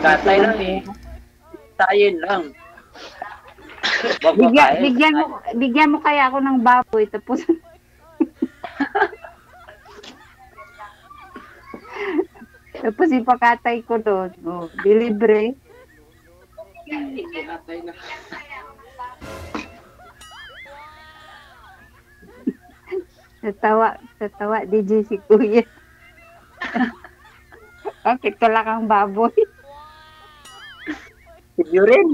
[SPEAKER 11] Katay lang eh. Tayin lang.
[SPEAKER 10] Bigyan mo kaya ako ng baboy, tapos tapos ipakatay ko doon. Delivery. Sa tawa DJ si Kuya. Bakit wala kang baboy?
[SPEAKER 11] Sige rin.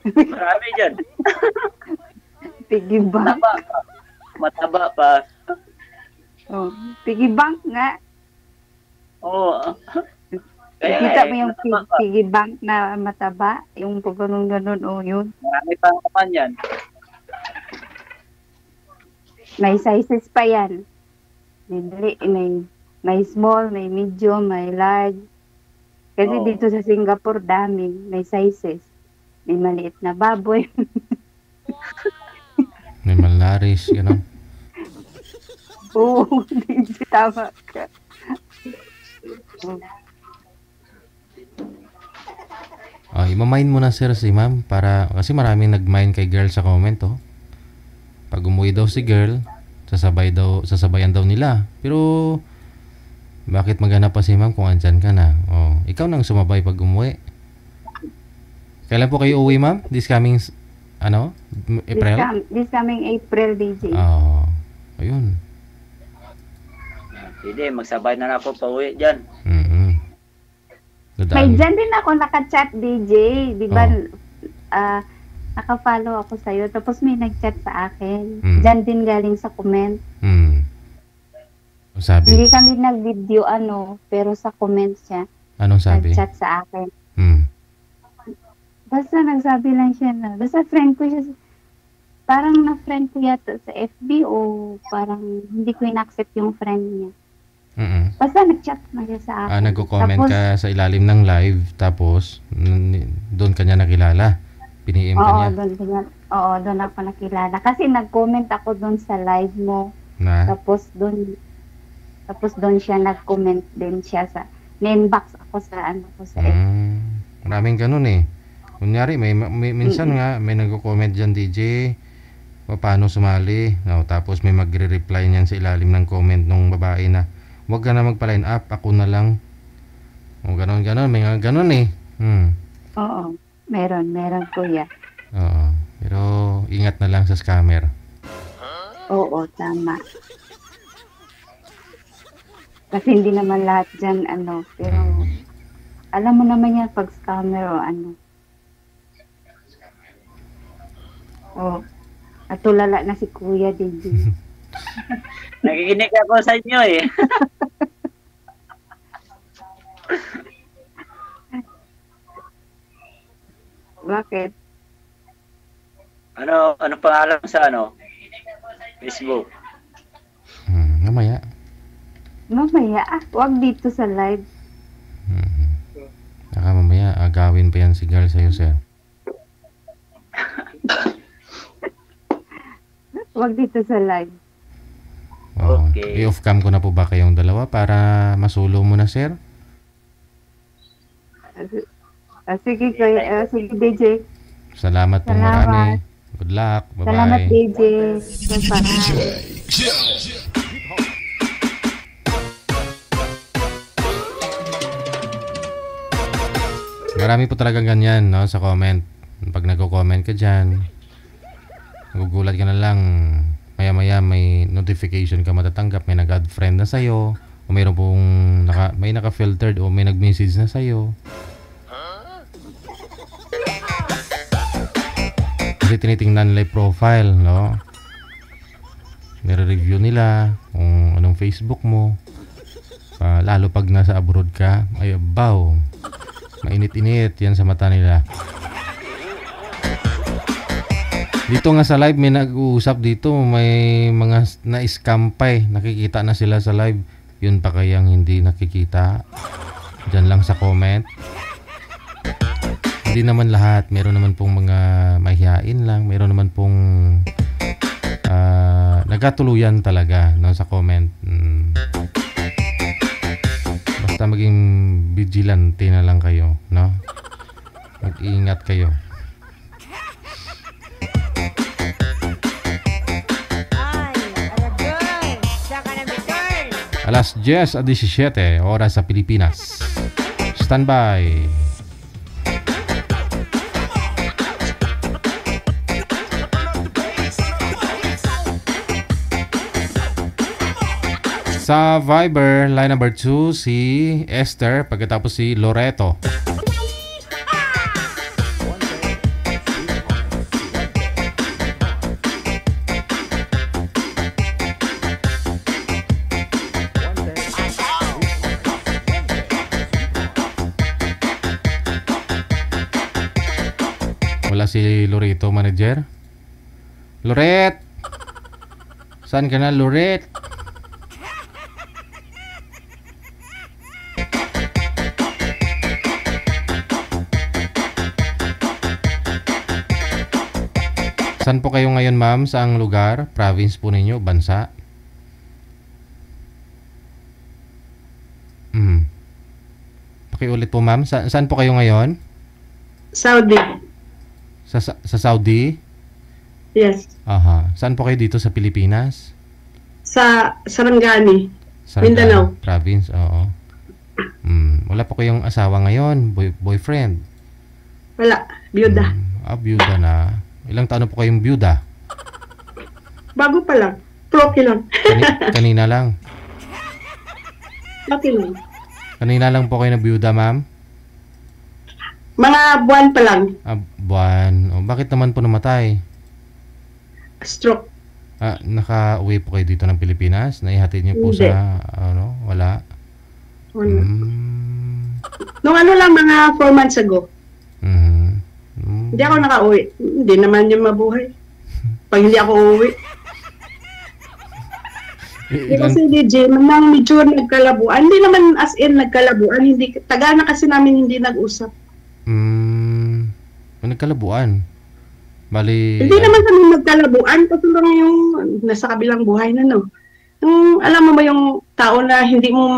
[SPEAKER 11] Marami dyan.
[SPEAKER 10] Piggy bank.
[SPEAKER 11] Mataba pa.
[SPEAKER 10] Oh, piggy bank nga.
[SPEAKER 11] Oo.
[SPEAKER 10] Kita mo yung piggy bank na mataba? Yung ganun-ganun, yun.
[SPEAKER 11] Marami pa naman yan.
[SPEAKER 10] May sizes pa yan. May small, may medium, may large. Kasi dito sa Singapore, dami. May sizes. May maliit na baboy.
[SPEAKER 1] May malaris, gano'n.
[SPEAKER 10] Oo, tama ka.
[SPEAKER 1] Imamine mo na sir si ma'am para kasi maraming nag-mine kay girl sa comment Pag umuwi daw si girl, sasabayan daw nila. Pero bakit maghanap pa si ma'am kung andyan ka na? Ikaw nang sumabay pag umuwi. Kailan po kayo uwi ma'am? This coming April?
[SPEAKER 10] This coming April, DJ.
[SPEAKER 1] Ayun.
[SPEAKER 11] Hindi, magsabay na ako pa uwi dyan.
[SPEAKER 10] May dyan din ako naka-chat, DJ. Di ba, naka-follow ako sa'yo. Tapos may nag-chat sa akin. Dyan din galing sa comment.
[SPEAKER 1] Sabi?
[SPEAKER 10] Hindi kami nag-video, pero sa comment siya.
[SPEAKER 1] Anong sabi?
[SPEAKER 10] Nag-chat sa akin. Basta nagsabi lang siya basta friend ko siya. Parang na-friend ko yata sa FB o parang hindi ko in-accept yung friend niya. Basta nag-chat na siya sa akin.
[SPEAKER 1] Nagko-comment ka sa ilalim ng live, tapos doon kanya nakilala. Pini-PM ka niya.
[SPEAKER 10] Doon ako nakilala. Kasi nag-comment ako doon sa live mo. Tapos doon siya nag-comment din siya sa inbox ako sa sa FB.
[SPEAKER 1] Maraming ganun Kunyari, may minsan nga may nagko-comment dyan, DJ, paano sumali. Tapos may magre-reply niyan sa ilalim ng comment ng babae na, huwag ka na magpa-line up, ako na lang. Ganon, may nga ganon
[SPEAKER 10] Oo, meron kuya.
[SPEAKER 1] Oo, pero ingat na lang sa scammer.
[SPEAKER 10] Oo, tama. Kasi hindi naman lahat dyan, pero alam mo naman yan pag scammer o at tulala na si Kuya DJ.
[SPEAKER 11] Nakikinig ako sa inyo
[SPEAKER 10] Bakit?
[SPEAKER 11] Ano pangalan sa Facebook?
[SPEAKER 1] Mamaya.
[SPEAKER 10] Wag dito sa live.
[SPEAKER 1] Mamaya, agawin pa yan si girl sa'yo, sir.
[SPEAKER 10] Wag dito sa live.
[SPEAKER 11] Okay.
[SPEAKER 1] I-off cam ko na po ba kayong dalawa para masulo mo na, sir?
[SPEAKER 10] Sige, kuya. Sige, DJ.
[SPEAKER 1] Salamat po marami. Good luck. Bye-bye.
[SPEAKER 10] Salamat, DJ.
[SPEAKER 1] Marami po talagang ganyan sa comment. Pag nagko-comment ka dyan, nagugulat ka na lang, maya-maya may notification ka matatanggap, may nag-add friend na sa'yo, o mayroon pong may naka-filtered o may nag-message na sa'yo. Kasi tinitingnan nila yung profile, nire-review nila kung anong Facebook mo. Lalo pag nasa abroad ka, ay baw, mainit-init yan sa mata nila. Dito nga sa live may nag-uusap dito, may mga na-scam pa nakikita na sila sa live. Yun pa kayang hindi nakikita dyan lang sa comment. Hindi naman lahat, meron naman pong mga mahihain lang, meron naman pong nagkatuluyan talaga sa comment. Basta maging vigilante na lang kayo, mag-iingat kayo. Alas 10:17 oras sa Pilipinas. Standby. Sa Viber, line number 2, si Esther, pagkatapos si Loreto. Wala si Loreto, manager. Loret! Saan ka na, Loret? Saan po kayo ngayon, ma'am? Saang lugar? Province po ninyo? Bansa? Pakiulit po, ma'am. Saan po kayo ngayon?
[SPEAKER 12] Saudi.
[SPEAKER 1] Sa Saudi?
[SPEAKER 12] Yes.
[SPEAKER 1] Aha. Saan po kayo dito sa Pilipinas?
[SPEAKER 12] Sa Sarangani.
[SPEAKER 1] Sarangani
[SPEAKER 12] Mindanao.
[SPEAKER 1] Province, oo. Wala po kayong asawa ngayon? Boyfriend?
[SPEAKER 12] Wala. Byuda.
[SPEAKER 1] Byuda na. Ilang taon na po kayong byuda?
[SPEAKER 12] Bago pa lang. Proki lang.
[SPEAKER 1] Kanina lang?
[SPEAKER 12] Proki lang.
[SPEAKER 1] Kanina lang po kayo na byuda, ma'am?
[SPEAKER 12] Mga buwan pa lang.
[SPEAKER 1] Buwan. Bakit naman po namatay?
[SPEAKER 12] Stroke.
[SPEAKER 1] Naka-uwi po kayo dito ng Pilipinas? Naihatid niyo po
[SPEAKER 12] Hindi.
[SPEAKER 1] sa, wala?
[SPEAKER 12] Wala. Nung lang, mga 4 months ago. Hindi ako nakauwi. Hindi naman yung mabuhay. Pag hindi ako uuwi. Kasi DJ, nang medyo nagkalabuan. Hindi naman as in nagkalabuan. Hindi, taga na kasi namin hindi nag-usap.
[SPEAKER 1] Nagkalabuan? Bali...
[SPEAKER 12] Hindi naman kami nagkalabuan. Kasi lang yung nasa kabilang buhay na, no? Yung, alam mo ba yung tao na hindi mo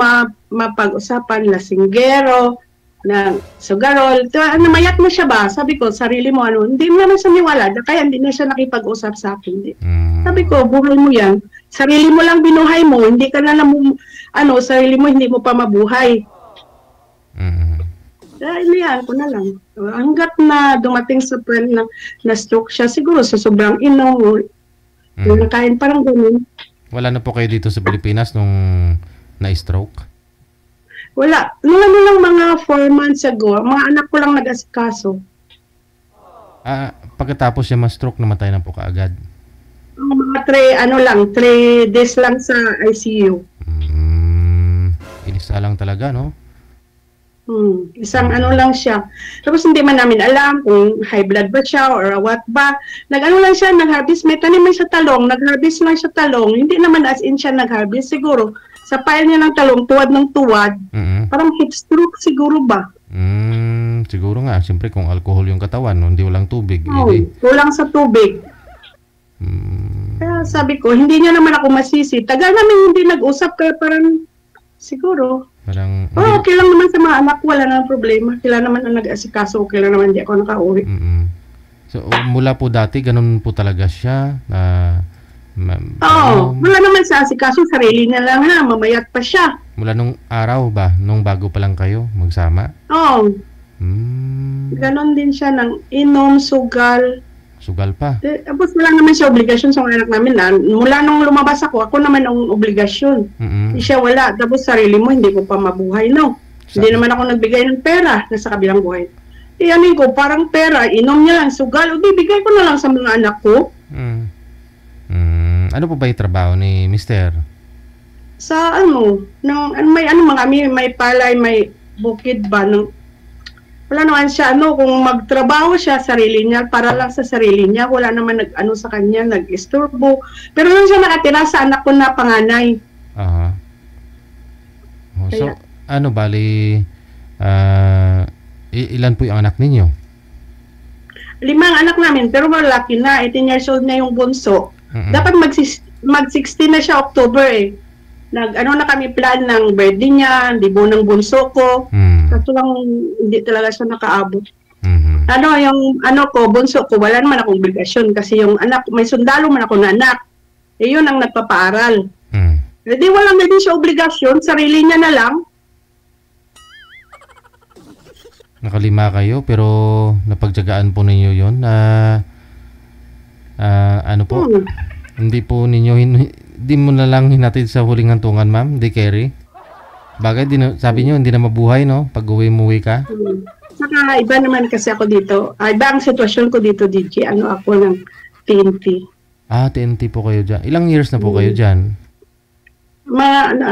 [SPEAKER 12] mapag-usapan, lasinggero, na sugarol, namayat mo siya ba? Sabi ko, sarili mo, hindi mo naman siya niwala, kaya hindi na siya nakipag-usap sa akin. Sabi ko, buhay mo yan. Sarili mo lang binuhay mo, hindi ka na sarili mo, hindi mo pa mabuhay. Kaya iniyan ko na lang. Hanggat na dumating sa point na stroke siya, siguro sa sobrang inom, nakain parang ganun.
[SPEAKER 1] Wala na po kayo dito sa Pilipinas nung na-stroke?
[SPEAKER 12] Wala. Nung lang mga 4 months ago, mga anak ko lang nag-asikaso.
[SPEAKER 1] Pagkatapos siya ma-stroke, namatay na po kaagad?
[SPEAKER 12] Mga 3 days lang sa ICU.
[SPEAKER 1] Inisa lang talaga, no?
[SPEAKER 12] Isang lang siya. Tapos hindi man namin alam kung high blood ba siya or what ba. Lang siya, nag-harvest. May tanim man siya talong, nag-harvest lang siya talong. Hindi naman as in siya nag-harvest. Siguro, sa pile niya ng talong, tuwad ng tuwad. Parang heat stroke siguro ba?
[SPEAKER 1] Siguro nga. Siyempre kung alcohol yung katawan, no? Hindi walang tubig.
[SPEAKER 12] Kulang sa tubig. Kaya sabi ko, hindi niya naman ako masisi. Tagal namin hindi nag-usap, kaya parang siguro. Okay lang naman sa mga anak, wala na problema. Sila naman ang nag-asikaso, okay lang naman, hindi ako nakauwi.
[SPEAKER 1] So, mula po dati, ganun po talaga siya?
[SPEAKER 12] Wala naman sa asikaso, sarili na lang ha, mamayat pa siya.
[SPEAKER 1] Mula nung araw ba? Nung bago pa lang kayo magsama?
[SPEAKER 12] Ganon din siya ng inom, sugal.
[SPEAKER 1] Sugal pa?
[SPEAKER 12] Tapos wala naman siya obligasyon sa mga anak namin. Mula nung lumabas ako naman ang obligasyon. Siya wala. Tapos sarili mo, hindi ko pa mabuhay, no? Hindi naman ako nagbigay ng pera na sa kabilang buhay. Iyanin ko, parang pera, inom niya lang, sugal. O di, bigay ko na lang sa mga anak ko.
[SPEAKER 1] Ano po ba yung trabaho ni Mister?
[SPEAKER 12] Sa may palay, may bukid ba, wala naman siya, kung magtrabaho siya, sarili niya, para lang sa sarili niya, wala naman sa kanya, nag-isturbo. Pero lang siya nakatira sa anak ko na panganay.
[SPEAKER 1] So, bali, ilan po yung anak ninyo?
[SPEAKER 12] 5 anak namin, pero malaki na, 18 years old na yung bunso. Dapat mag-16 na siya October eh. Na kami plan ng birthday niya, libo ng bunso ko. Kaso lang hindi talaga siya nakaabot. Yung bunso ko, wala naman akong obligasyon kasi yung anak, may sundalo man ako na anak. Yun ang nagpapaaral. Hindi wala na din siya obligasyon, sarili niya na lang.
[SPEAKER 1] Nakalima kayo pero napagtiyagaan po ninyo yun na hindi po ninyo di mo na lang hinatid sa huling hantungan, ma'am? Di carry? Bagay, sabi nyo, hindi na mabuhay, no? Pag uwi ka?
[SPEAKER 12] Saka iba naman kasi ako dito. Iba ang sitwasyon ko dito, DJ. Ano ako ng TNT.
[SPEAKER 1] TNT po kayo dyan. Ilang years na po kayo dyan?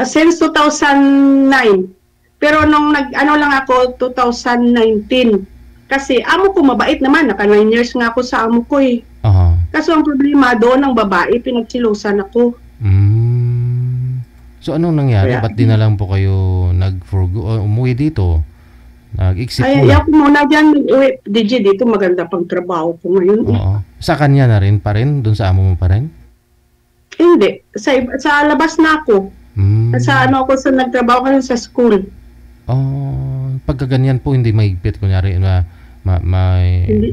[SPEAKER 12] Since 2009. Pero nung ano lang ako, 2019. Kasi amo ko mabait naman. Naka 9 years nga ako sa amo ko eh. Kaso ang problema doon ng babae, pinagsilusan ako.
[SPEAKER 1] So anong nangyari? Ba't di na lang po kayo umuwi dito? Nag-exit
[SPEAKER 12] mo na? Ayaw ko muna dyan. DJ, dito maganda pang trabaho ko ngayon.
[SPEAKER 1] Sa kanya na rin pa rin? Doon sa amo mo pa rin?
[SPEAKER 12] Hindi. Sa labas na ako. Sa ano ako, sa nagtrabaho ko sa school.
[SPEAKER 1] Pagka ganyan po, hindi maigpit. Kunyari,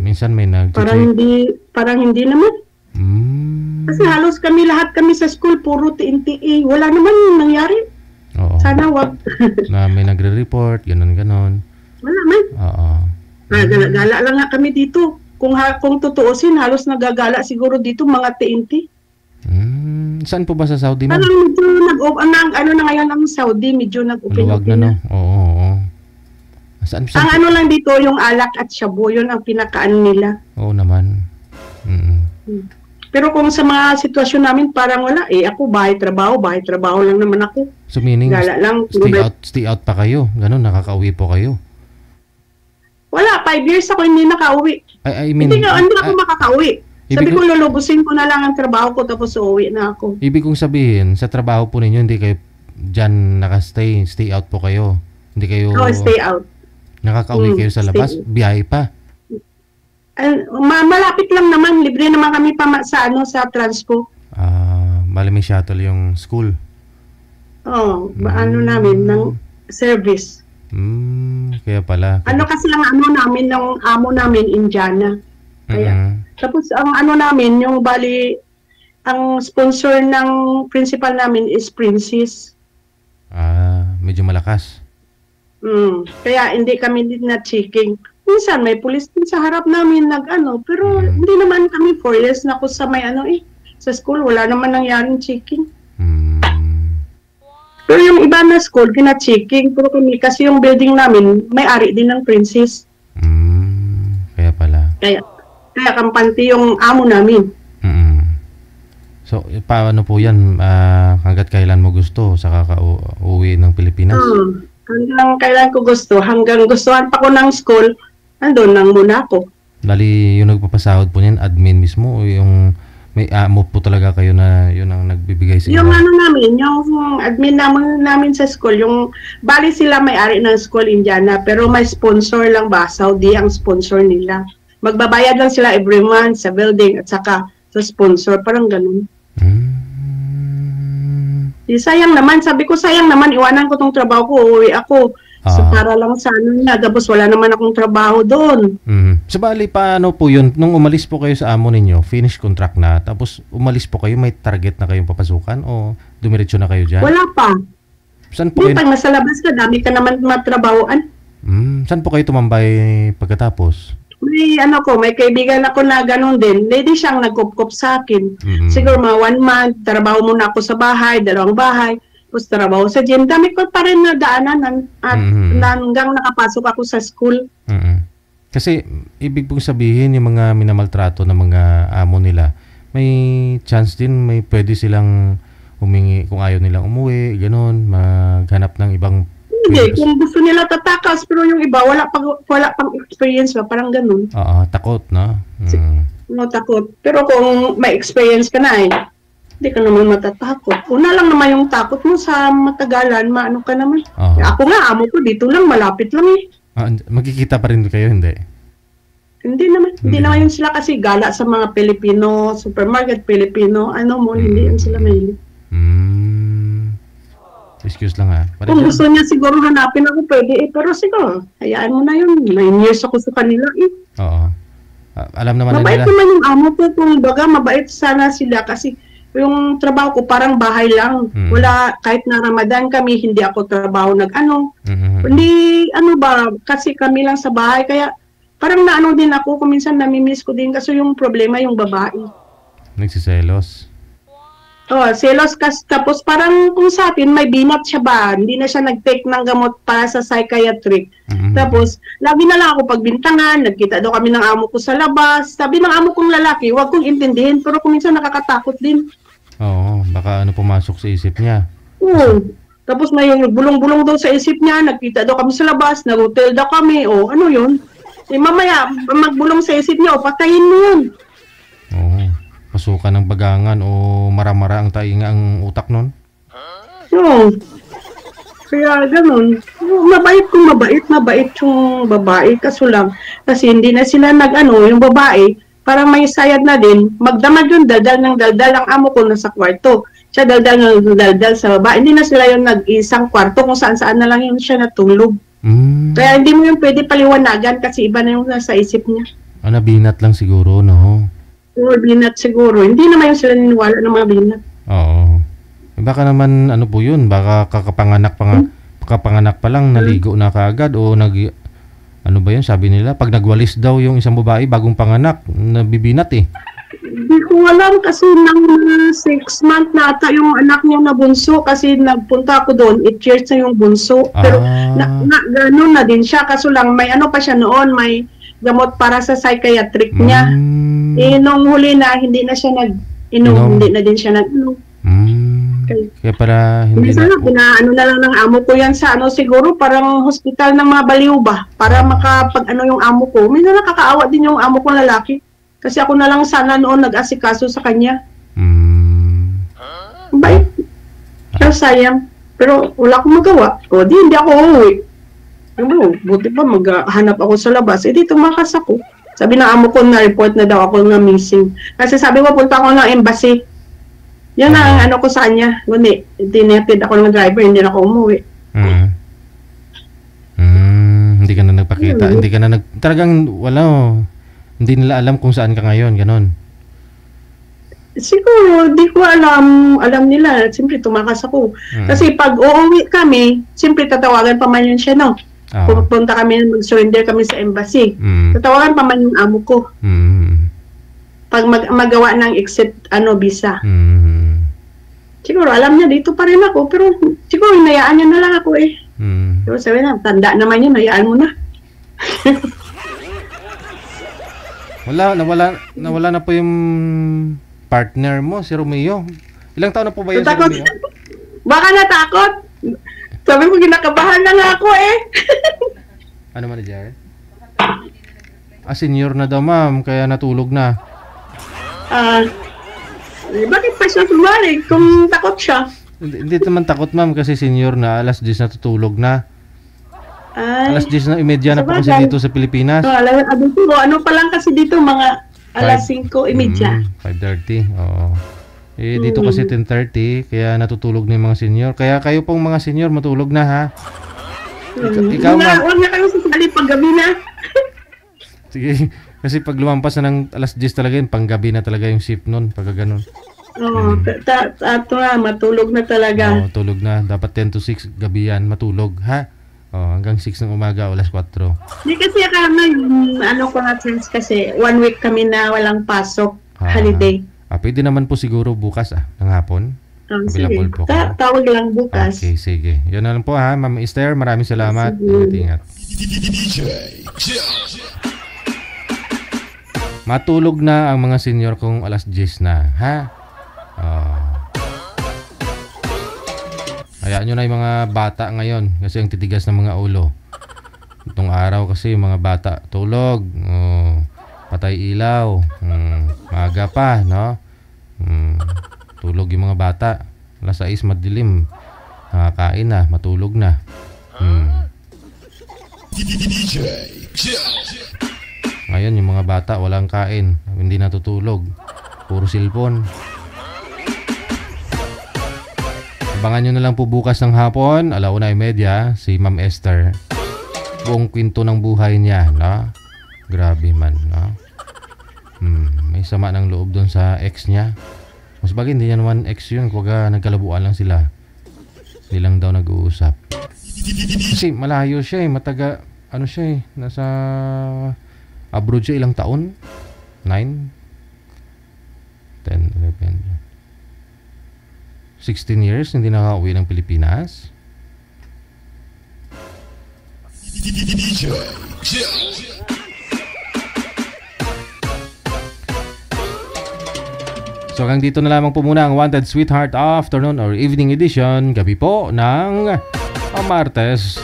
[SPEAKER 1] minsan may
[SPEAKER 12] Parang hindi naman. Kasi halos lahat kami sa school, puro TNTA. Wala naman nangyari. Sana wag.
[SPEAKER 1] Na may nagre-report, ganon.
[SPEAKER 12] Wala man. Gala lang nga kami dito. Kung tutuusin, halos nagagala siguro dito mga TNT.
[SPEAKER 1] Saan po ba sa Saudi, ma'am?
[SPEAKER 12] Parang medyo ano na ngayon ang Saudi, medyo nag-open.
[SPEAKER 1] Luwag na, no? Oo. Saan
[SPEAKER 12] ang ano lang dito, yung alak at shabu, yun ang pinakaano nila.
[SPEAKER 1] Oo naman.
[SPEAKER 12] Pero kung sa mga sitwasyon namin, parang wala. Ako, bahay-trabaho lang naman ako.
[SPEAKER 1] So meaning, stay out pa kayo? Ganon, nakakauwi po kayo?
[SPEAKER 12] Wala, 5 years ako hindi nakauwi. Hindi ako makakauwi. Sabi ko, lulubusin ko na lang ang trabaho ko tapos uuwi na ako.
[SPEAKER 1] Ibig kong sabihin, sa trabaho po ninyo, hindi kayo dyan nakastay, stay out po kayo? Hindi kayo...
[SPEAKER 12] stay out.
[SPEAKER 1] Nakakauwi kayo sa labas? Biyahe pa?
[SPEAKER 12] Malapit lang naman, libre naman kami sa transpo.
[SPEAKER 1] Bali may shuttle yung school.
[SPEAKER 12] Ano namin, ng service.
[SPEAKER 1] Kaya pala.
[SPEAKER 12] Ano kasi ang namin, ng amo namin, Indiana. Kaya, tapos ang namin, yung ang sponsor ng principal namin is Princess.
[SPEAKER 1] Medyo malakas.
[SPEAKER 12] Kaya hindi kami din na-checking. Minsan may pulis din sa harap namin pero hindi naman kami 4 years na ako sa sa school, wala naman nangyaring checking. Pero yung iba na school, kina-checking, pero kami, kasi yung building namin, may-ari din ng Princess.
[SPEAKER 1] Kaya pala.
[SPEAKER 12] Kaya kampante yung amo namin.
[SPEAKER 1] So, paano po yan? Hanggat kailan mo gusto sa kakauwi ng Pilipinas?
[SPEAKER 12] Hanggang kailan ko gusto. Hanggang gustuhan pa ko ng school, andun lang muna ako.
[SPEAKER 1] Dali, yung nagpapasahod po niyan, admin mismo o yung may amo po talaga kayo na yun ang nagbibigay sa inyo?
[SPEAKER 12] Yung namin, yung admin namin sa school, yung bali sila may-ari ng school Indiana, pero may sponsor lang ba? Saudi ang sponsor nila. Magbabayad lang sila every month sa building at saka sa sponsor, parang ganun. Sayang naman, sabi ko sayang naman, iwanan ko tong trabaho ko, uuwi ako. So para lang sa niya, tapos wala naman akong trabaho doon.
[SPEAKER 1] So bali, paano po yun? Nung umalis po kayo sa amo ninyo, finish contract na, tapos umalis po kayo, may target na kayong papasukan o dumiretso na kayo dyan?
[SPEAKER 12] Wala pa.
[SPEAKER 1] Saan po kayo?
[SPEAKER 12] Pag nasa labas ka, dami ka naman matrabahoan.
[SPEAKER 1] Saan po kayo tumambay pagkatapos?
[SPEAKER 12] May kaibigan ako na ganun din. Lady siyang nagkup-kup sa akin. Siguro mga 1 month, trabaho muna ako sa bahay, 2 bahay, tapos trabaho sa gym. Dami ko pa rin na daanan at hanggang nakapasok ako sa school.
[SPEAKER 1] Kasi, ibig pong sabihin, yung mga minamaltrato ng mga amo nila, may chance din, may pwede silang humingi kung ayaw nilang umuwi, ganun, maghanap ng ibang...
[SPEAKER 12] Hindi, kung gusto nila tatakas, pero yung iba, wala pang experience ba, parang ganun.
[SPEAKER 1] Takot, no?
[SPEAKER 12] Takot. Pero kung may experience ka na hindi ka naman matatakot. Una lang naman yung takot mo sa matagalan, maano ka naman. Ako nga, amo ko, dito lang, malapit lang
[SPEAKER 1] Magkikita pa rin kayo, hindi?
[SPEAKER 12] Hindi naman yun sila kasi gala sa mga Pilipino, supermarket Pilipino, hindi yun sila mahilig.
[SPEAKER 1] Excuse lang
[SPEAKER 12] Kung gusto niya siguro hanapin ako, pwede pero siguro, hayaan mo na yun. 9 years ako sa kanila
[SPEAKER 1] alam naman
[SPEAKER 12] mabait
[SPEAKER 1] nila.
[SPEAKER 12] Mabait naman yung amo ko, kung baga mabait sana sila kasi yung trabaho ko parang bahay lang. Wala, kahit na Ramadan kami, hindi ako trabaho Hindi, kasi kami lang sa bahay, kaya parang din ako, kung minsan namimiss ko din kasi yung problema yung babae.
[SPEAKER 1] Nagsiselos?
[SPEAKER 12] Oh, selos tapos parang kung sa atin may binat siya ba, hindi na siya nag-take ng gamot para sa psychiatric. Tapos lagi na lang ako pagbintangan, nagkita daw kami ng amo ko sa labas. Sabi ng amo kong lalaki, wag kong intindihin, pero kung minsan nakakatakot din.
[SPEAKER 1] Oo, baka ano pumasok sa isip niya.
[SPEAKER 12] Oo. Tapos may bulong-bulong daw sa isip niya, nagkita daw kami sa labas, nag-hotel daw kami. O, ano yun? Eh, mamaya, magbulong sa isip niya, o patayin mo yun.
[SPEAKER 1] Oo. Pasukan ng bagangan o mara-mara ang tainga ang utak nun?
[SPEAKER 12] Oo. Kaya ganun. Mabait kung mabait yung babae. Kaso lang, kasi hindi na sila yung babae, parang may sayad na din. Magdamag yung daldal ng daldal ang amo ko nasa kwarto. Siya daldal ng daldal sa babae. Hindi na sila yung nag-isang kwarto kung saan-saan na lang yun siya natulog. Kaya hindi mo yung pwede paliwanagan kasi iba na yung nasa isip niya.
[SPEAKER 1] Binat lang siguro, no?
[SPEAKER 12] Oo, binat siguro. Hindi naman yung sila niniwala ng mga binat.
[SPEAKER 1] Oo. Baka naman, ano po yun? Baka kakapanganak pa lang, naligo na kaagad o ano ba yun? Sabi nila, pag nagwalis daw yung isang babae bagong panganak, nabibinat eh.
[SPEAKER 12] Hindi ko alam kasi nang 6 months na ata yung anak niya na bunso kasi nagpunta ako doon, 8 years na yung bunso. Pero gano'n na din siya. Kaso lang, may ano pa siya noon, may gamot para sa psychiatric niya. Nung huli na, hindi na siya nag-inom. Hindi na din siya nag-inom.
[SPEAKER 1] Kaya para hindi
[SPEAKER 12] ano na lang ng amo ko yan sa siguro parang hospital ng mga baliw ba? Para yung amo ko. Minsan nakakaawa din yung amo ko lalaki. Kasi ako na lang sana noon nag-asikaso sa kanya. Bait. Pero sayang. Pero wala akong magawa. O hindi ako uuwi. Buti pa maghanap ako sa labas. Di tumakas ako. Sabi ng amo ko na-report na daw ako nga missing. Kasi sabi ko punta ako ng embassy. Yan ang ko sa kanya. Kundi, tinetid ako ng driver, hindi na ako umuwi.
[SPEAKER 1] Hindi ka na nagpakita. Hindi ka na talagang wala. Hindi nila alam kung saan ka ngayon, ganon.
[SPEAKER 12] Siguro, di ko alam. Alam nila, siyempre tumakas ako. Kasi pag uuwi kami, siyempre tatawagan pa man yun siya, no? Pupunta kami, mag-surrender kami sa embassy. Tatawagan pa man yung amo ko. Pag magawa ng exit visa. Siguro, alam niya, dito pa rin ako. Pero siguro, hinayaan niya na lang ako eh. Pero sabi na, tanda naman yun, hayaan mo na.
[SPEAKER 1] Nawala na po yung partner mo, si Romeo. Ilang taon na po ba yun si Romeo?
[SPEAKER 12] Baka natakot. Sabi ko, ginakabahan na nga ako eh.
[SPEAKER 1] Ano man, Jared? Senior na daw, ma'am, kaya natulog na.
[SPEAKER 12] Bakit pa siya sumali kung takot siya?
[SPEAKER 1] Hindi naman takot, ma'am, kasi senior na, alas 10 na tutulog na. Alas 10 na, imedya na po kasi dito sa Pilipinas.
[SPEAKER 12] Ano pa lang kasi dito, mga alas 5:30.
[SPEAKER 1] 5:30, oo. Dito kasi 10:30, kaya natutulog na yung mga senior. Kaya kayo pong mga senior, matulog na, ha? Ikaw, ma'am.
[SPEAKER 12] Huwag na kayo sasali pag gabi na.
[SPEAKER 1] Sige. Kasi pag lumampas na ng alas 10 talaga yun, panggabi na talaga yung shift nun, pagka ganun.
[SPEAKER 12] Oo, matulog na talaga.
[SPEAKER 1] Oo, tulog na. Dapat 10 to 6 gabi yan, matulog, ha? Hanggang 6 ng umaga, alas 4.
[SPEAKER 12] Hindi kasi kami, ko na friends kasi 1 week kami na walang pasok, holiday.
[SPEAKER 1] Pwede naman po siguro bukas, ng hapon.
[SPEAKER 12] Sige, tawag lang bukas.
[SPEAKER 1] Okay, sige. Yun na lang po, ha, Ma'am Esther. Maraming salamat. Ingat. Matulog na ang mga senior kung alas 10 na, ha? Hayaan nyo na yung mga bata ngayon kasi ang titigas ng mga ulo. Itong araw kasi mga bata tulog, patay ilaw, maaga pa, no? Tulog yung mga bata. Alas 6 madilim, nakakain na, matulog na. Ngayon yung mga bata walang kain, hindi natutulog, puro cellphone. Abangan nyo na lang po bukas ng hapon, 1:30, si Ma'am Esther. Buong kwento ng buhay niya, no? Grabe man, no? May sama ng loob doon sa ex niya. Mas bagay, hindi niya naman ex yun, kuwaga nagkalabuan lang sila. Hindi lang daw nag-uusap. Kasi malayo siya eh, nasa abroad siya ilang taon? 9? 10, 11. 16 years hindi nakauwi ng Pilipinas.
[SPEAKER 3] DJ Joe.
[SPEAKER 1] So hanggang dito na lamang po muna ang Wanted Sweetheart Afternoon or Evening Edition, gabi po ng Martes,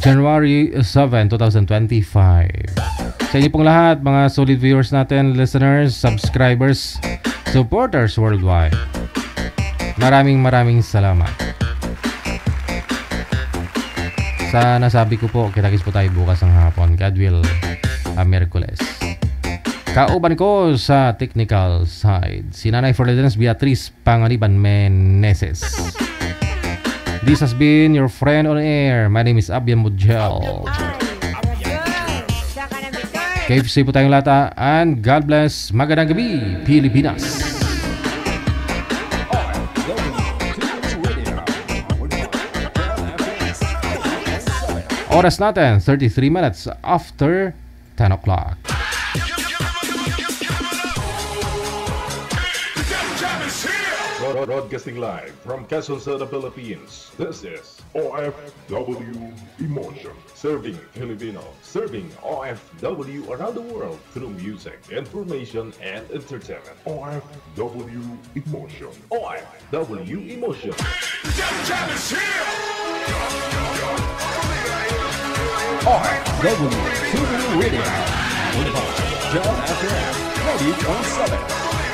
[SPEAKER 1] January 7, 2025. Sa inyo pong lahat, mga solid viewers natin, listeners, subscribers, supporters worldwide, maraming salamat. Sa nasabi ko po, kita-kits po tayo bukas ng hapon, God will, Miyerkules. Kauban ko sa technical side, si Nanay Ferdinand Beatriz Panganiban Meneses. This has been your friend on air. My name is Abian Mujel. KFC po tayong lata, and God bless. Magandang gabi, Pilipinas. Oras natin, 33 minutes after 10 o'clock.
[SPEAKER 2] Broadcasting live from Quezon City, Philippines. This is OFW Emotion. Serving Filipino. Serving OFW around the world through music, information, and entertainment. OFW Emotion. OFW Emotion. OFW TV Radio. John FM 90.7.